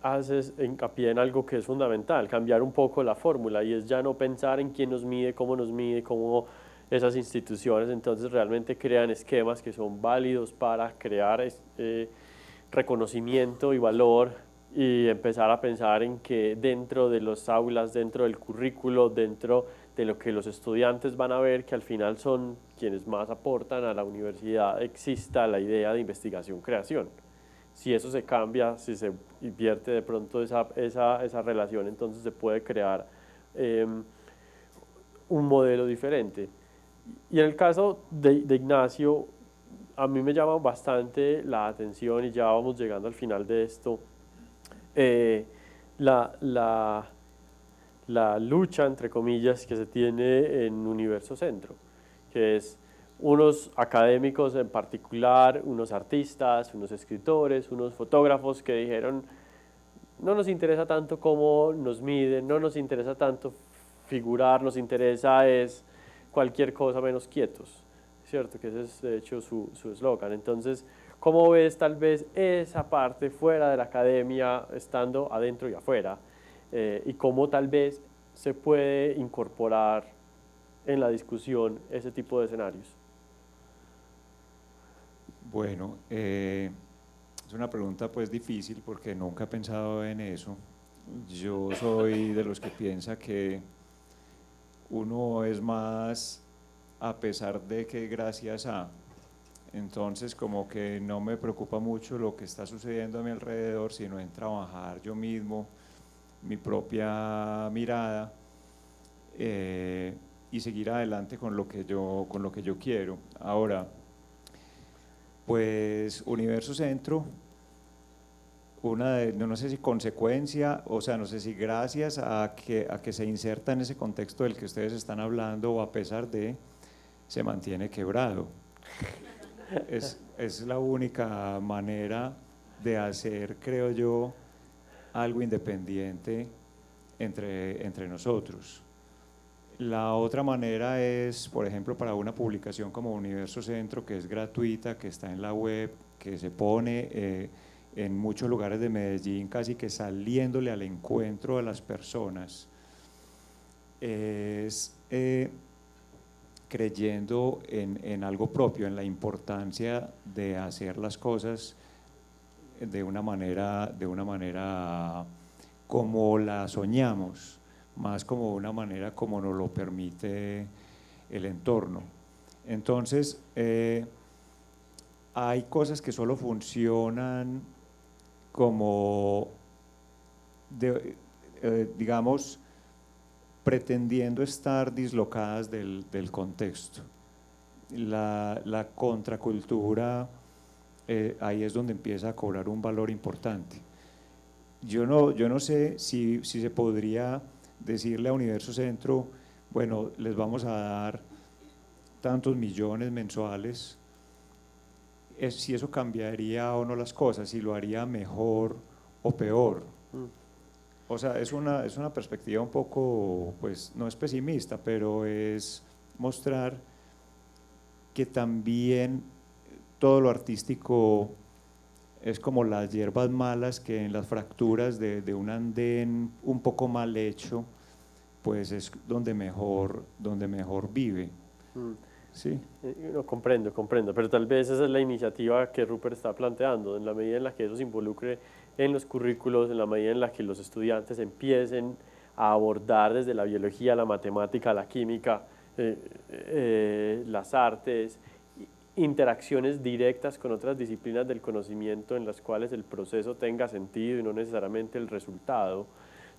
haces hincapié en algo que es fundamental, cambiar un poco la fórmula, y es ya no pensar en quién nos mide, cómo esas instituciones entonces realmente crean esquemas que son válidos para crear reconocimiento y valor y empezar a pensar en que dentro de las aulas, dentro del currículo, dentro de lo que los estudiantes van a ver, que al final son quienes más aportan a la universidad, exista la idea de investigación-creación. Si eso se cambia, si se invierte de pronto esa relación, entonces se puede crear un modelo diferente. Y en el caso de Ignacio, a mí me llama bastante la atención, y ya vamos llegando al final de esto, la lucha, entre comillas, que se tiene en Universo Centro, que es unos académicos en particular, unos artistas, unos escritores, unos fotógrafos que dijeron: no nos interesa tanto cómo nos miden, no nos interesa tanto figurar, nos interesa es cualquier cosa menos quietos, ¿cierto? Que ese es de hecho su eslogan. Entonces, ¿cómo ves tal vez esa parte fuera de la academia, estando adentro y afuera? Y cómo tal vez se puede incorporar en la discusión ese tipo de escenarios. Bueno, es una pregunta pues difícil porque nunca he pensado en eso. Yo soy de los que piensa que uno es más a pesar de que gracias a. Entonces como que no me preocupa mucho lo que está sucediendo a mi alrededor, sino en trabajar yo mismo mi propia mirada y seguir adelante con lo que yo quiero. Ahora, pues Universo Centro, no sé si consecuencia, o sea, no sé si gracias a que se inserta en ese contexto del que ustedes están hablando, o a pesar de, se mantiene quebrado. Es la única manera de hacer, creo yo, algo independiente entre nosotros. La otra manera es, por ejemplo, para una publicación como Universo Centro, que es gratuita, que está en la web, que se pone en muchos lugares de Medellín, casi que saliéndole al encuentro de las personas, es creyendo en algo propio, en la importancia de hacer las cosas de una manera como la soñamos, más como una manera como nos lo permite el entorno. Entonces, hay cosas que solo funcionan como, digamos, pretendiendo estar dislocadas del contexto. La contracultura, ahí es donde empieza a cobrar un valor importante. Yo no sé si se podría decirle a Universo Centro, bueno, les vamos a dar tantos millones mensuales, si eso cambiaría o no las cosas, si lo haría mejor o peor. O sea, es una perspectiva un poco, pues no es pesimista, pero es mostrar que también todo lo artístico es como las hierbas malas, que en las fracturas de un andén un poco mal hecho, pues es donde mejor vive. Sí. No, comprendo, pero tal vez esa es la iniciativa que Rupert está planteando, en la medida en la que eso se involucre en los currículos, en la medida en la que los estudiantes empiecen a abordar desde la biología, la matemática, la química, las artes, interacciones directas con otras disciplinas del conocimiento en las cuales el proceso tenga sentido y no necesariamente el resultado.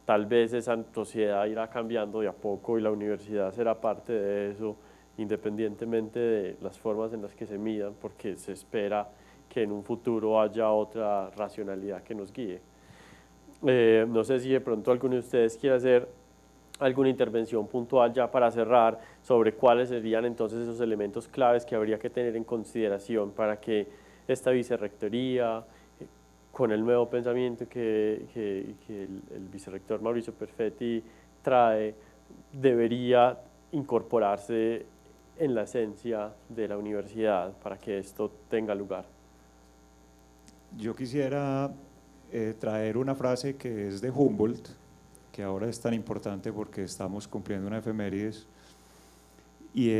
Tal vez esa sociedad irá cambiando de a poco y la universidad será parte de eso, independientemente de las formas en las que se midan, porque se espera que en un futuro haya otra racionalidad que nos guíe. No sé si de pronto alguno de ustedes quiere hacer alguna intervención puntual ya para cerrar sobre cuáles serían entonces esos elementos claves que habría que tener en consideración para que esta vicerrectoría, con el nuevo pensamiento que el vicerrector Mauricio Perfetti trae, debería incorporarse en la esencia de la universidad para que esto tenga lugar. Yo quisiera traer una frase que es de Humboldt, que ahora es tan importante porque estamos cumpliendo una efemérides, y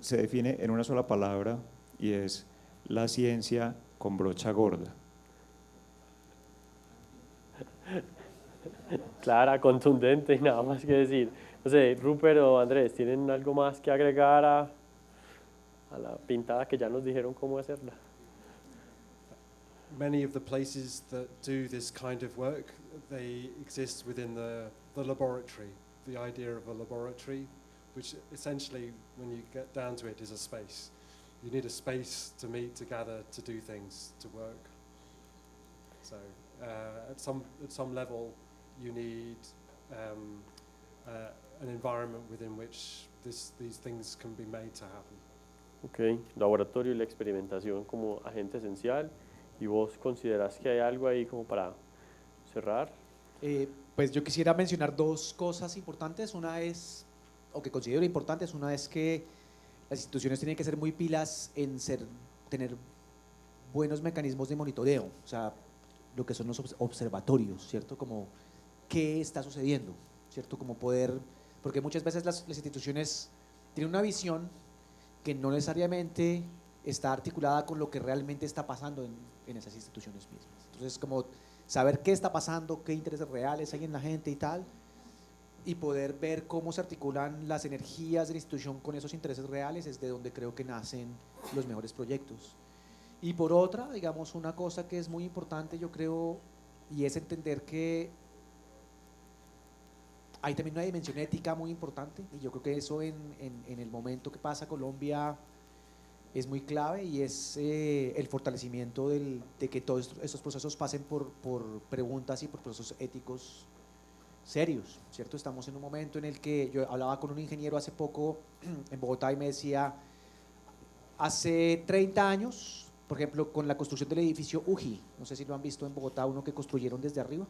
se define en una sola palabra, y es la ciencia con brocha gorda. Clara, contundente y nada más que decir. No sé, Rupert o Andrés, ¿tienen algo más que agregar a la pintada que ya nos dijeron cómo hacerla? Many of the places that do this kind of work, they exist within the laboratory, the idea of a laboratory, which essentially, when you get down to it, is a space. You need a space to meet, to gather, to do things, to work. So at some level, you need an environment within which these things can be made to happen. Ok, laboratorio y la experimentación como agente esencial. ¿Y vos considerás que hay algo ahí como para cerrar? Pues yo quisiera mencionar dos cosas importantes. Una es, o que considero importantes, una es que las instituciones tienen que ser muy pilas en tener buenos mecanismos de monitoreo, o sea, lo que son los observatorios, ¿cierto? Como qué está sucediendo, ¿cierto? Como poder, porque muchas veces las instituciones tienen una visión que no necesariamente está articulada con lo que realmente está pasando en esas instituciones mismas. Entonces, como saber qué está pasando, qué intereses reales hay en la gente y tal, y poder ver cómo se articulan las energías de la institución con esos intereses reales es de donde creo que nacen los mejores proyectos. Y por otra, digamos, una cosa que es muy importante, yo creo, y es entender que hay también una dimensión ética muy importante, y yo creo que eso en el momento que pasa Colombia es muy clave, y es el fortalecimiento de que todos estos procesos pasen por preguntas y por procesos éticos serios, ¿cierto? Estamos en un momento en el que yo hablaba con un ingeniero hace poco en Bogotá y me decía, hace 30 años, por ejemplo, con la construcción del edificio UJI, no sé si lo han visto en Bogotá, uno que construyeron desde arriba,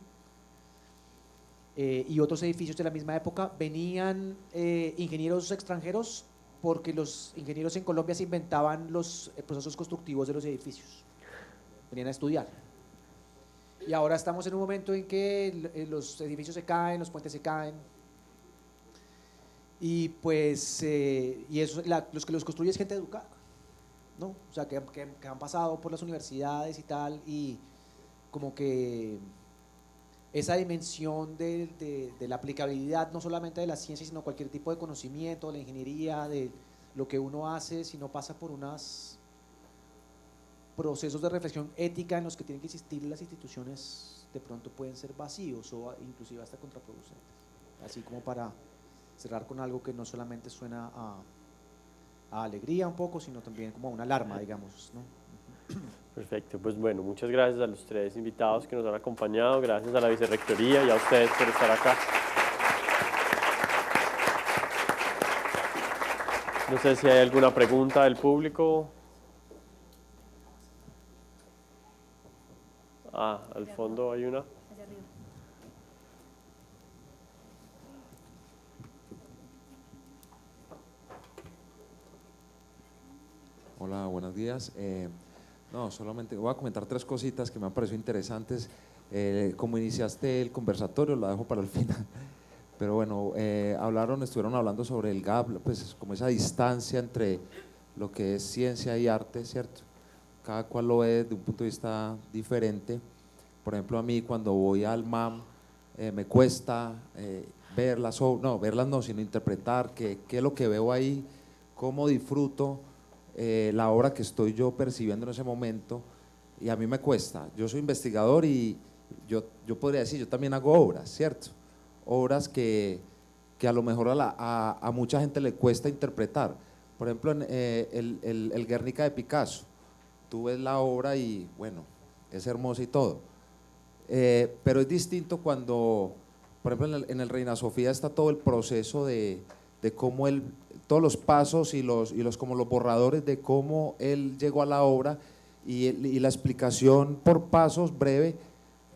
y otros edificios de la misma época, venían ingenieros extranjeros porque los ingenieros en Colombia se inventaban los procesos constructivos de los edificios, venían a estudiar. Y ahora estamos en un momento en que los edificios se caen, los puentes se caen, y pues y eso, los que los construyen es gente educada, ¿no? O sea, que han pasado por las universidades y tal, y como que esa dimensión de la aplicabilidad, no solamente de la ciencia, sino cualquier tipo de conocimiento, de la ingeniería, de lo que uno hace, si no pasa por unos procesos de reflexión ética en los que tienen que existir las instituciones, de pronto pueden ser vacíos o inclusive hasta contraproducentes. Así como para cerrar con algo que no solamente suena a alegría un poco, sino también como a una alarma, digamos, ¿no? Perfecto, pues bueno, muchas gracias a los tres invitados que nos han acompañado, gracias a la Vicerrectoría y a ustedes por estar acá. No sé si hay alguna pregunta del público. Al fondo hay una. Hola, buenos días. No, solamente voy a comentar tres cositas que me han parecido interesantes. Como iniciaste el conversatorio, la dejo para el final. Pero bueno, estuvieron hablando sobre el gap, pues como esa distancia entre lo que es ciencia y arte, ¿cierto? Cada cual lo ve desde un punto de vista diferente. Por ejemplo, a mí cuando voy al MAM me cuesta verlas no, sino interpretar qué es lo que veo ahí, cómo disfruto la obra que estoy yo percibiendo en ese momento, y a mí me cuesta. Yo soy investigador y yo podría decir, yo también hago obras, ¿cierto? Obras que a lo mejor a mucha gente le cuesta interpretar. Por ejemplo, el Guernica de Picasso, tú ves la obra y bueno, es hermosa y todo, pero es distinto cuando, por ejemplo, en el Reina Sofía está todo el proceso de cómo todos los pasos y como los borradores de cómo él llegó a la obra, y la explicación por pasos breve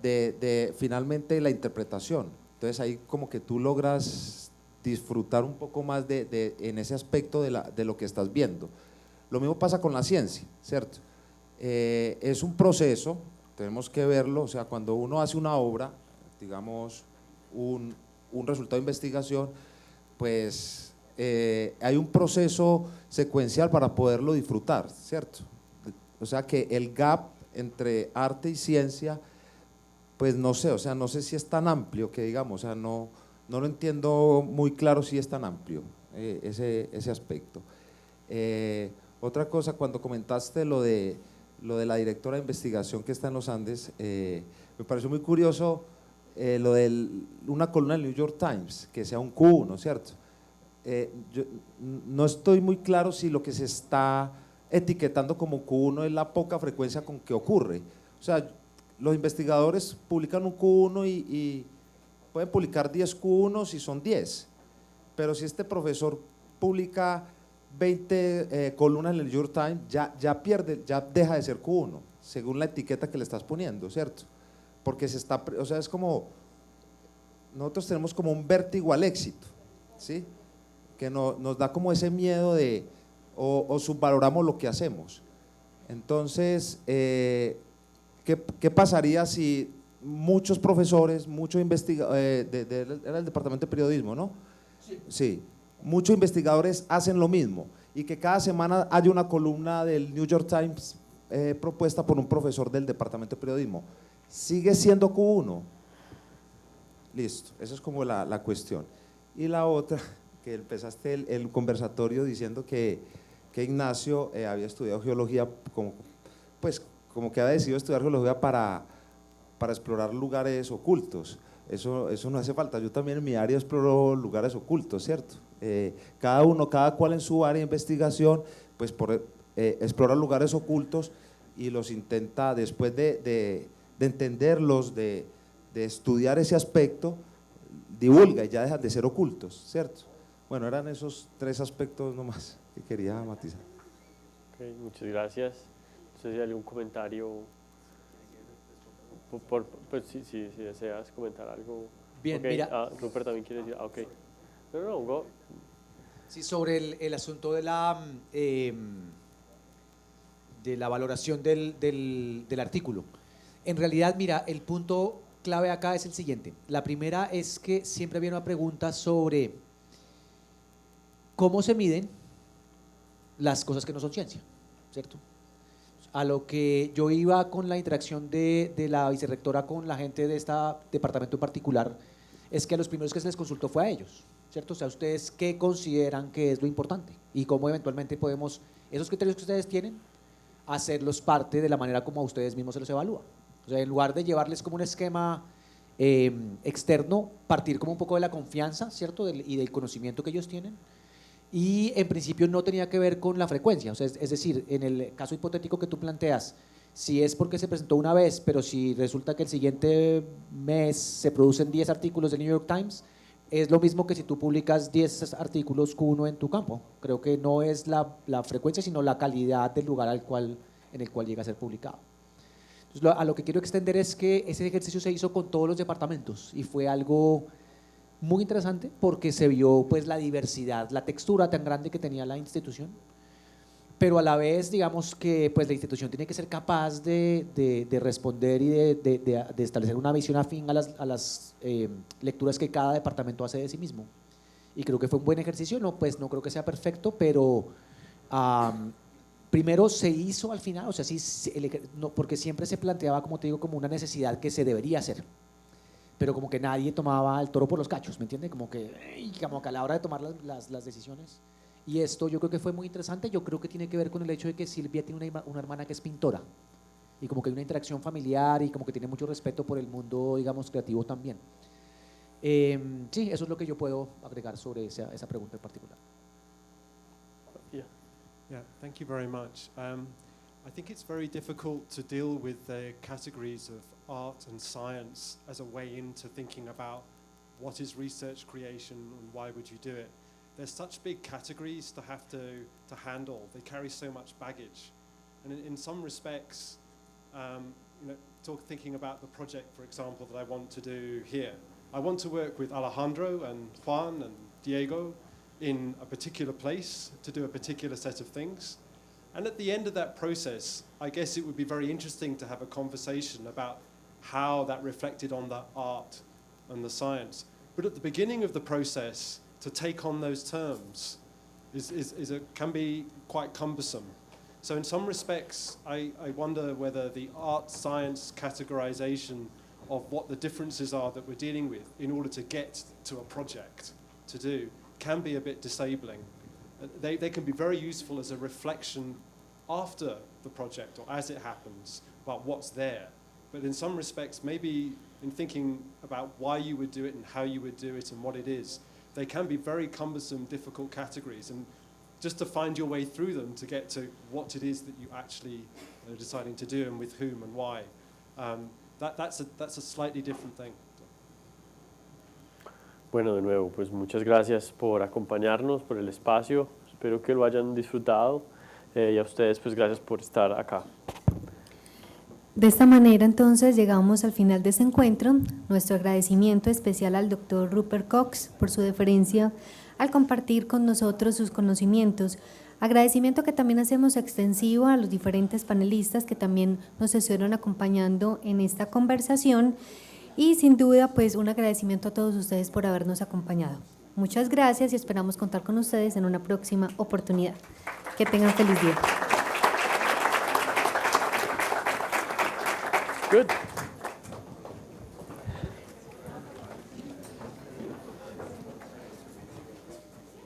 de finalmente la interpretación. Entonces ahí como que tú logras disfrutar un poco más en ese aspecto de lo que estás viendo. Lo mismo pasa con la ciencia, ¿cierto? Es un proceso, tenemos que verlo, o sea, cuando uno hace una obra, digamos, un resultado de investigación, pues hay un proceso secuencial para poderlo disfrutar, ¿cierto? O sea que el gap entre arte y ciencia pues no sé, o sea, no sé si es tan amplio que digamos, o sea, no lo entiendo muy claro si es tan amplio ese aspecto. Otra cosa, cuando comentaste lo de la directora de investigación que está en los Andes, me pareció muy curioso lo de una columna del New York Times, que sea un Q1, ¿cierto? Yo no estoy muy claro si lo que se está etiquetando como Q1 es la poca frecuencia con que ocurre. O sea, los investigadores publican un Q1 y pueden publicar 10 Q1 y son 10, pero si este profesor publica 20 columnas en el New York Times, ya pierde, ya deja de ser Q1, según la etiqueta que le estás poniendo, ¿cierto? Porque se está, o sea, es como, nosotros tenemos como un vértigo al éxito, ¿sí? Que nos da como ese miedo de, o subvaloramos lo que hacemos. Entonces, ¿qué pasaría si muchos profesores, muchos investigadores, era el departamento de periodismo, ¿no? Sí, muchos investigadores hacen lo mismo y que cada semana haya una columna del New York Times propuesta por un profesor del departamento de periodismo? ¿Sigue siendo Q1? Listo, eso es como la cuestión. Y la otra, que empezaste el conversatorio diciendo que Ignacio había estudiado geología, como que había decidido estudiar geología para explorar lugares ocultos. Eso no hace falta, yo también en mi área exploro lugares ocultos, ¿cierto? Cada cual en su área de investigación, pues explora lugares ocultos y los intenta, después de entenderlos, de estudiar ese aspecto, divulga y ya dejan de ser ocultos, ¿cierto? Bueno, eran esos 3 aspectos nomás que quería matizar. Okay, muchas gracias. No sé si hay algún comentario, pues si deseas comentar algo. Bien, okay, mira. Rupert también quiere decir, ok. No, go. Sí, sobre el asunto de la valoración del artículo. En realidad, mira, el punto clave acá es el siguiente. La primera es que siempre había una pregunta sobre cómo se miden las cosas que no son ciencia, ¿cierto? A lo que yo iba con la interacción de la vicerrectora con la gente de este departamento en particular, es que a los primeros que se les consultó fue a ellos, ¿cierto? O sea, ¿ustedes qué consideran que es lo importante? Y cómo eventualmente podemos, esos criterios que ustedes tienen, hacerlos parte de la manera como a ustedes mismos se los evalúa. O sea, en lugar de llevarles como un esquema externo, partir como un poco de la confianza, ¿cierto? Y del conocimiento que ellos tienen. Y en principio no tenía que ver con la frecuencia, o sea, es decir, en el caso hipotético que tú planteas, si es porque se presentó una vez, pero si resulta que el siguiente mes se producen 10 artículos del New York Times, es lo mismo que si tú publicas 10 artículos Q1 en tu campo. Creo que no es la frecuencia, sino la calidad del lugar en el cual llega a ser publicado. Entonces, a lo que quiero extender es que ese ejercicio se hizo con todos los departamentos y fue algo muy interesante porque se vio pues la diversidad, la textura tan grande que tenía la institución, pero a la vez digamos que pues la institución tiene que ser capaz de responder y de establecer una visión afín a las lecturas que cada departamento hace de sí mismo. Y creo que fue un buen ejercicio, no creo que sea perfecto, pero primero se hizo al final, o sea, sí, porque siempre se planteaba, como te digo, como una necesidad que se debería hacer, pero como que nadie tomaba el toro por los cachos, ¿me entiende? Como que a la hora de tomar las decisiones. Y esto yo creo que fue muy interesante. Yo creo que tiene que ver con el hecho de que Silvia tiene una hermana que es pintora y como que hay una interacción familiar y como que tiene mucho respeto por el mundo, digamos, creativo también. Sí, eso es lo que yo puedo agregar sobre esa pregunta en particular. Yeah, thank you very much. I think it's very difficult to deal with the categories of art and science as a way into thinking about what is research creation and why would you do it. There's such big categories to have to handle. They carry so much baggage. And in some respects, thinking about the project, for example, that I want to do here. I want to work with Alejandro and Juan and Diego in a particular place to do a particular set of things. And at the end of that process, I guess it would be very interesting to have a conversation about how that reflected on the art and the science. But at the beginning of the process, to take on those terms can be quite cumbersome. So in some respects, I wonder whether the art-science categorization of what the differences are that we're dealing with in order to get to a project to do can be a bit disabling. They can be very useful as a reflection after the project or as it happens about what's there. But in some respects, maybe in thinking about why you would do it and how you would do it and what it is, they can be very cumbersome, difficult categories. And just to find your way through them to get to what it is that you actually are deciding to do and with whom and why, that's a slightly different thing. Bueno, de nuevo, pues muchas gracias por acompañarnos, por el espacio. Espero que lo hayan disfrutado y a ustedes, pues gracias por estar acá. De esta manera, entonces, llegamos al final de este encuentro. Nuestro agradecimiento especial al Dr. Rupert Cox por su deferencia al compartir con nosotros sus conocimientos. Agradecimiento que también hacemos extensivo a los diferentes panelistas que también nos estuvieron acompañando en esta conversación y sin duda pues un agradecimiento a todos ustedes por habernos acompañado. Muchas gracias y esperamos contar con ustedes en una próxima oportunidad. Que tengan feliz día. Good.